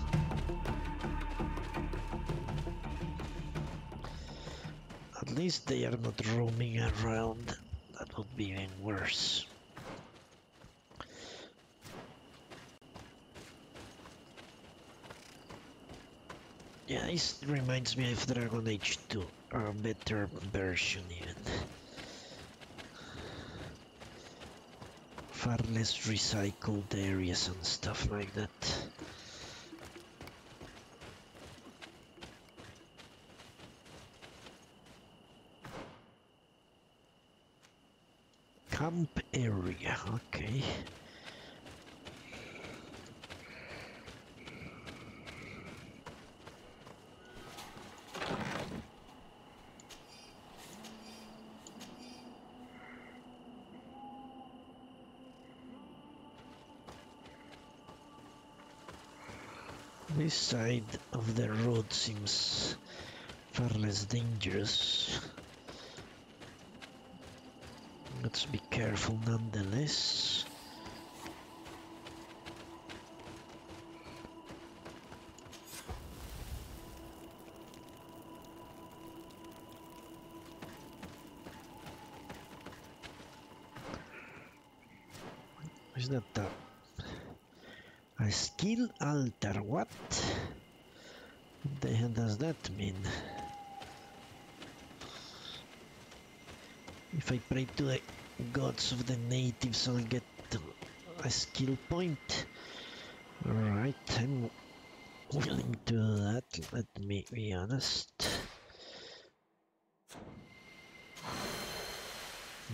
At least they are not roaming around. That would be even worse. Yeah, this reminds me of Dragon Age 2, or a better version even. Far less recycled areas and stuff like that. Camp area, okay. This side of the road seems far less dangerous. Let's be careful nonetheless. Is that a skill altar? What the hell does that mean? If I pray to the gods of the natives, I'll get a skill point. Alright, I'm willing to do that, let me be honest.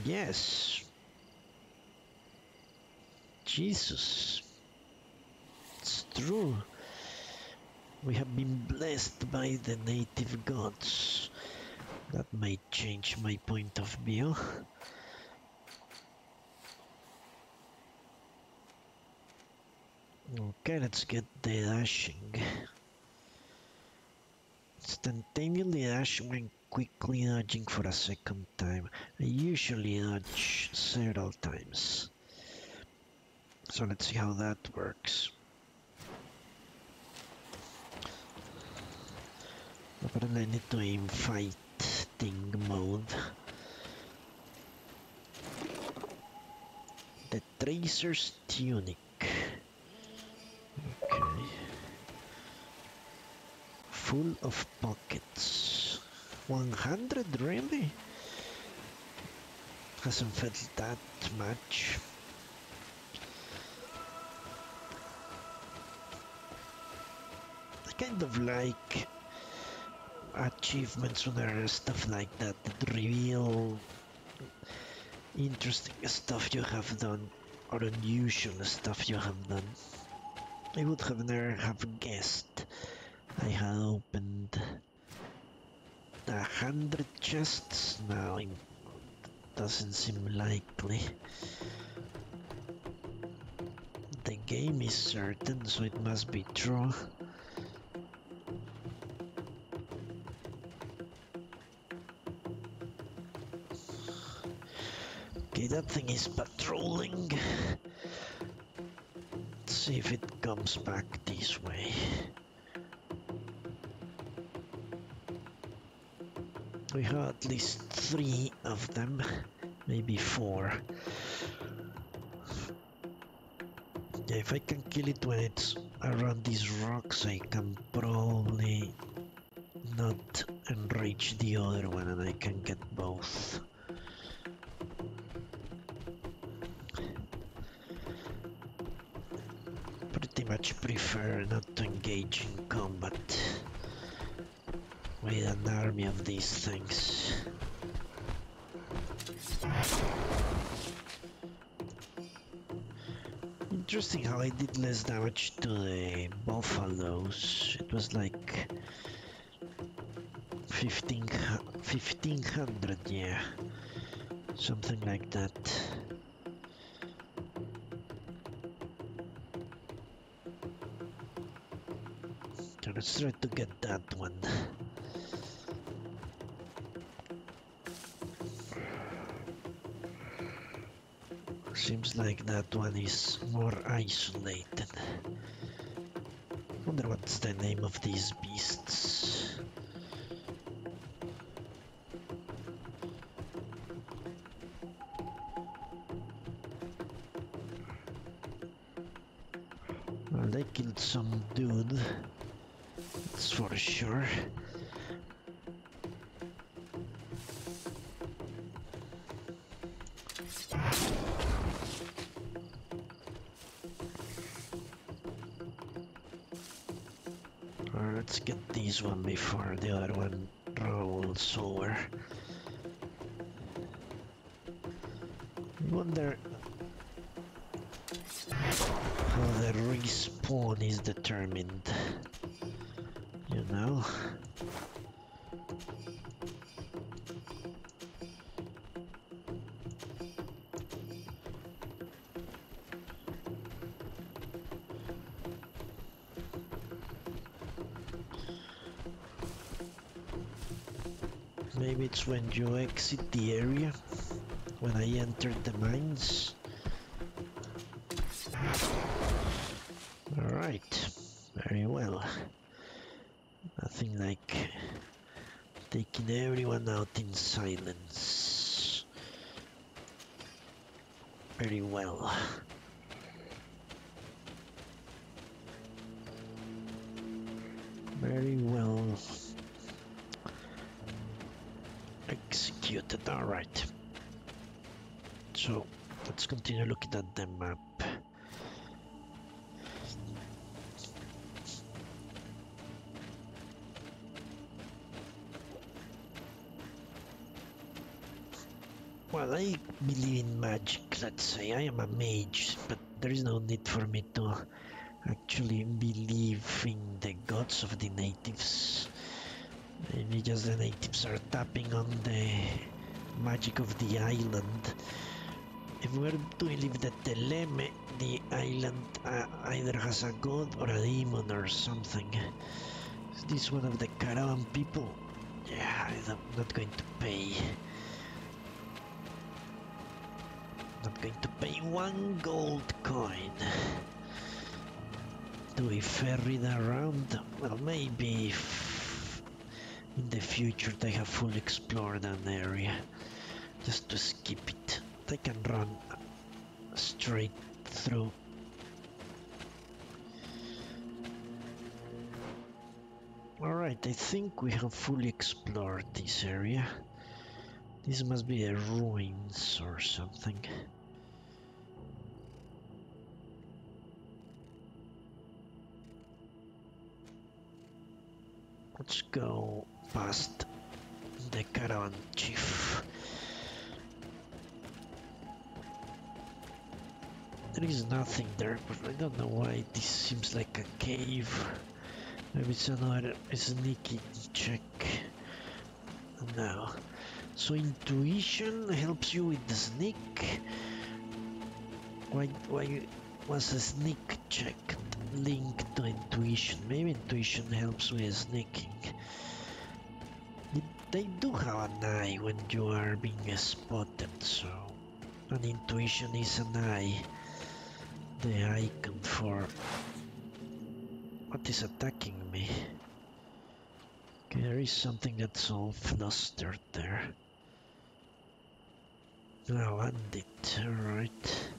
Yes. Jesus. It's true. We have been blessed by the native gods. That might change my point of view. Okay, let's get the dashing. Instantaneously dash when quickly dodging for a second time. I usually dodge several times. So let's see how that works. Apparently I need to aim fighting mode. The Tracer's Tunic. Okay. Full of pockets. 100 really? Hasn't felt that much. I kind of like achievements when there are stuff like that that reveal interesting stuff you have done or unusual stuff you have done. I would have never have guessed I had opened 100 chests now. It doesn't seem likely. The game is certain, so it must be true. Okay, that thing is patrolling. Let's see if it comes back this way. We have at least 3 of them, maybe 4. Yeah, if I can kill it when it's around these rocks, I can probably not enrage the other one and I can get both. Pretty much prefer not to engage in combat with an army of these things. Interesting how I did less damage to the buffaloes. It was like 1500, yeah, something like that. So let's try to get that one. Seems like that one is more isolated. Wonder what's the name of these beasts. Well, they killed some dude, that's for sure. Let's get this one before the other one rolls over. I wonder how the respawn is determined, you know? Maybe it's when you exit the area, when I entered the mines. Alright, very well. Nothing like taking everyone out in silence. Very well. Very well executed, alright. So let's continue looking at the map. Well, I believe in magic, let's say. I am a mage, but there is no need for me to actually believe in the gods of the natives. Maybe just the natives are tapping on the magic of the island. If we're to believe the Teleme, the island either has a god or a demon or something. Is this one of the caravan people? Yeah, I'm not going to pay. Not going to pay 1 gold coin to be ferried around. Well, maybe if in the future they have fully explored an area, just to skip it. They can run straight through. Alright, I think we have fully explored this area. This must be a ruins or something. Let's go past the caravan chief. There is nothing there, but I don't know why this seems like a cave. Maybe it's another sneaky check. No. So intuition helps you with the sneak. Why was a sneak check linked to intuition? Maybe intuition helps with sneaking. They do have an eye when you are being spotted, so an intuition is an eye. The icon for what is attacking me. Okay, there is something that's all flustered there. Now bandit, alright.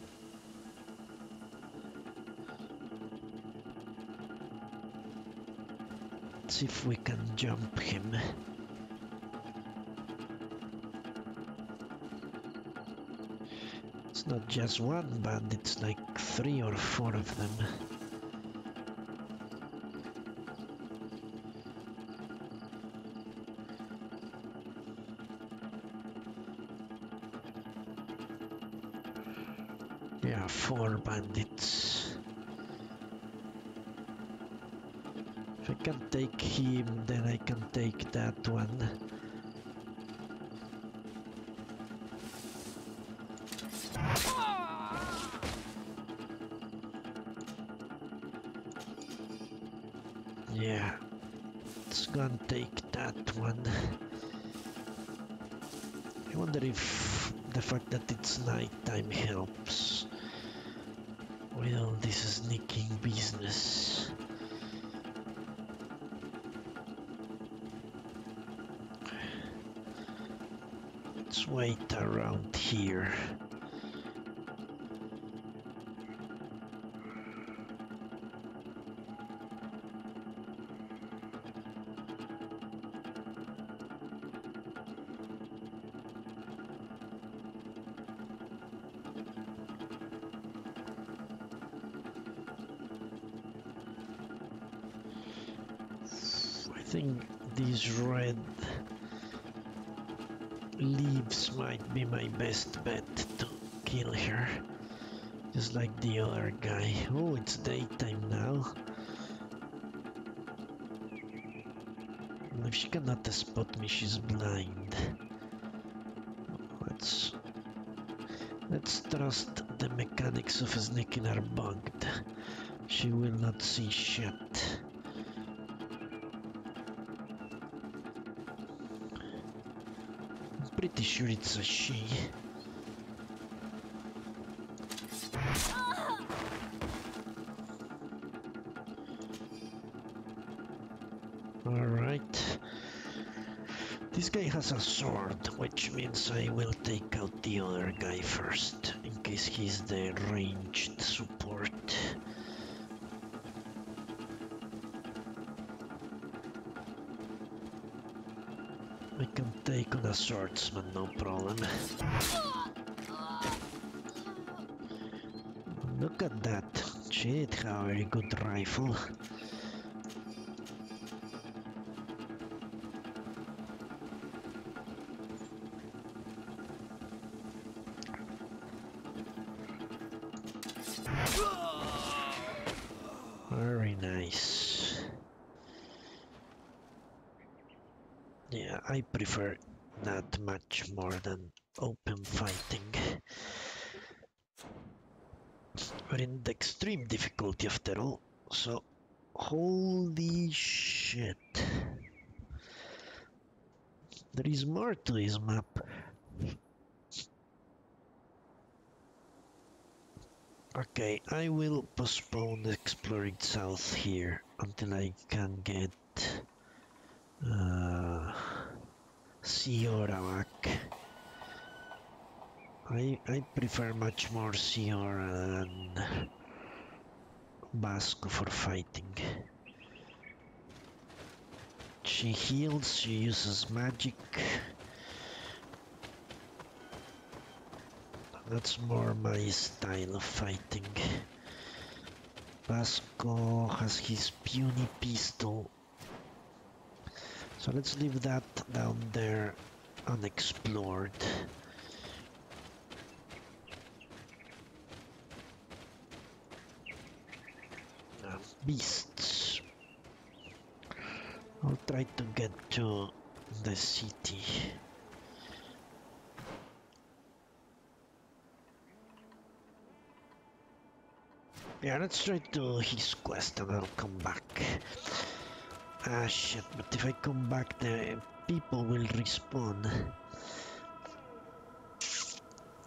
Let's see if we can jump him. It's not just one bandit, it's like 3 or 4 of them. Yeah, 4 bandits. If I can take him, then I can take that one. Yeah, let's go and take that one. I wonder if the fact that it's nighttime helps with all this sneaking business. Let's wait around here. I think these red leaves might be my best bet to kill her. Just like the other guy. Oh, it's daytime now. If she cannot spot me, she's blind. Let's trust the mechanics of sneaking are bugged. She will not see shit. Pretty sure it's a she. Alright. This guy has a sword, which means I will take out the other guy first, in case he's the ranged support. I can take on a swordsman, no problem. Look at that. She did have a very good rifle. Very nice. Yeah, I prefer that much more than open fighting. We're in the extreme difficulty after all, so holy shit. There is more to this map. Okay, I will postpone exploring south here until I can get Siora back. I prefer much more Siora than Vasco for fighting. She heals, she uses magic. That's more my style of fighting. Vasco has his puny pistol. So let's leave that down there unexplored. Beasts. I'll try to get to the city. Yeah, let's try to do his quest and I'll come back. Ah shit, but if I come back the people will respawn.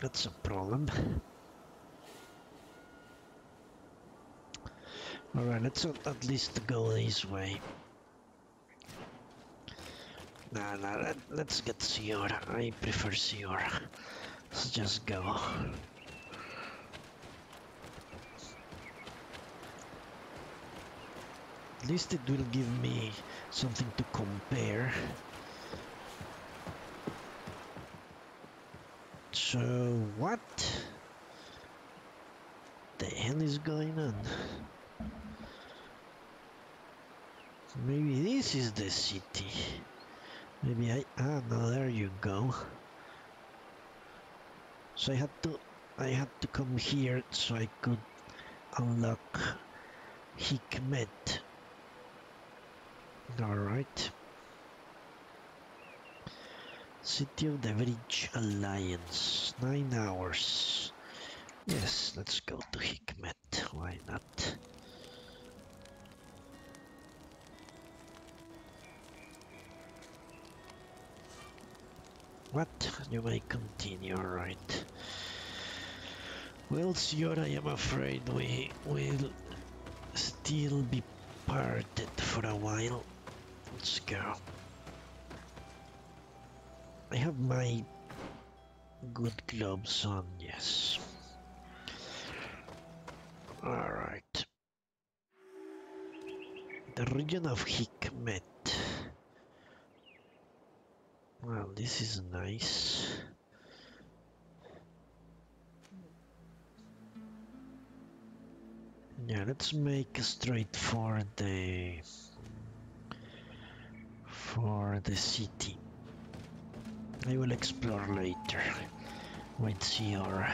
That's a problem. Alright, let's at least go this way. Nah, let's get Siora. I prefer Siora. Let's just go. At least it will give me something to compare. So, what the hell is going on? Maybe this is the city. Maybe no, there you go. So I had to come here so I could unlock Hikmet. Alright. City of the Bridge Alliance. 9 hours. Yes, let's go to Hikmet. Why not? What? You may continue, alright. Well, Siora, I am afraid we will still be parted for a while. Let's go. I have my good gloves on, yes. Alright. The region of Hikmet. Well, this is nice. Yeah, let's make a straight for the city. I will explore later with Siora.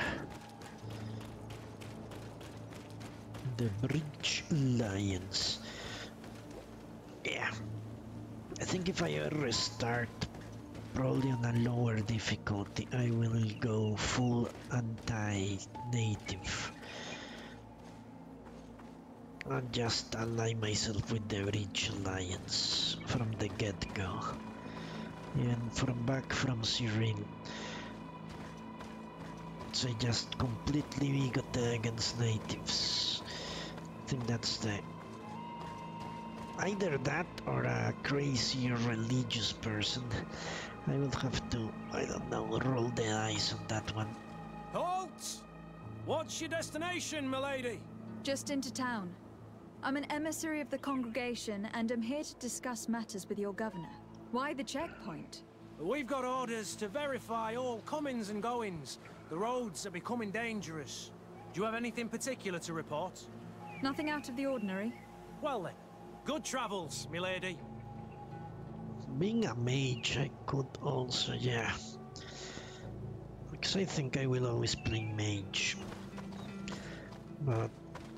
The Bridge Alliance. Yeah, I think if I restart probably on a lower difficulty, I will go full anti-native and just ally myself with the Bridge Alliance from the get-go. And from back from Cyril, so I just completely bigoted against natives. I think that's the either that or a crazy religious person. I will have to, I don't know, roll the dice on that one. Halt! What's your destination, milady? Just into town. I'm an emissary of the congregation and am here to discuss matters with your governor. Why the checkpoint? We've got orders to verify all comings and goings. The roads are becoming dangerous. Do you have anything particular to report? Nothing out of the ordinary. Well then, good travels, milady. Being a mage, I could also, yeah. Because I think I will always play mage. But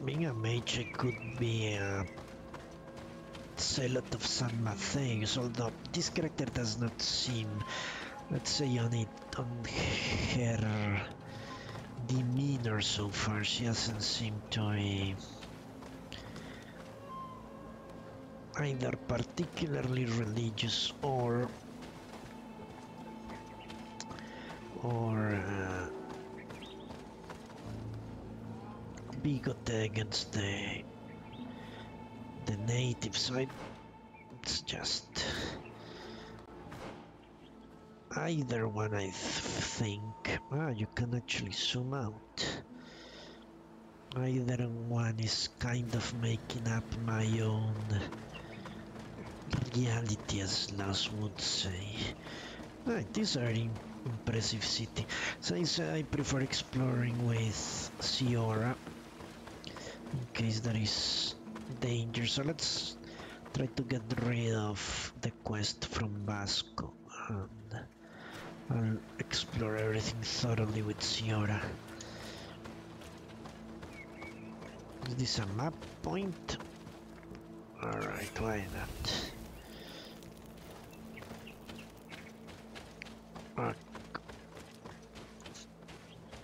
being a mage, I could be a zealot of San Mattheus, although this character does not seem, let's say on her demeanor so far, she hasn't seemed to be either particularly religious or bigoted against the natives. It's just either one, I think. You can actually zoom out. Either one is kind of making up my own reality, as Lars would say. These are impressive city. So I prefer exploring with Siora in case there is danger. So let's try to get rid of the quest from Vasco, and I'll explore everything thoroughly with Siora. Is this a map point? Alright, why not?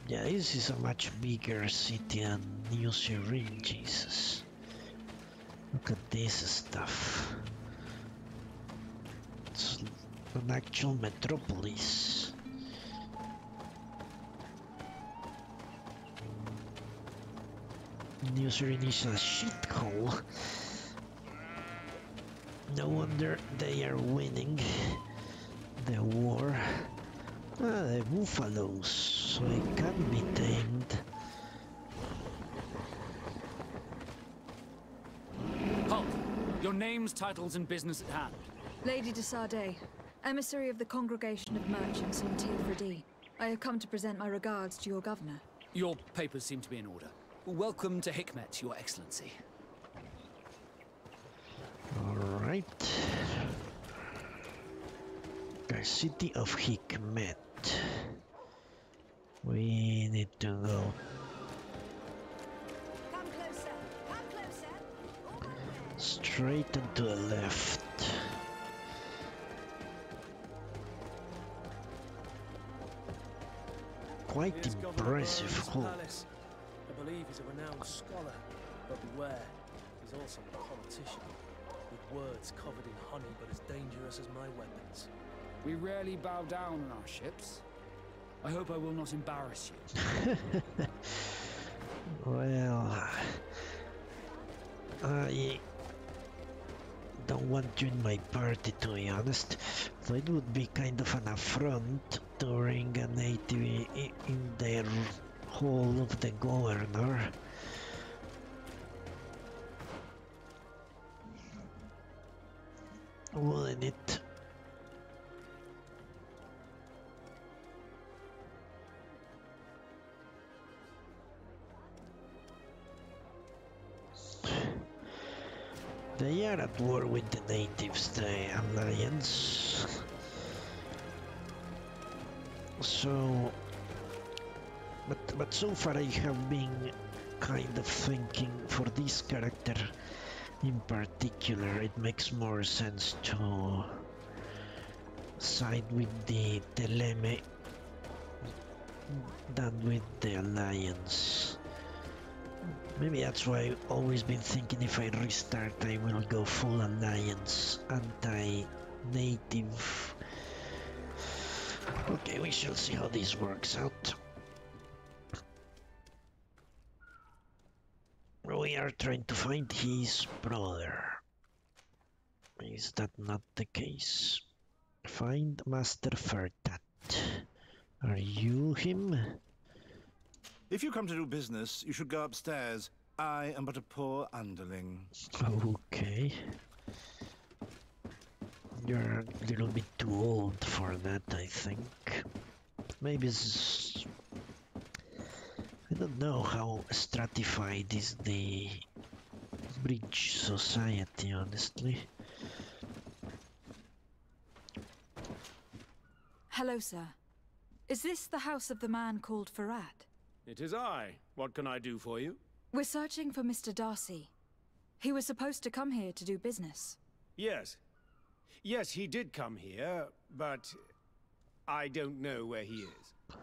Yeah, this is a much bigger city than New Syrin, Jesus. Look at this stuff. It's an actual metropolis. New Syrin is a shithole. No wonder they are winning the war. The buffaloes, so they can be tamed. Halt! Your names, titles, and business at hand. Lady de Sardet, emissary of the Congregation of Merchants in Tilfredi. I have come to present my regards to your governor. Your papers seem to be in order. Welcome to Hikmet, Your Excellency. Alright. The city of Hikmet. We need to go. Come closer. Come closer. Straight and to the left. Quite impressive hole. I believe he's a renowned scholar, but beware, he's also a politician, with words covered in honey but as dangerous as my weapons. We rarely bow down on our ships. I hope I will not embarrass you. Well, I don't want you in my party, to be honest. So it would be kind of an affront to bring a native in the hall of the governor. Wouldn't it? They are at war with the natives, the Alliance. So, but so far I have been kind of thinking for this character in particular, it makes more sense to side with the Teleme than with the Alliance. Maybe that's why I've always been thinking if I restart I will go full Alliance, anti-native. Okay, we shall see how this works out. We are trying to find his brother. Is that not the case? Find Master Fertat. Are you him? If you come to do business, you should go upstairs. I am but a poor underling. Okay. You're a little bit too old for that, I think. Maybe I don't don't know how stratified is the bridge society, honestly. Hello, sir. Is this the house of the man called Farad? It is I. What can I do for you? We're searching for Mr. Darcy. He was supposed to come here to do business. Yes. Yes, he did come here, but I don't know where he is.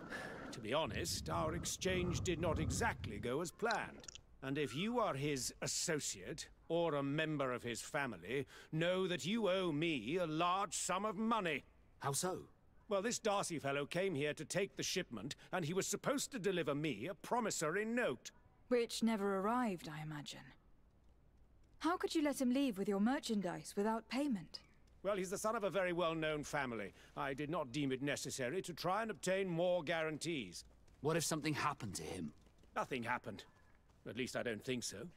To be honest, our exchange did not exactly go as planned. And if you are his associate, or a member of his family, know that you owe me a large sum of money. How so? Well, this Darcy fellow came here to take the shipment, and he was supposed to deliver me a promissory note. Which never arrived, I imagine. How could you let him leave with your merchandise without payment? Well, he's the son of a very well-known family. I did not deem it necessary to try and obtain more guarantees. What if something happened to him? Nothing happened. At least I don't think so.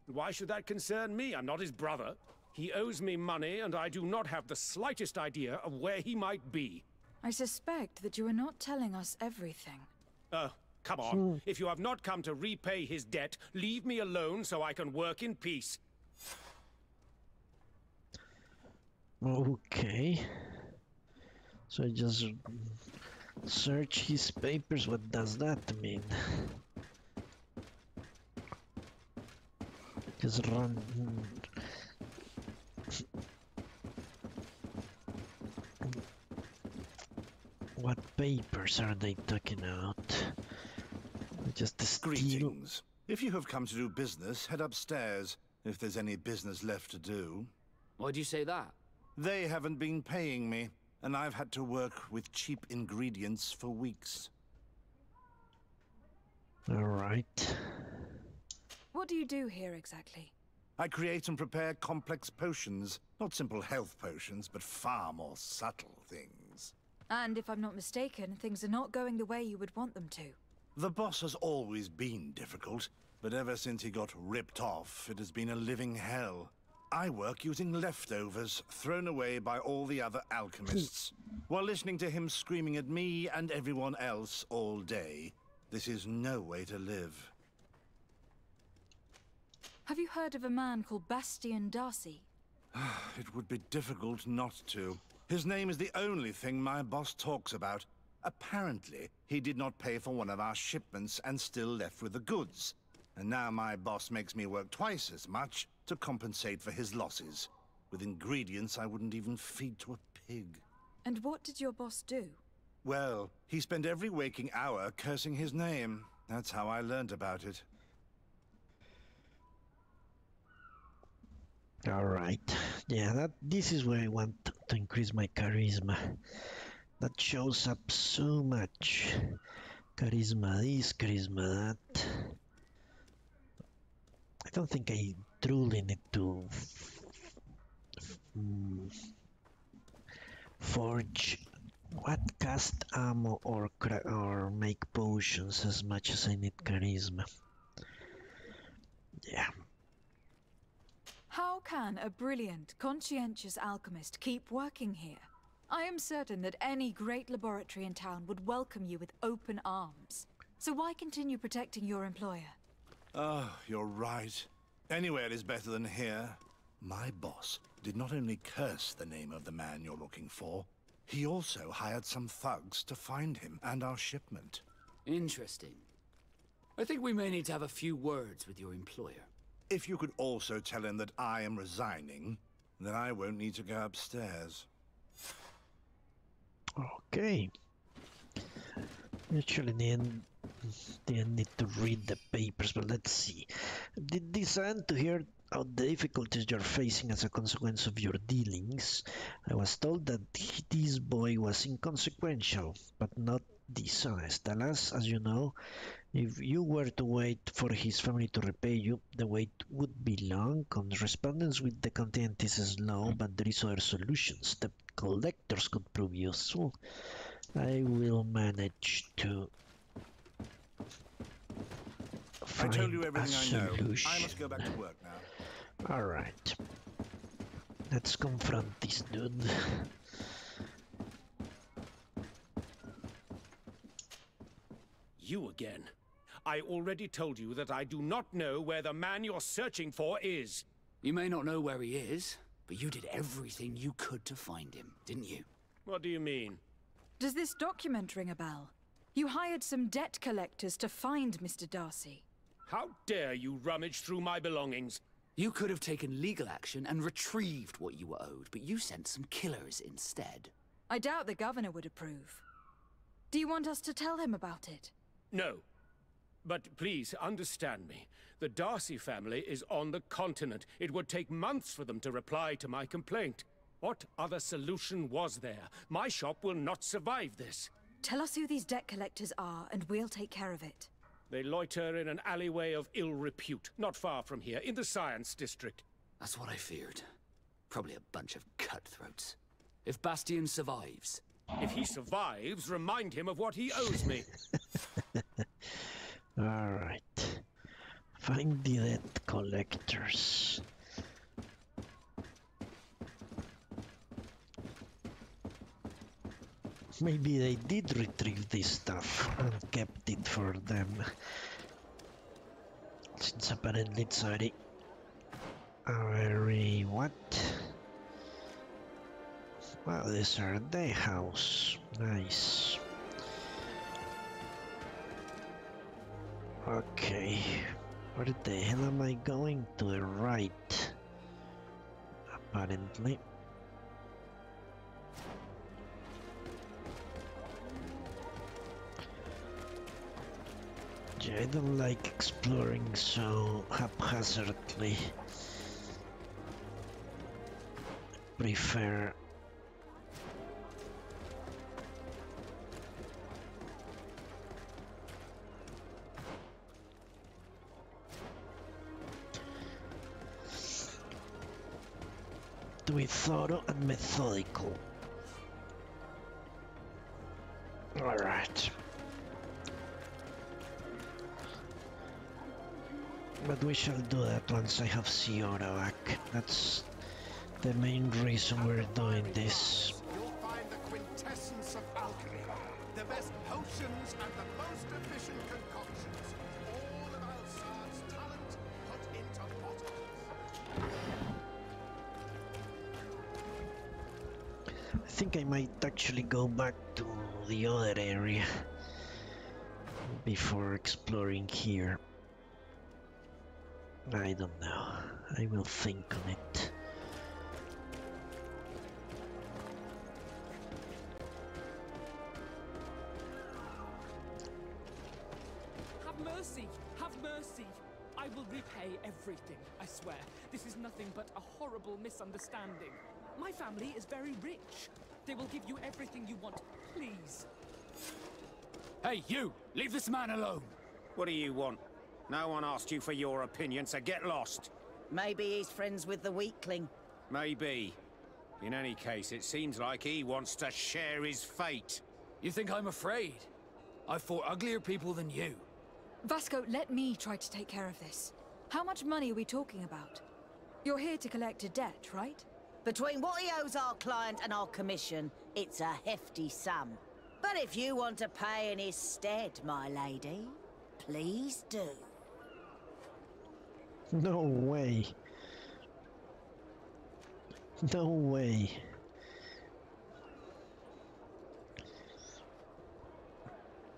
Why should that concern me? I'm not his brother. He owes me money, and I do not have the slightest idea of where he might be. I suspect that you are not telling us everything. Come on. If you have not come to repay his debt, leave me alone so I can work in peace. Okay. So I just search his papers. What does that mean? Just run. What papers are they talking about? Just the steal. Greetings. If you have come to do business, head upstairs, if there's any business left to do. Why'd you say that? They haven't been paying me, and I've had to work with cheap ingredients for weeks. All right. What do you do here exactly? I create and prepare complex potions. Not simple health potions, but far more subtle things. And if I'm not mistaken, things are not going the way you would want them to. The boss has always been difficult, but ever since he got ripped off, it has been a living hell. I work using leftovers thrown away by all the other alchemists, while listening to him screaming at me and everyone else all day. This is no way to live. Have you heard of a man called Bastian Darcy? It would be difficult not to. His name is the only thing my boss talks about. Apparently, he did not pay for one of our shipments and still left with the goods. And now my boss makes me work twice as much to compensate for his losses, with ingredients I wouldn't even feed to a pig. And what did your boss do? Well, he spent every waking hour cursing his name. That's how I learned about it. All right. Yeah, this is where I want to increase my charisma. That shows up so much. Charisma this, charisma that. I don't think I truly need to forge cast ammo or make potions as much as I need charisma. Yeah. How can a brilliant, conscientious alchemist keep working here? I am certain that any great laboratory in town would welcome you with open arms. So why continue protecting your employer? Oh, you're right. Anywhere is better than here. My boss did not only curse the name of the man you're looking for, he also hired some thugs to find him and our shipment. Interesting. I think we may need to have a few words with your employer. If you could also tell him that I am resigning, then I won't need to go upstairs. Okay. Actually, didn't need to read the papers, but let's see. Did descend to hear about the difficulties you're facing as a consequence of your dealings. I was told that this boy was inconsequential, but not dishonest. Alas, as you know, if you were to wait for his family to repay you, the wait would be long. Correspondence with the continent is slow, but there is other solutions. The collectors could prove useful. I will manage to find I told you everything I know. solution. I must go back to work now. Alright. Let's confront this dude. You again? I already told you that I do not know where the man you're searching for is. You may not know where he is, but you did everything you could to find him, didn't you? What do you mean? Does this document ring a bell? You hired some debt collectors to find Mr. Darcy. How dare you rummage through my belongings? You could have taken legal action and retrieved what you were owed, but you sent some killers instead. I doubt the governor would approve. Do you want us to tell him about it? No. But please, understand me. The Darcy family is on the continent. It would take months for them to reply to my complaint. What other solution was there? My shop will not survive this. Tell us who these debt collectors are, and we'll take care of it. They loiter in an alleyway of ill repute, not far from here, in the Science District. That's what I feared. Probably a bunch of cutthroats. If Bastian survives... If he survives, remind him of what he owes me. Alright. Find the debt collectors. Maybe they did retrieve this stuff and kept it for them. Since apparently it's already very what? Well, these are their house. Nice. Okay. Where the hell am I going? To the right. Apparently. Yeah, I don't like exploring so haphazardly. I prefer to be thorough and methodical. Alright. But we shall do that once I have Siora back. That's the main reason we're doing this. You'll find the quintessence of alchemy. The best potions and the most efficient concoctions. All of Alsard's talent put into bottles. I think I might actually go back to the other area before exploring here. I don't know. I will think on it. Have mercy! Have mercy! I will repay everything, I swear. This is nothing but a horrible misunderstanding. My family is very rich. They will give you everything you want. Please. Hey, you! Leave this man alone! What do you want? No one asked you for your opinion, so get lost. Maybe he's friends with the weakling. Maybe. In any case, it seems like he wants to share his fate. You think I'm afraid? I've fought uglier people than you. Vasco, let me try to take care of this. How much money are we talking about? You're here to collect a debt, right? Between what he owes our client and our commission, it's a hefty sum. But if you want to pay in his stead, my lady, please do. No way. No way.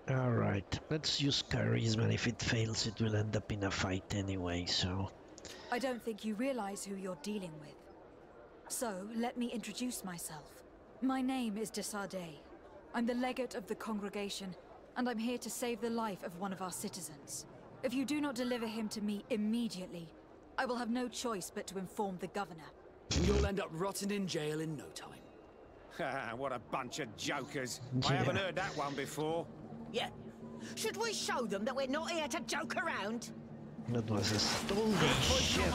Alright, let's use charisma, and if it fails it will end up in a fight anyway, so... I don't think you realize who you're dealing with. So, let me introduce myself. My name is de Sardet. I'm the legate of the congregation, and I'm here to save the life of one of our citizens. If you do not deliver him to me immediately, I will have no choice but to inform the governor. And you'll end up rotting in jail in no time. Ha! What a bunch of jokers. I haven't heard that one before. Yeah. Should we show them that we're not here to joke around? That was a stolen shit.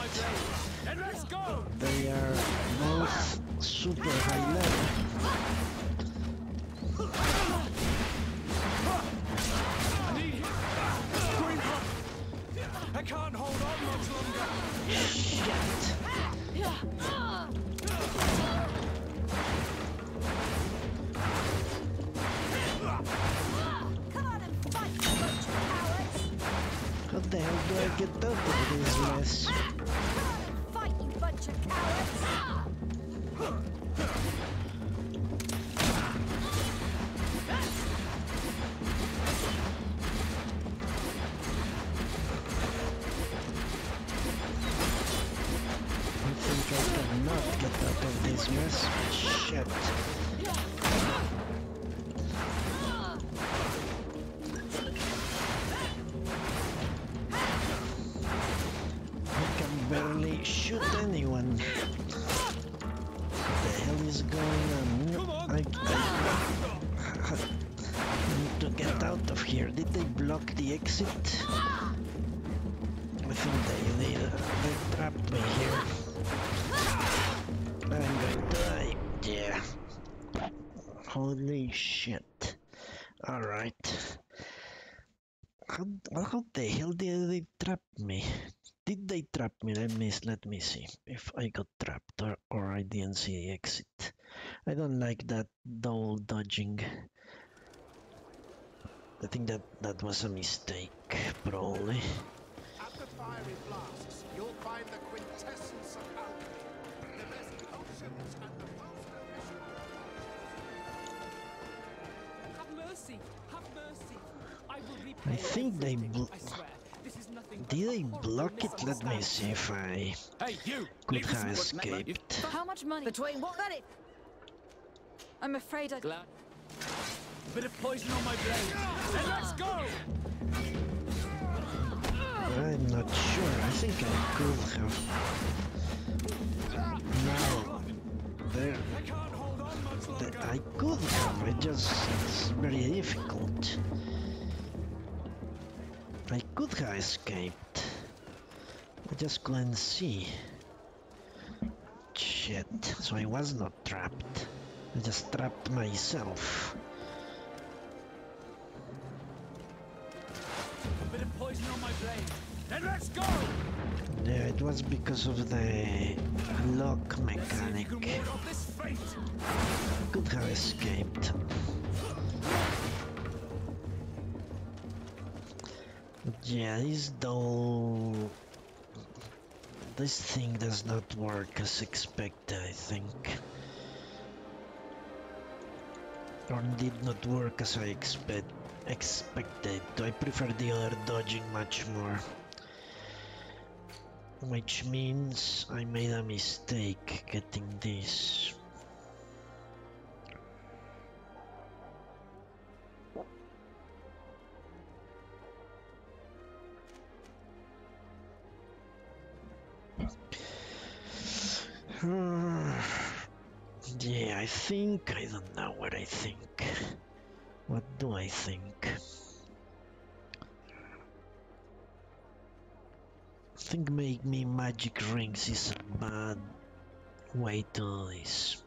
Then let's go! They are both super high level. I can't hold on much longer. Shit. Come on and fight, you bunch of cowards! How the hell do I get out of this mess? Fight, you bunch of cowards! I think I cannot get out of this mess. Shit. I can barely shoot anyone. What the hell is going on? I need to get out of here. Did they block the exit? I think they trapped me here. I'm going to die. Yeah. Holy shit. Alright. How the hell did they trap me? Did they trap me? Let me see if I got trapped or I didn't see the exit. I don't like that double dodging. I think that was a mistake, probably. At the fiery blasts, you'll find the quintessence of alchemy. The best potions and the most efficient. Have mercy! Have mercy! I will repay I think they I swear, this is nothing did they block it? Let me see if I could have escaped. How much money? Between what and it? I'm afraid I... Glad. A bit of poison on my blade. Then let's go! I'm not sure. I think I could have. No. There. I could have. It's very difficult. I could have escaped. I just couldn't see. Shit. So I was not trapped. I just trapped myself. A bit of poison on my blade. Then let's go! Yeah, it was because of the lock mechanic. Could have escaped. But yeah, this thing does not work as expected, I think. Or did not work as I expected. I prefer the other dodging much more. Which means I made a mistake getting this. Yeah, I don't know what I think. What do I think? I think make me magic rings is a bad way to do this.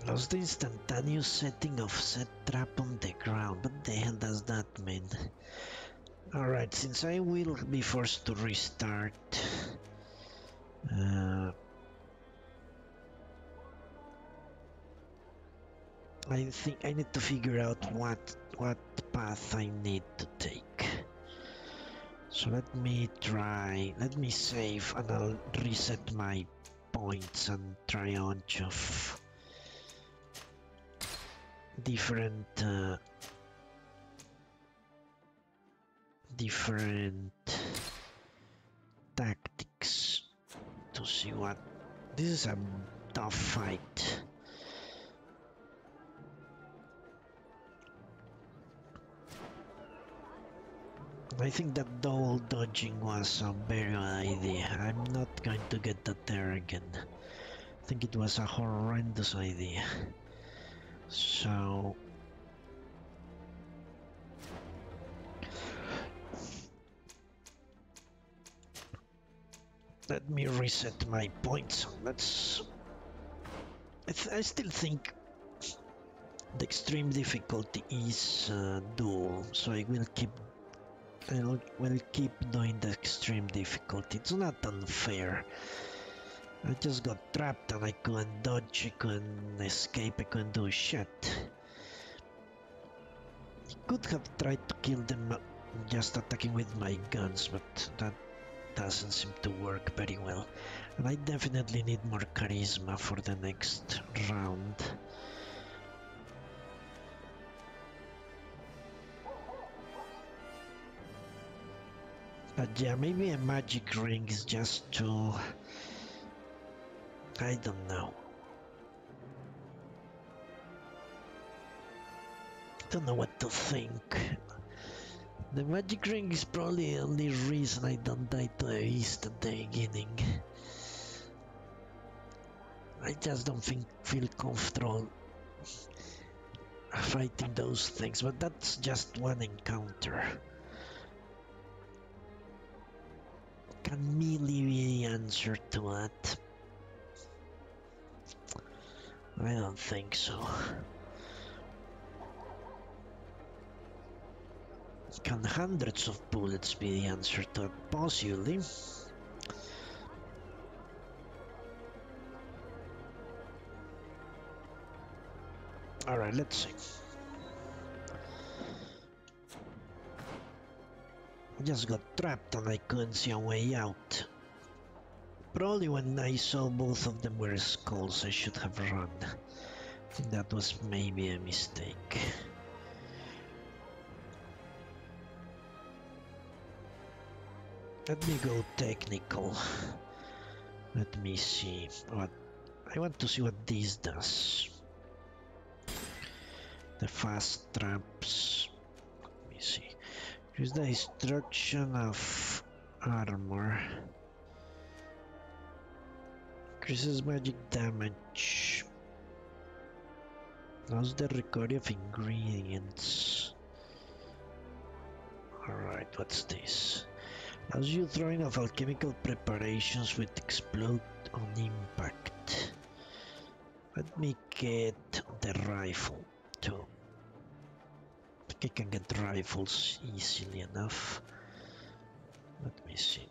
Lost the instantaneous setting of set trap on the ground. What the hell does that mean? Alright, since I will be forced to restart, I think I need to figure out what path I need to take. So let me save and I'll reset my points and try a bunch of different tactics to see what. This is a tough fight. I think that double dodging was a very good idea. I'm not going to get that there again. I think it was a horrendous idea. So Let me reset my points. I still think the extreme difficulty is dual, so I will keep doing the extreme difficulty. It's not unfair. I just got trapped and I couldn't dodge, I couldn't escape, I couldn't do shit. I could have tried to kill them just attacking with my guns, but that doesn't seem to work very well. And I definitely need more charisma for the next round. But yeah, maybe a magic ring is just too... I don't know. Don't know what to think. The magic ring is probably the only reason I don't die to the beast at the beginning. I just don't feel comfortable fighting those things, but that's just one encounter. Can melee be the answer to that? I don't think so. Can hundreds of bullets be the answer to it? Possibly. Alright, let's see. I just got trapped and I couldn't see a way out. Probably when I saw both of them were skulls, I should have run. I think that was maybe a mistake. Let me go technical. Let me see what... I want to see what this does. The fast traps. Let me see. Here's the destruction of armor. Increases magic damage. How's the recovery of ingredients? Alright, what's this? Allows you throwing of alchemical preparations which explode on impact. Let me get the rifle too. I think I can get rifles easily enough. Let me see.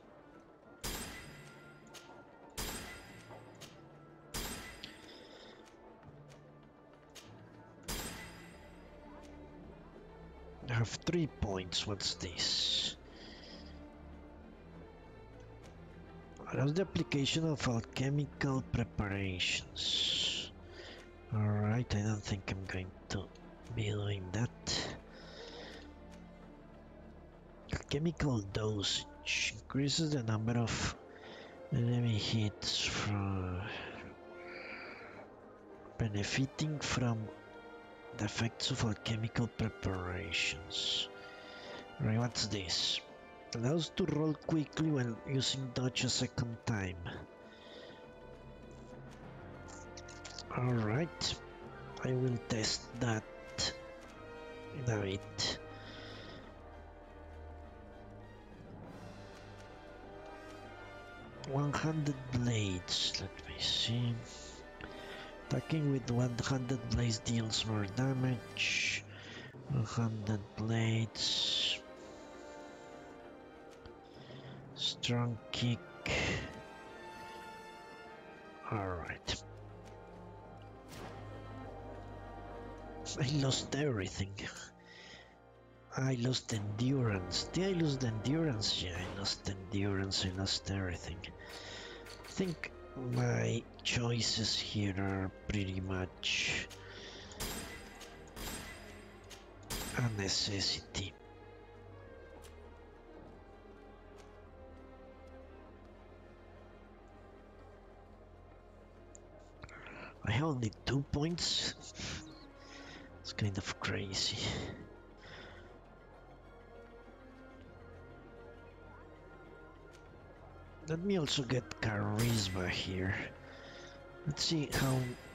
I have 3 points. What's this? Allows the application of alchemical preparations. Alright, I don't think I'm going to be doing that. Alchemical dosage increases the number of enemy hits from benefiting from the effects of alchemical preparations. Right, what's this? Allows to roll quickly when using dodge a second time. Alright, I will test that in a bit. One-handed blades, let me see. Attacking with one-handed blades deals more damage. One-handed blades. Strong kick. Alright. I lost everything. I lost endurance. Did I lose the endurance? Yeah, I lost endurance, I lost everything. I think my choices here are pretty much a necessity. I have only 2 points. It's kind of crazy. Let me also get charisma here. Let's see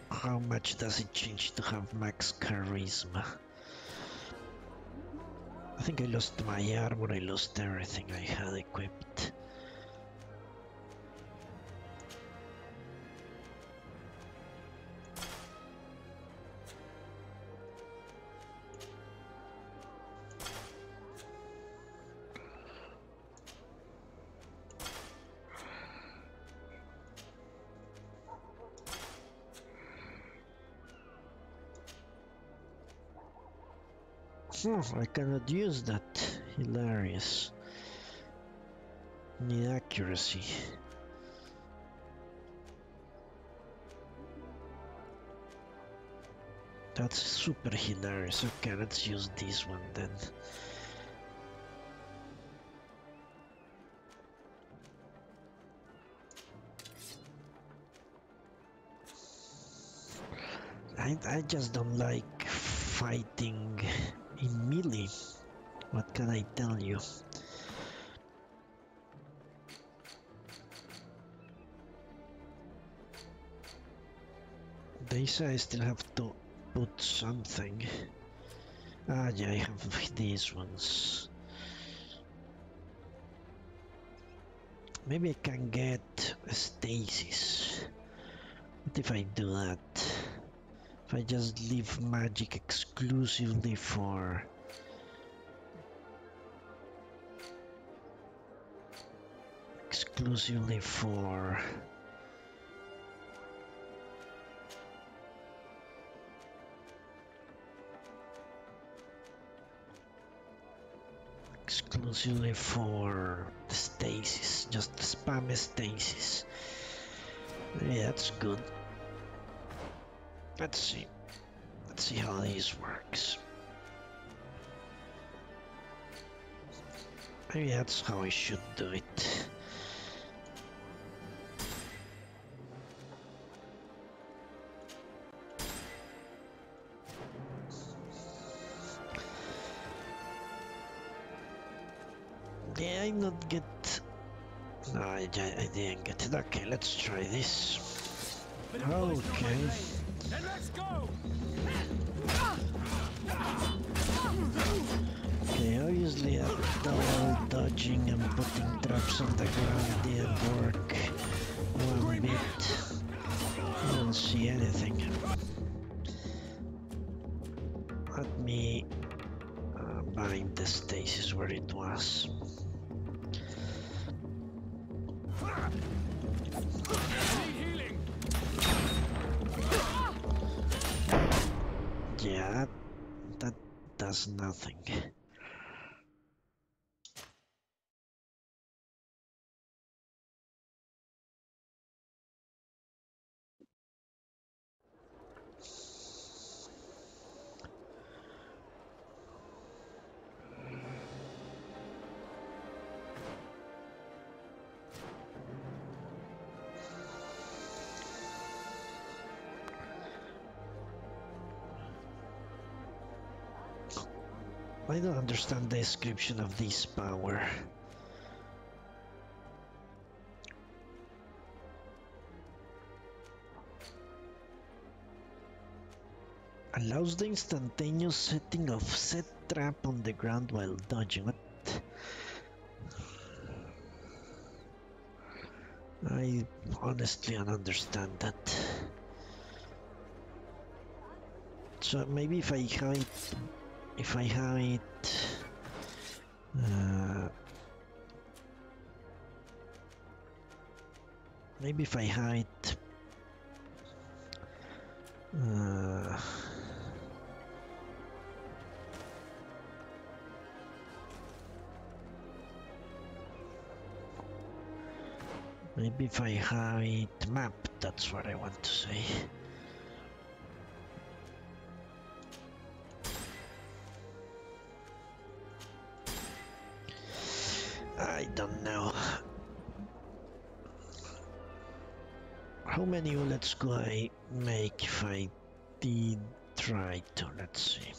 how much does it change to have max charisma. I think I lost my armor, I lost everything I had equipped. Oh, I cannot use that. Hilarious. Need accuracy. That's super hilarious. Okay, let's use this one then. I just don't like fighting in melee. What can I tell you? They say I still have to put something. Ah, yeah, I have these ones. Maybe I can get a stasis. What if I do that? If I just leave magic exclusively for... Exclusively for... Exclusively for the stasis, just spam a stasis. Yeah, that's good. Let's see how this works. Maybe that's how I should do it. Yeah, I not get... No, I didn't get it. Okay, let's try this. Okay. Then let's go! Okay, obviously double dodging and putting traps on the ground didn't work one bit. I don't see anything. Let me bind the stasis where it was. Yeah, that does nothing. I don't understand the description of this power. Allows the instantaneous setting of set trap on the ground while dodging. What? I honestly don't understand that. So maybe if I have it, maybe if I have it, maybe if I have it mapped, that's what I want to say. I don't know. How many bullets could I make if I did try to? Let's see.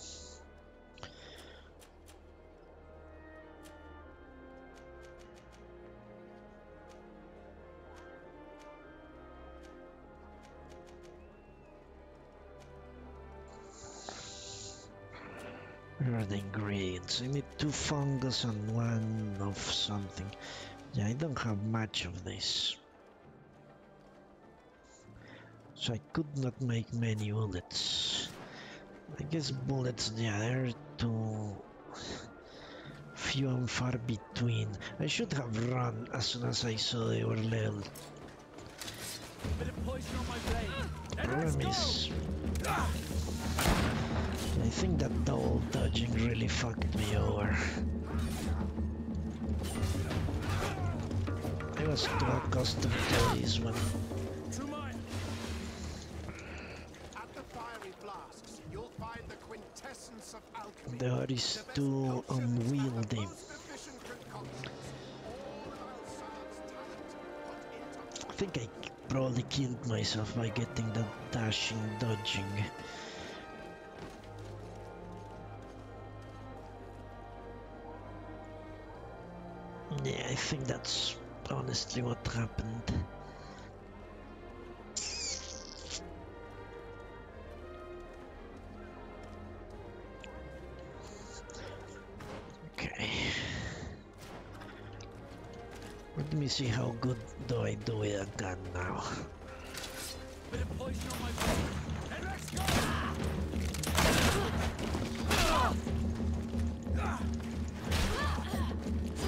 Where are the ingredients? I need 2 fungus and 1 of something. Yeah, I don't have much of this. So I could not make many bullets. I guess bullets, yeah, they're too few and far between. I should have run as soon as I saw they were level Bit of poison on my blade. Problem is, I think that double dodging really fucked me over. I was too accustomed to this one. At the fiery flasks, you'll find the quintessence of alchemy. The hut is too unwieldy. I think I probably killed myself by getting the dashing dodging. Yeah, I think that's honestly what happened. Okay. Let me see how good do I do with a gun now. Bit of poison on my blade. And let's go!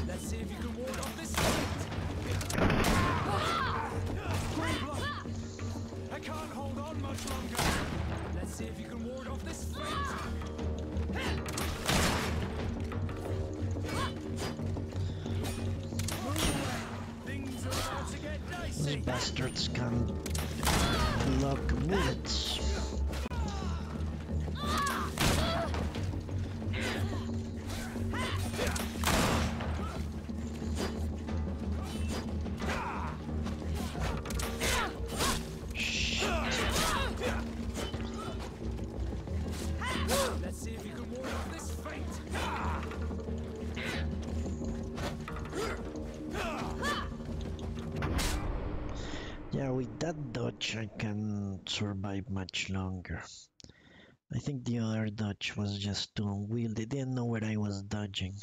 Let's see if you can ward off this fight. I can't hold on much longer. Let's see if you can ward off this fight. Things are about to get dicey. These bastards can block bullets. Let's see if you can ward off this fate. Yeah, with that dodge I can survive much longer. I think the other dodge was just too unwieldy. Didn't know where I was dodging.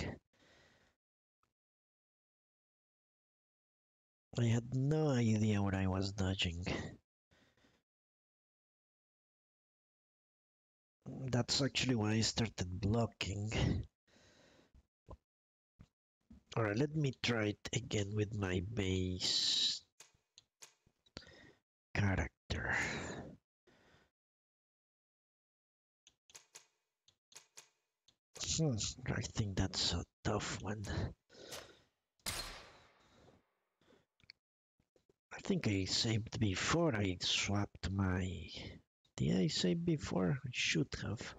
I had no idea where I was dodging. That's actually why I started blocking. Alright, let me try it again with my base character. I think that's a tough one. I think I saved before I swapped my... Did I save before? I should have.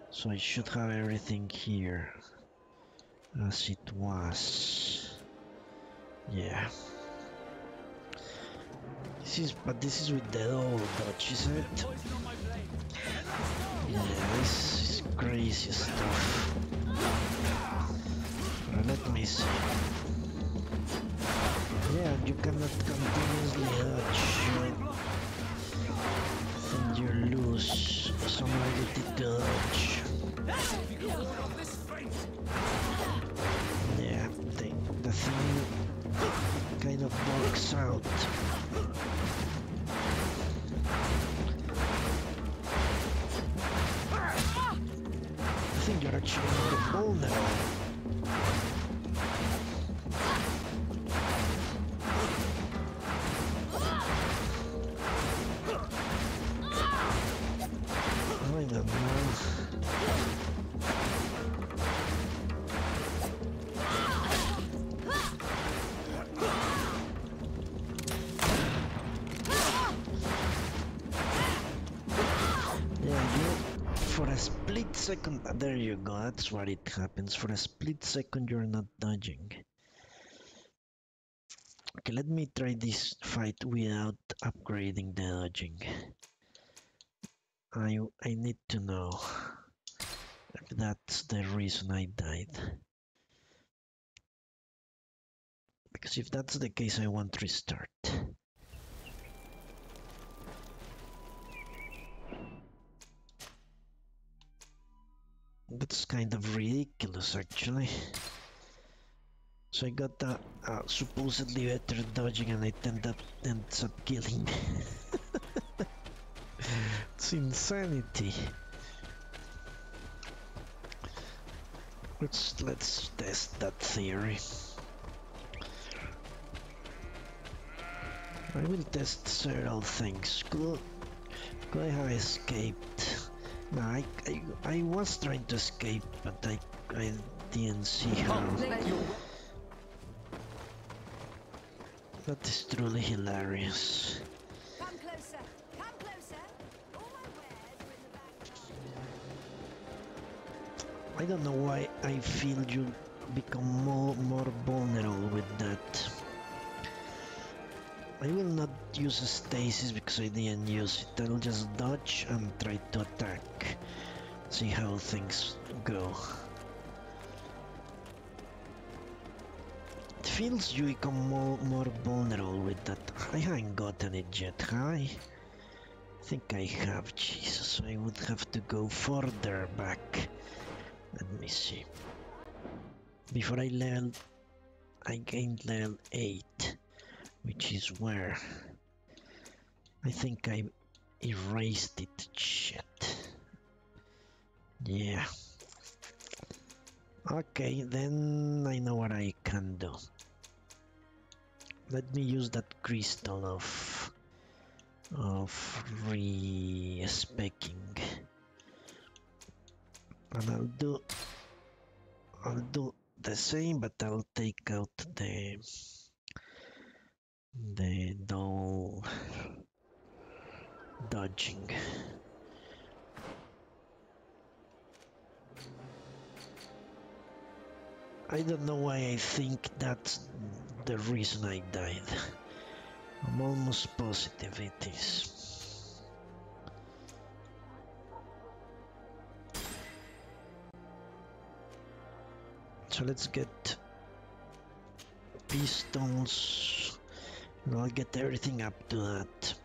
So I should have everything here as it was. Yeah. This is with the old dodge, isn't it? Yeah, this is crazy stuff. Let me see. Yeah, you cannot continuously dodge. And you lose some ability to dodge. Yeah, the thing kind of blocks out. I think you're actually not vulnerable. I don't know. For a split second, there you go, that's what it happens. For a split second, you're not dodging. Okay, let me try this fight without upgrading the dodging. I need to know if that's the reason I died. Because if that's the case, I won't restart. That's kind of ridiculous, actually. So I got a supposedly better dodging and it ends up killing me. It's insanity. Let's test that theory. I will test several things. Could I have escaped? No, I was trying to escape, but I didn't see how. That is truly hilarious. Come closer. Come closer. All my wares are in the back. I don't know why I feel you become more vulnerable with that. I will not use a stasis because I didn't use it. I'll just dodge and try to attack. See how things go. It feels you become more vulnerable with that. I haven't gotten it yet, have I? Think I have. Jesus, I would have to go further back. Let me see. Before I gained level 8. Which is where I think I erased it. Shit. Yeah. Okay, then I know what I can do. Let me use that crystal of re-specking, and I'll do the same, but I'll take out the dull dodging. I don't know why I think that's the reason I died. I'm almost positive it is. So let's get pistols. And I'll get everything up to that.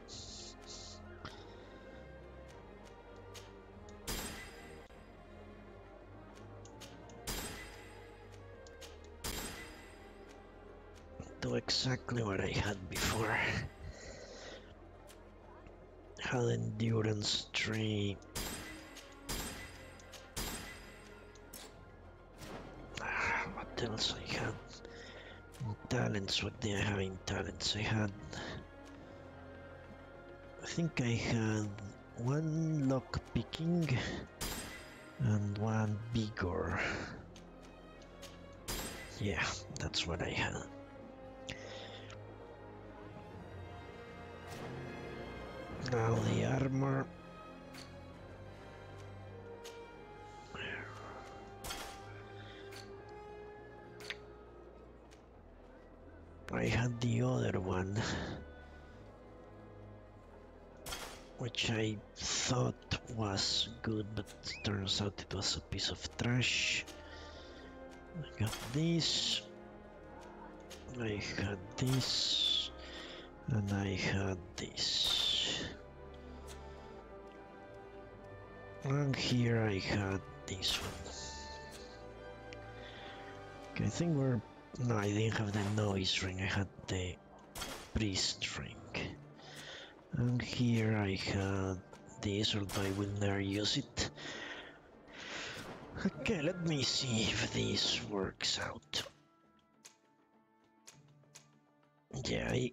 Do exactly what I had before. Had endurance 3. What else I had? Talents, what did I have in talents? I think I had 1 lock picking and 1 vigor. Yeah, that's what I had. Now the armor. I had the other one, which I thought was good, but turns out it was a piece of trash. I got this, I had this, and I had this. And here I had this one. Okay, I think we're... No, I didn't have the noise ring, I had the priest ring. And here I had this, although I will never use it. Okay, let me see if this works out. Yeah,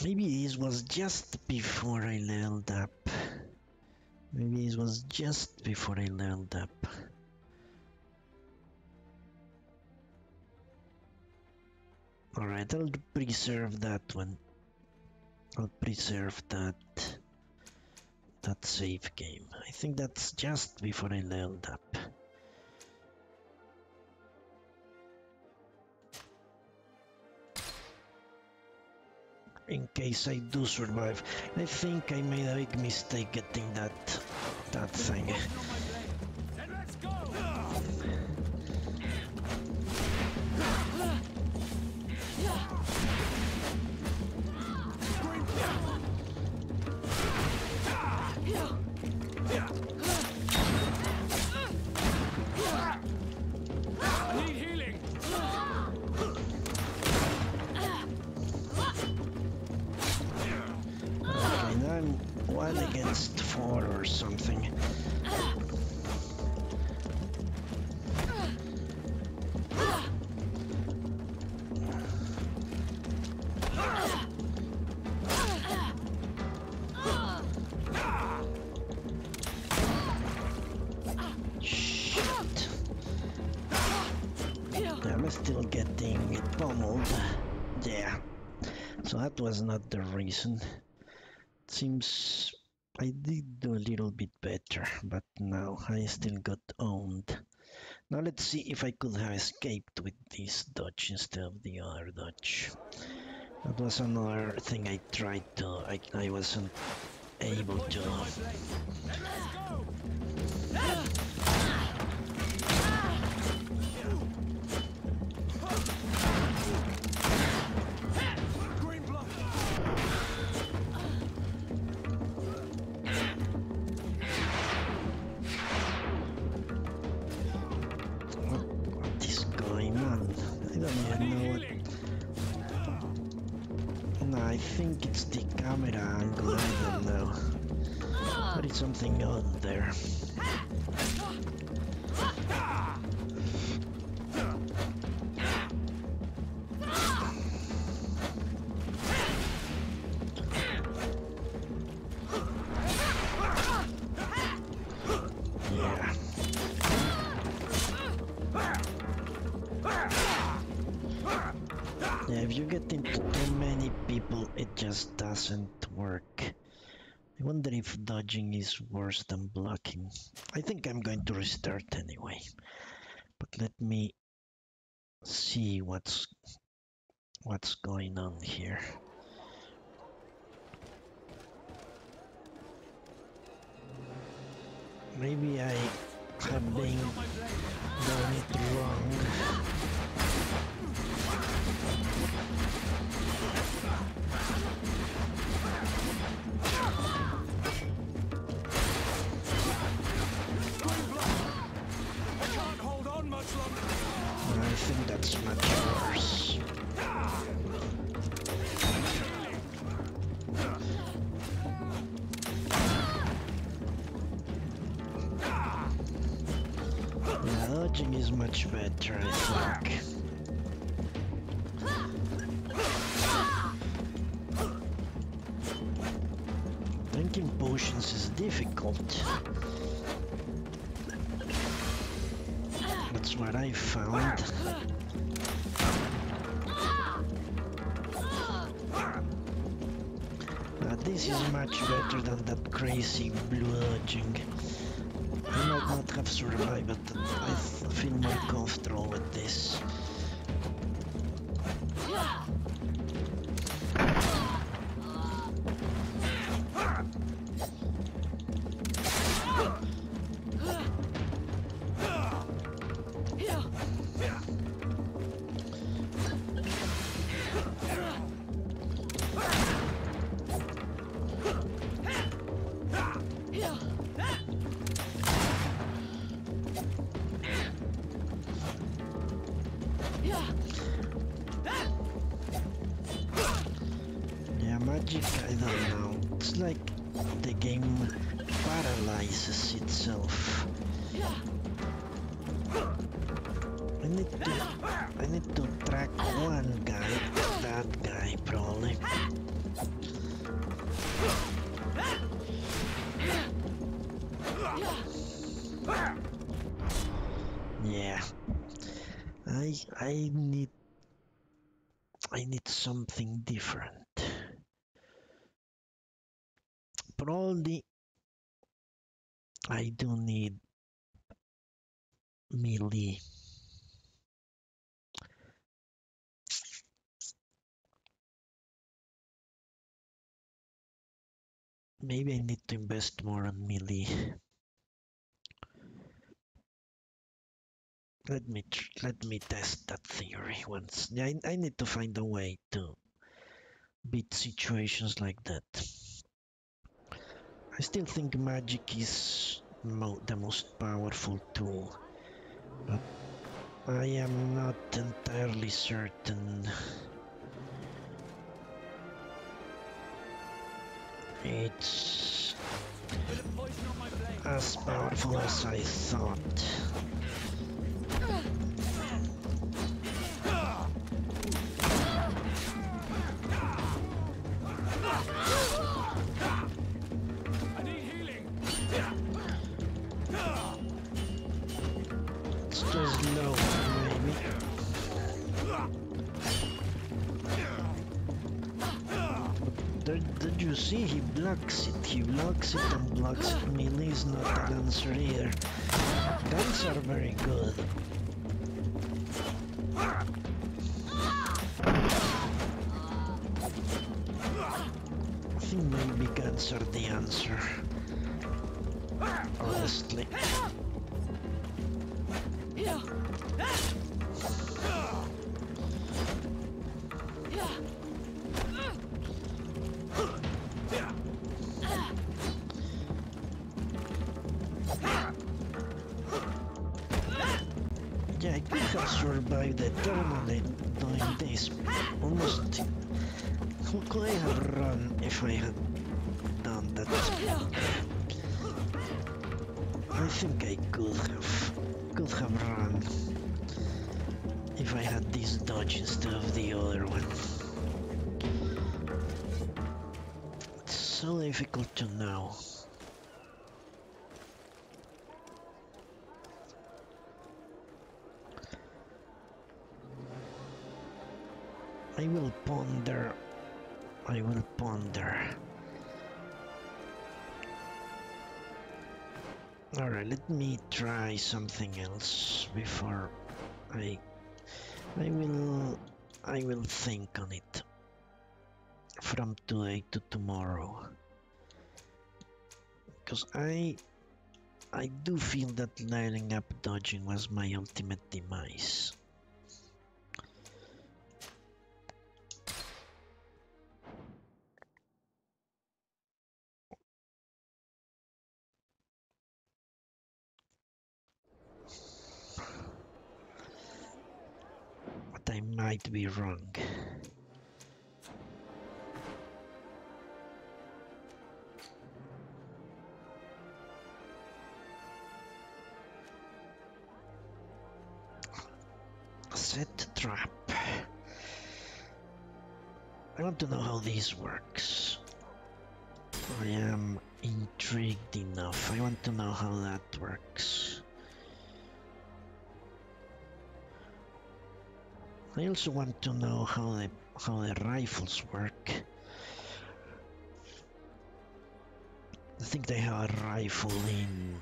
maybe this was just before I leveled up. Maybe this was just before I leveled up. Alright, I'll preserve that one. I'll preserve that save game. I think that's just before I leveled up. In case I do survive. I think I made a big mistake getting that thing. Against 4 or something. getting pummeled. Yeah, so that was not the reason. It seems I did do a little bit better, but now I still got owned. Now let's see if I could have escaped with this dodge instead of the other dodge. That was another thing I tried to, I wasn't able to. What is going on? I don't even know what. No, I think it's the camera angle, I don't know. There is something on there. Yeah, if you get into too many people, it just doesn't work. I wonder if dodging is worse than blocking. I think I'm going to restart anyway. But let me see what's going on here. Maybe I have been doing it wrong. I think that's much worse. Yeah, dodging is much better, I think. Drinking potions is difficult. That's what I found. This is much better than that crazy blue dodging. I might not have survived, but I feel more comfortable with this. Yeah, magic, I don't know. It's like the game paralyzes itself. I need to track one guy, that guy probably. Yeah. I need something different. Probably I do need melee. Maybe I need to invest more on melee. Let me test that theory once. Yeah, I need to find a way to beat situations like that. I still think magic is the most powerful tool, but I am not entirely certain it's as powerful as I thought. It's just low, maybe. Did you see? He blocks it. He blocks it and blocks it. Melee is not an answer either. Guns are very good. I think maybe guns are the answer. Honestly. Yeah, I could have survived the tournament doing this. Almost. Could I have run if I had done that? I think I could have run if I had this dodge instead of the other one. It's so difficult to know. I will ponder. Alright, let me try something else before I will think on it from today to tomorrow. Because I do feel that leveling up dodging was my ultimate demise. But I might be wrong. Set trap. I want to know how this works. I am intrigued enough. I want to know how that works. I also want to know how the rifles work. I think they have a rifle in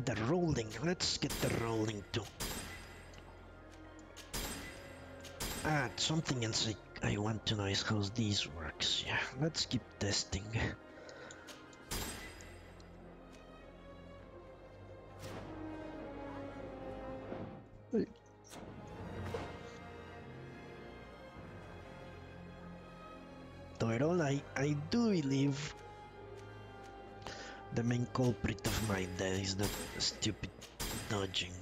the rolling. Let's get the rolling too. Something else I want to know is how this works. Yeah, let's keep testing. Overall, I do believe the main culprit of my death is that stupid dodging.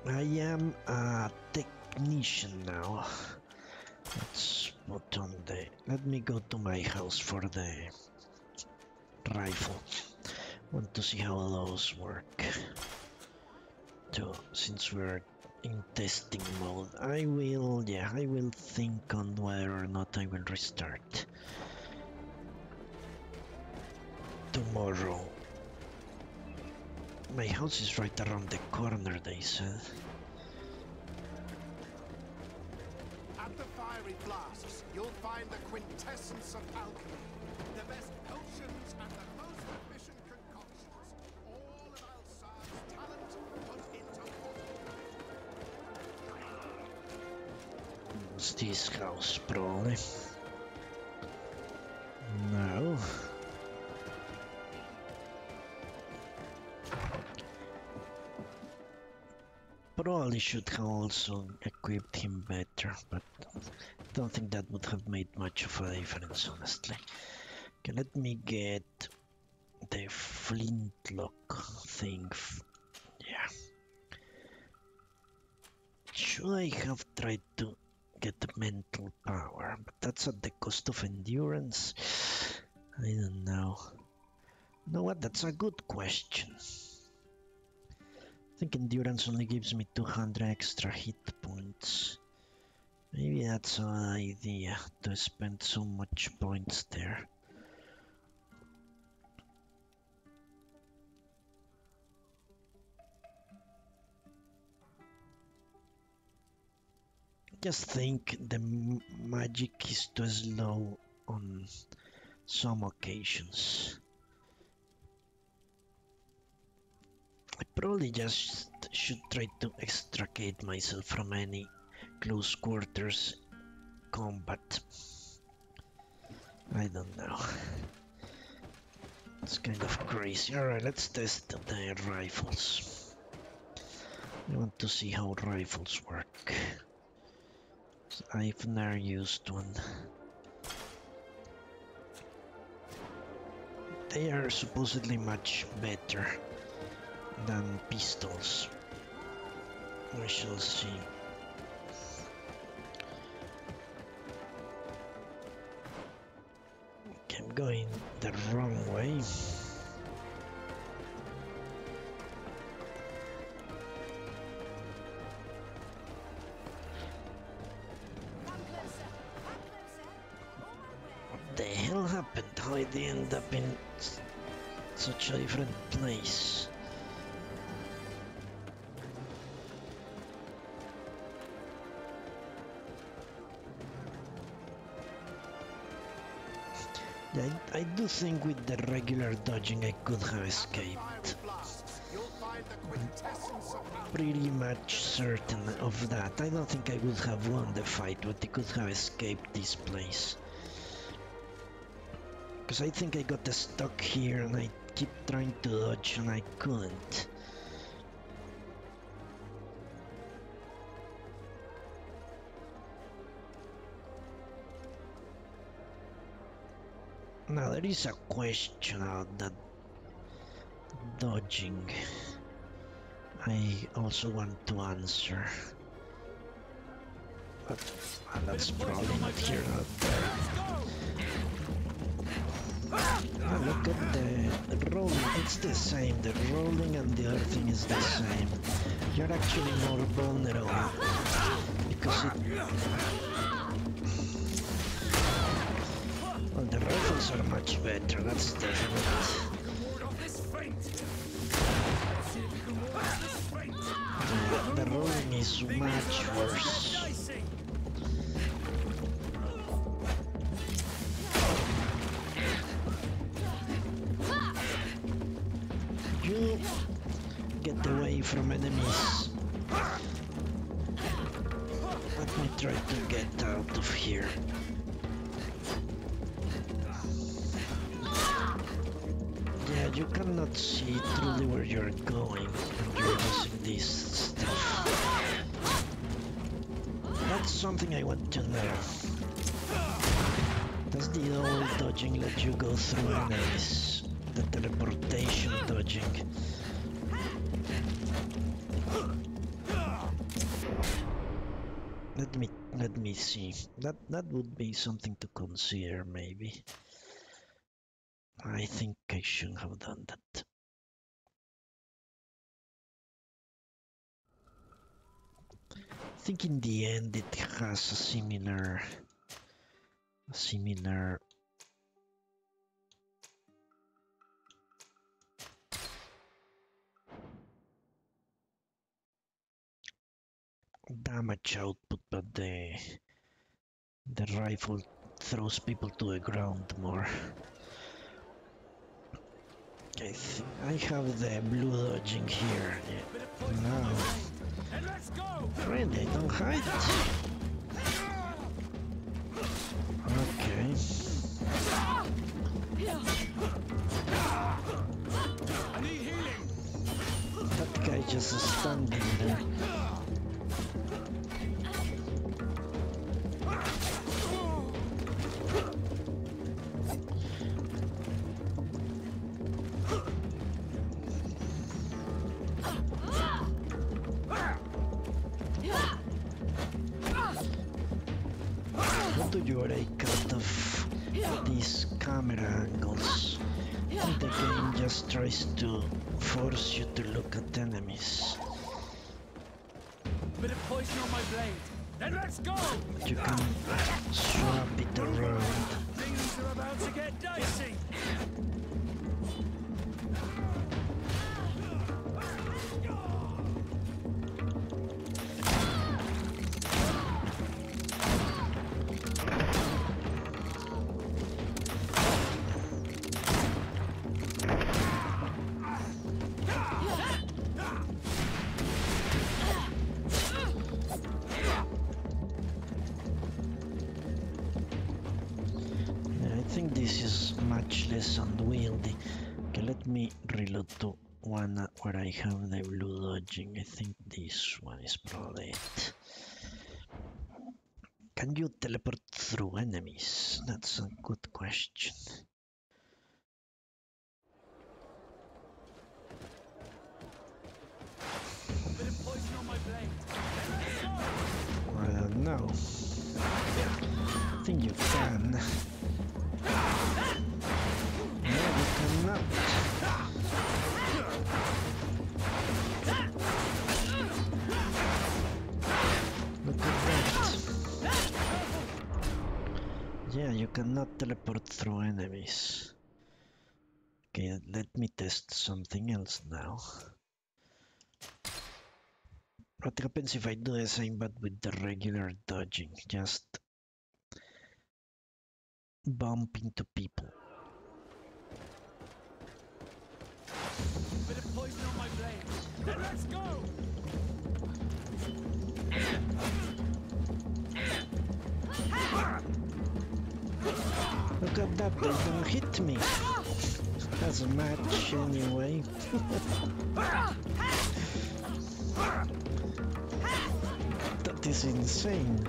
I am a technician now. Let's put on the... Let me go to my house for the rifle. Want to see how those work. Too, since we're in testing mode, I will think on whether or not I will restart tomorrow. My house is right around the corner, they said. At the fiery flasks, you'll find the quintessence of alchemy. The best potions and the most efficient concoctions. All of Alsar's talent put into water. Is this house, probably? No. Probably should have also equipped him better, but I don't think that would have made much of a difference, honestly. Okay, let me get the flintlock thing. Yeah. Sure. Should I have tried to get mental power? But that's at the cost of endurance. I don't know. You know what? That's a good question. I think endurance only gives me 200 extra hit points. Maybe that's an idea to spend so much points there. Just think the magic is too slow on some occasions. I probably just should try to extricate myself from any close quarters combat. I don't know. It's kind of crazy. Alright, let's test the rifles. I want to see how rifles work. I've never used one. They are supposedly much better than pistols. We shall see. Okay, I'm going the wrong way. What the hell happened? How did they end up in such a different place? Yeah, I do think with the regular dodging I could have escaped. Pretty much certain of that. I don't think I would have won the fight, but I could have escaped this place. Because I think I got stuck here and I keep trying to dodge and I couldn't. Now there is a question about that dodging. I also want to answer. But that's probably not here, not there. Oh, look at the rolling, it's the same. The rolling and the other thing is the same. You're actually more vulnerable because it... Well, the rifles are much better, that's definite. The rolling is much worse. You get away from enemies. Let me try to get out of here. Yeah, you cannot see truly where you're going when you're using this stuff. That's something I want to know. Does the old dodging let you go through enemies? The teleportation dodging. Let me see. That would be something to consider, maybe. I think I shouldn't have done that. I think in the end it has a similar damage output, but the rifle throws people to the ground more. I have the blue dodging here. Yeah. Now, really, don't hide. Okay. That guy just standing there. to your out of these camera angles. The game just tries to force you to look at enemies. Bit of poison on my blade. Then let's go! You can swap it around. Things are about to get dicey. Unwieldy. Okay, let me reload to one where I have the blue dodging. I think this one is probably it. Can you teleport through enemies? That's a good question. I don't know. I think you can. No, you cannot. Look at that. Yeah, you cannot teleport through enemies. Okay, let me test something else now. What happens if I do the same but with the regular dodging? Just bump into people. Bit of poison on my blade. Then let's go! Look at that, they don't hit me. That's a match anyway. That is insane.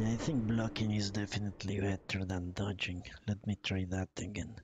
I think blocking is definitely better than dodging. Let me try that again.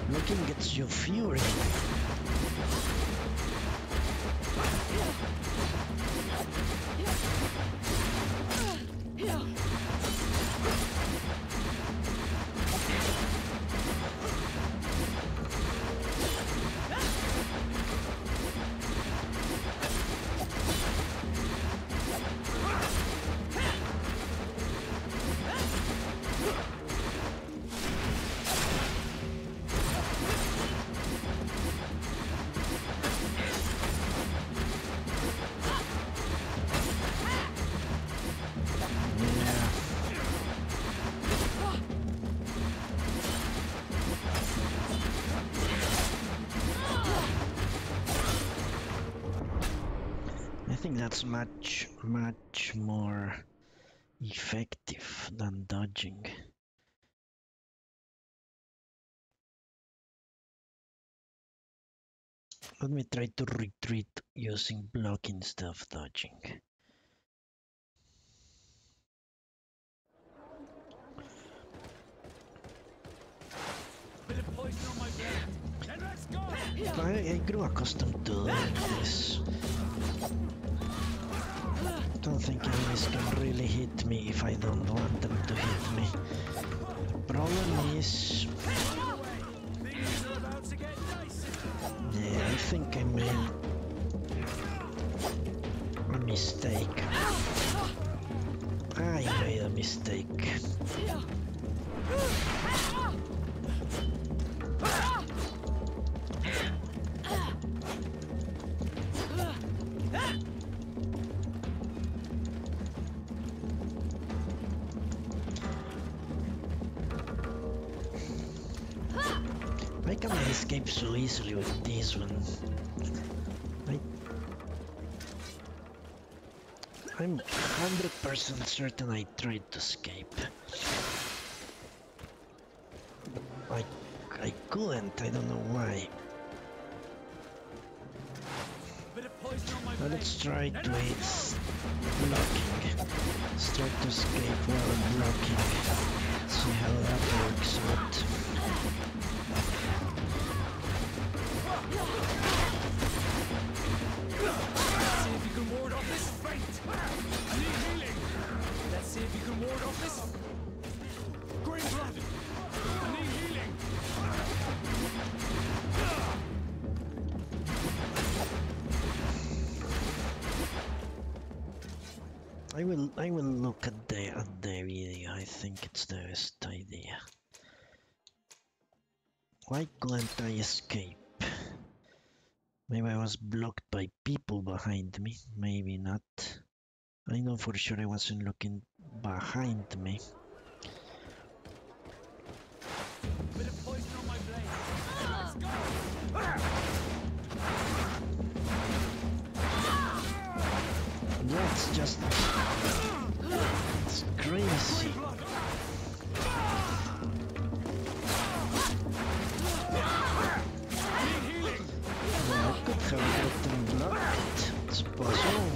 Blocking gets you fury. I think that's much more effective than dodging. Let me try to retreat using block instead of dodging. I grew accustomed to doing this. don't think enemies can really hit me if I don't want them to hit me. Problem is... Yeah, I think I made a mistake. I made a mistake. Why can I escape so easily with this one? I'm 100% certain I tried to escape. I couldn't, I don't know why. Now let's try to blocking. Let's try to escape while blocking. See how that works out. Let's see if you can ward off this fate. I need healing. Let's see if you can ward off this. Green blood. I need healing. I will look at the video. I think it's the best idea. Why couldn't I escape? Maybe I was blocked by people behind me. Maybe not. I know for sure I wasn't looking behind me. Bit of poison on my blade. Let's go. Yeah, it's just... it's crazy. Yeah, I could have gotten blocked. It's possible.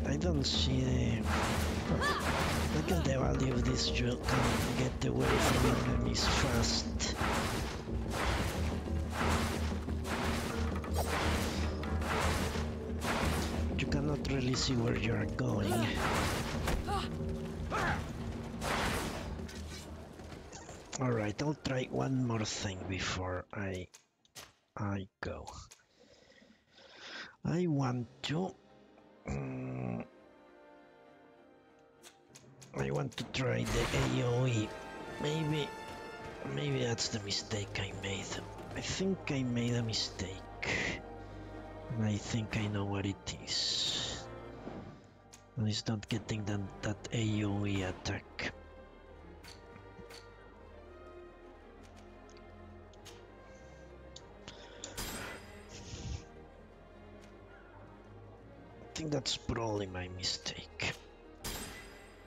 I don't see the... Look at the value of this. You can get away from enemies fast. You cannot really see where you're going. Alright, I'll try one more thing before I go. I want to... I want to try the AoE. Maybe that's the mistake I made. I think I made a mistake. And I think I know what it is. And it's not getting that AoE attack. I think that's probably my mistake.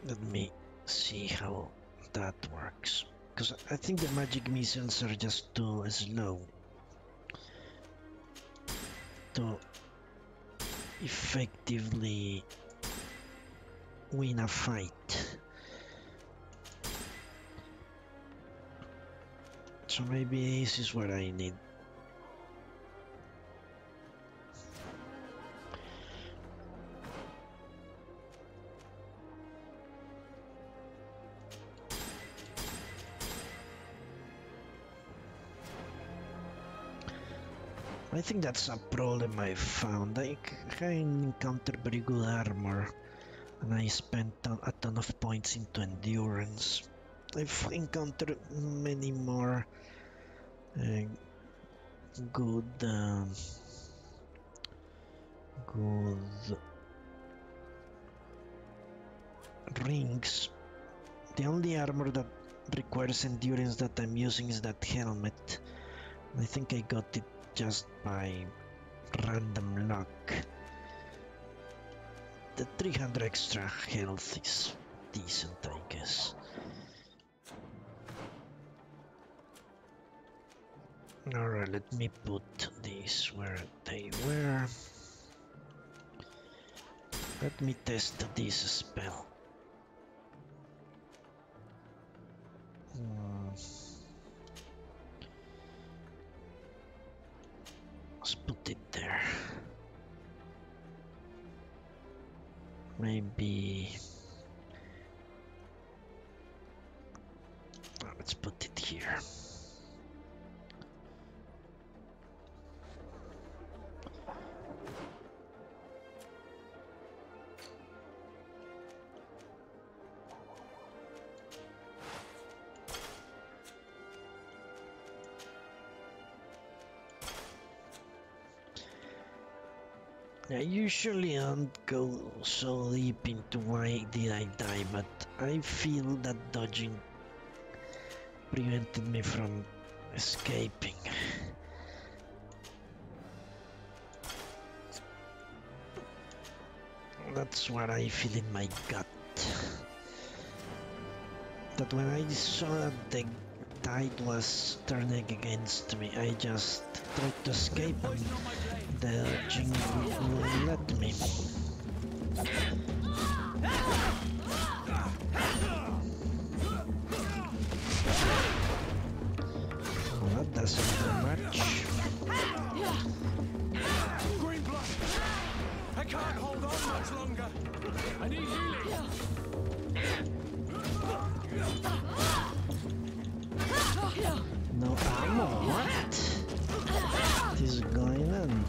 Let me see how that works. Because I think the magic missiles are just too slow to effectively win a fight. So maybe this is what I need. I think that's a problem I found. I encountered very good armor and I spent a ton of points into endurance. I've encountered many more good rings. The only armor that requires endurance that I'm using is that helmet. I think I got it just by random luck. The 300 extra health is decent, I guess. Alright, let me put these where they were. Let me test this spell. Let's put it there. Maybe... let's put it here. I usually don't go so deep into why did I die, but I feel that dodging prevented me from escaping. That's what I feel in my gut. That when I saw that the tide was turning against me, I just tried to escape and the dodging wouldn't let me. Well, that doesn't do much. Green blood! I can't hold on much longer! I need healing! No ammo, what? What is going on?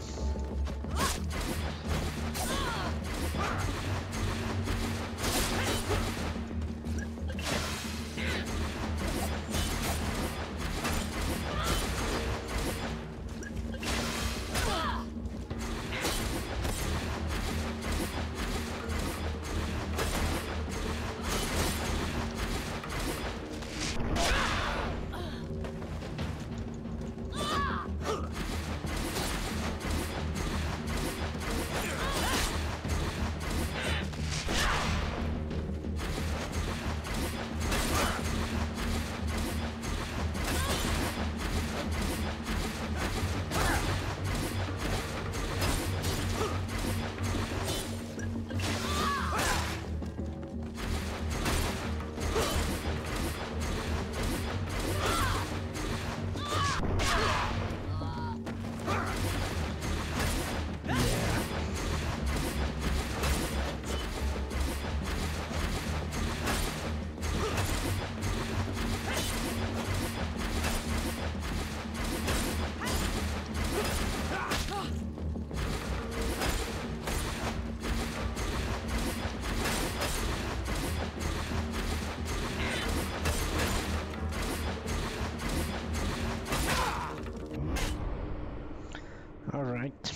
Alright.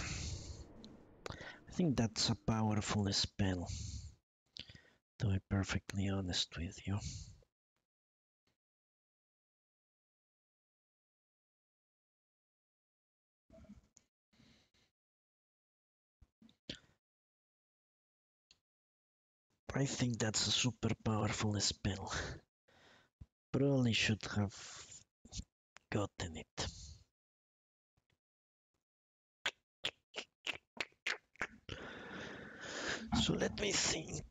I think that's a powerful spell, to be perfectly honest with you. I think that's a super powerful spell. Probably should have gotten it. So let me think.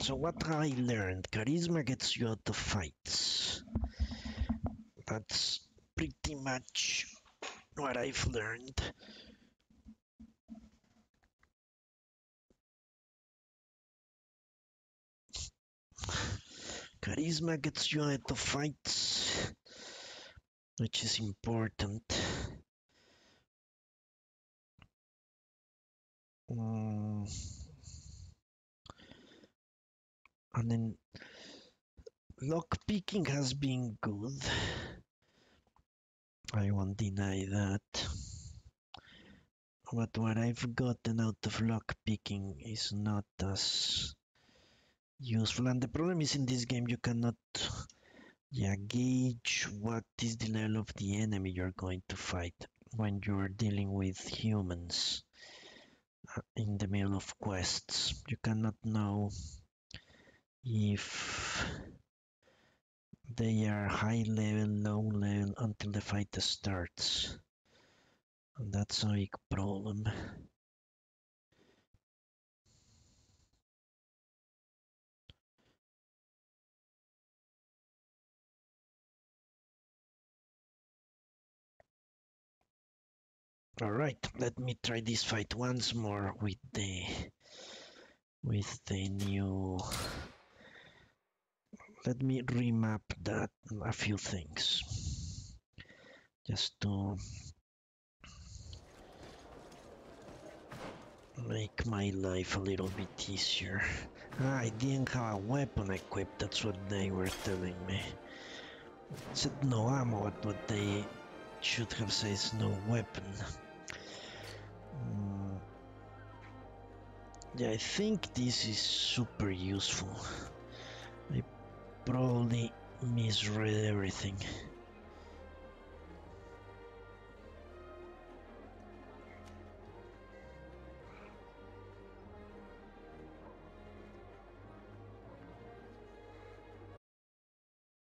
So what I learned, charisma gets you out of fights. That's pretty much what I've learned. Charisma gets you out of fights, which is important. And then lockpicking has been good. I won't deny that. But what I've gotten out of lockpicking is not as useful. And the problem is in this game you cannot gauge what is the level of the enemy you're going to fight when you're dealing with humans. in the middle of quests. You cannot know if they are high level, low level until the fight starts. And that's a big problem. Alright, let me try this fight once more with the new. Let me remap that a few things just to make my life a little bit easier. I didn't have a weapon equipped, that's what they were telling me. It said no ammo, but what they should have said is no weapon. Yeah, I think this is super useful. I probably misread everything.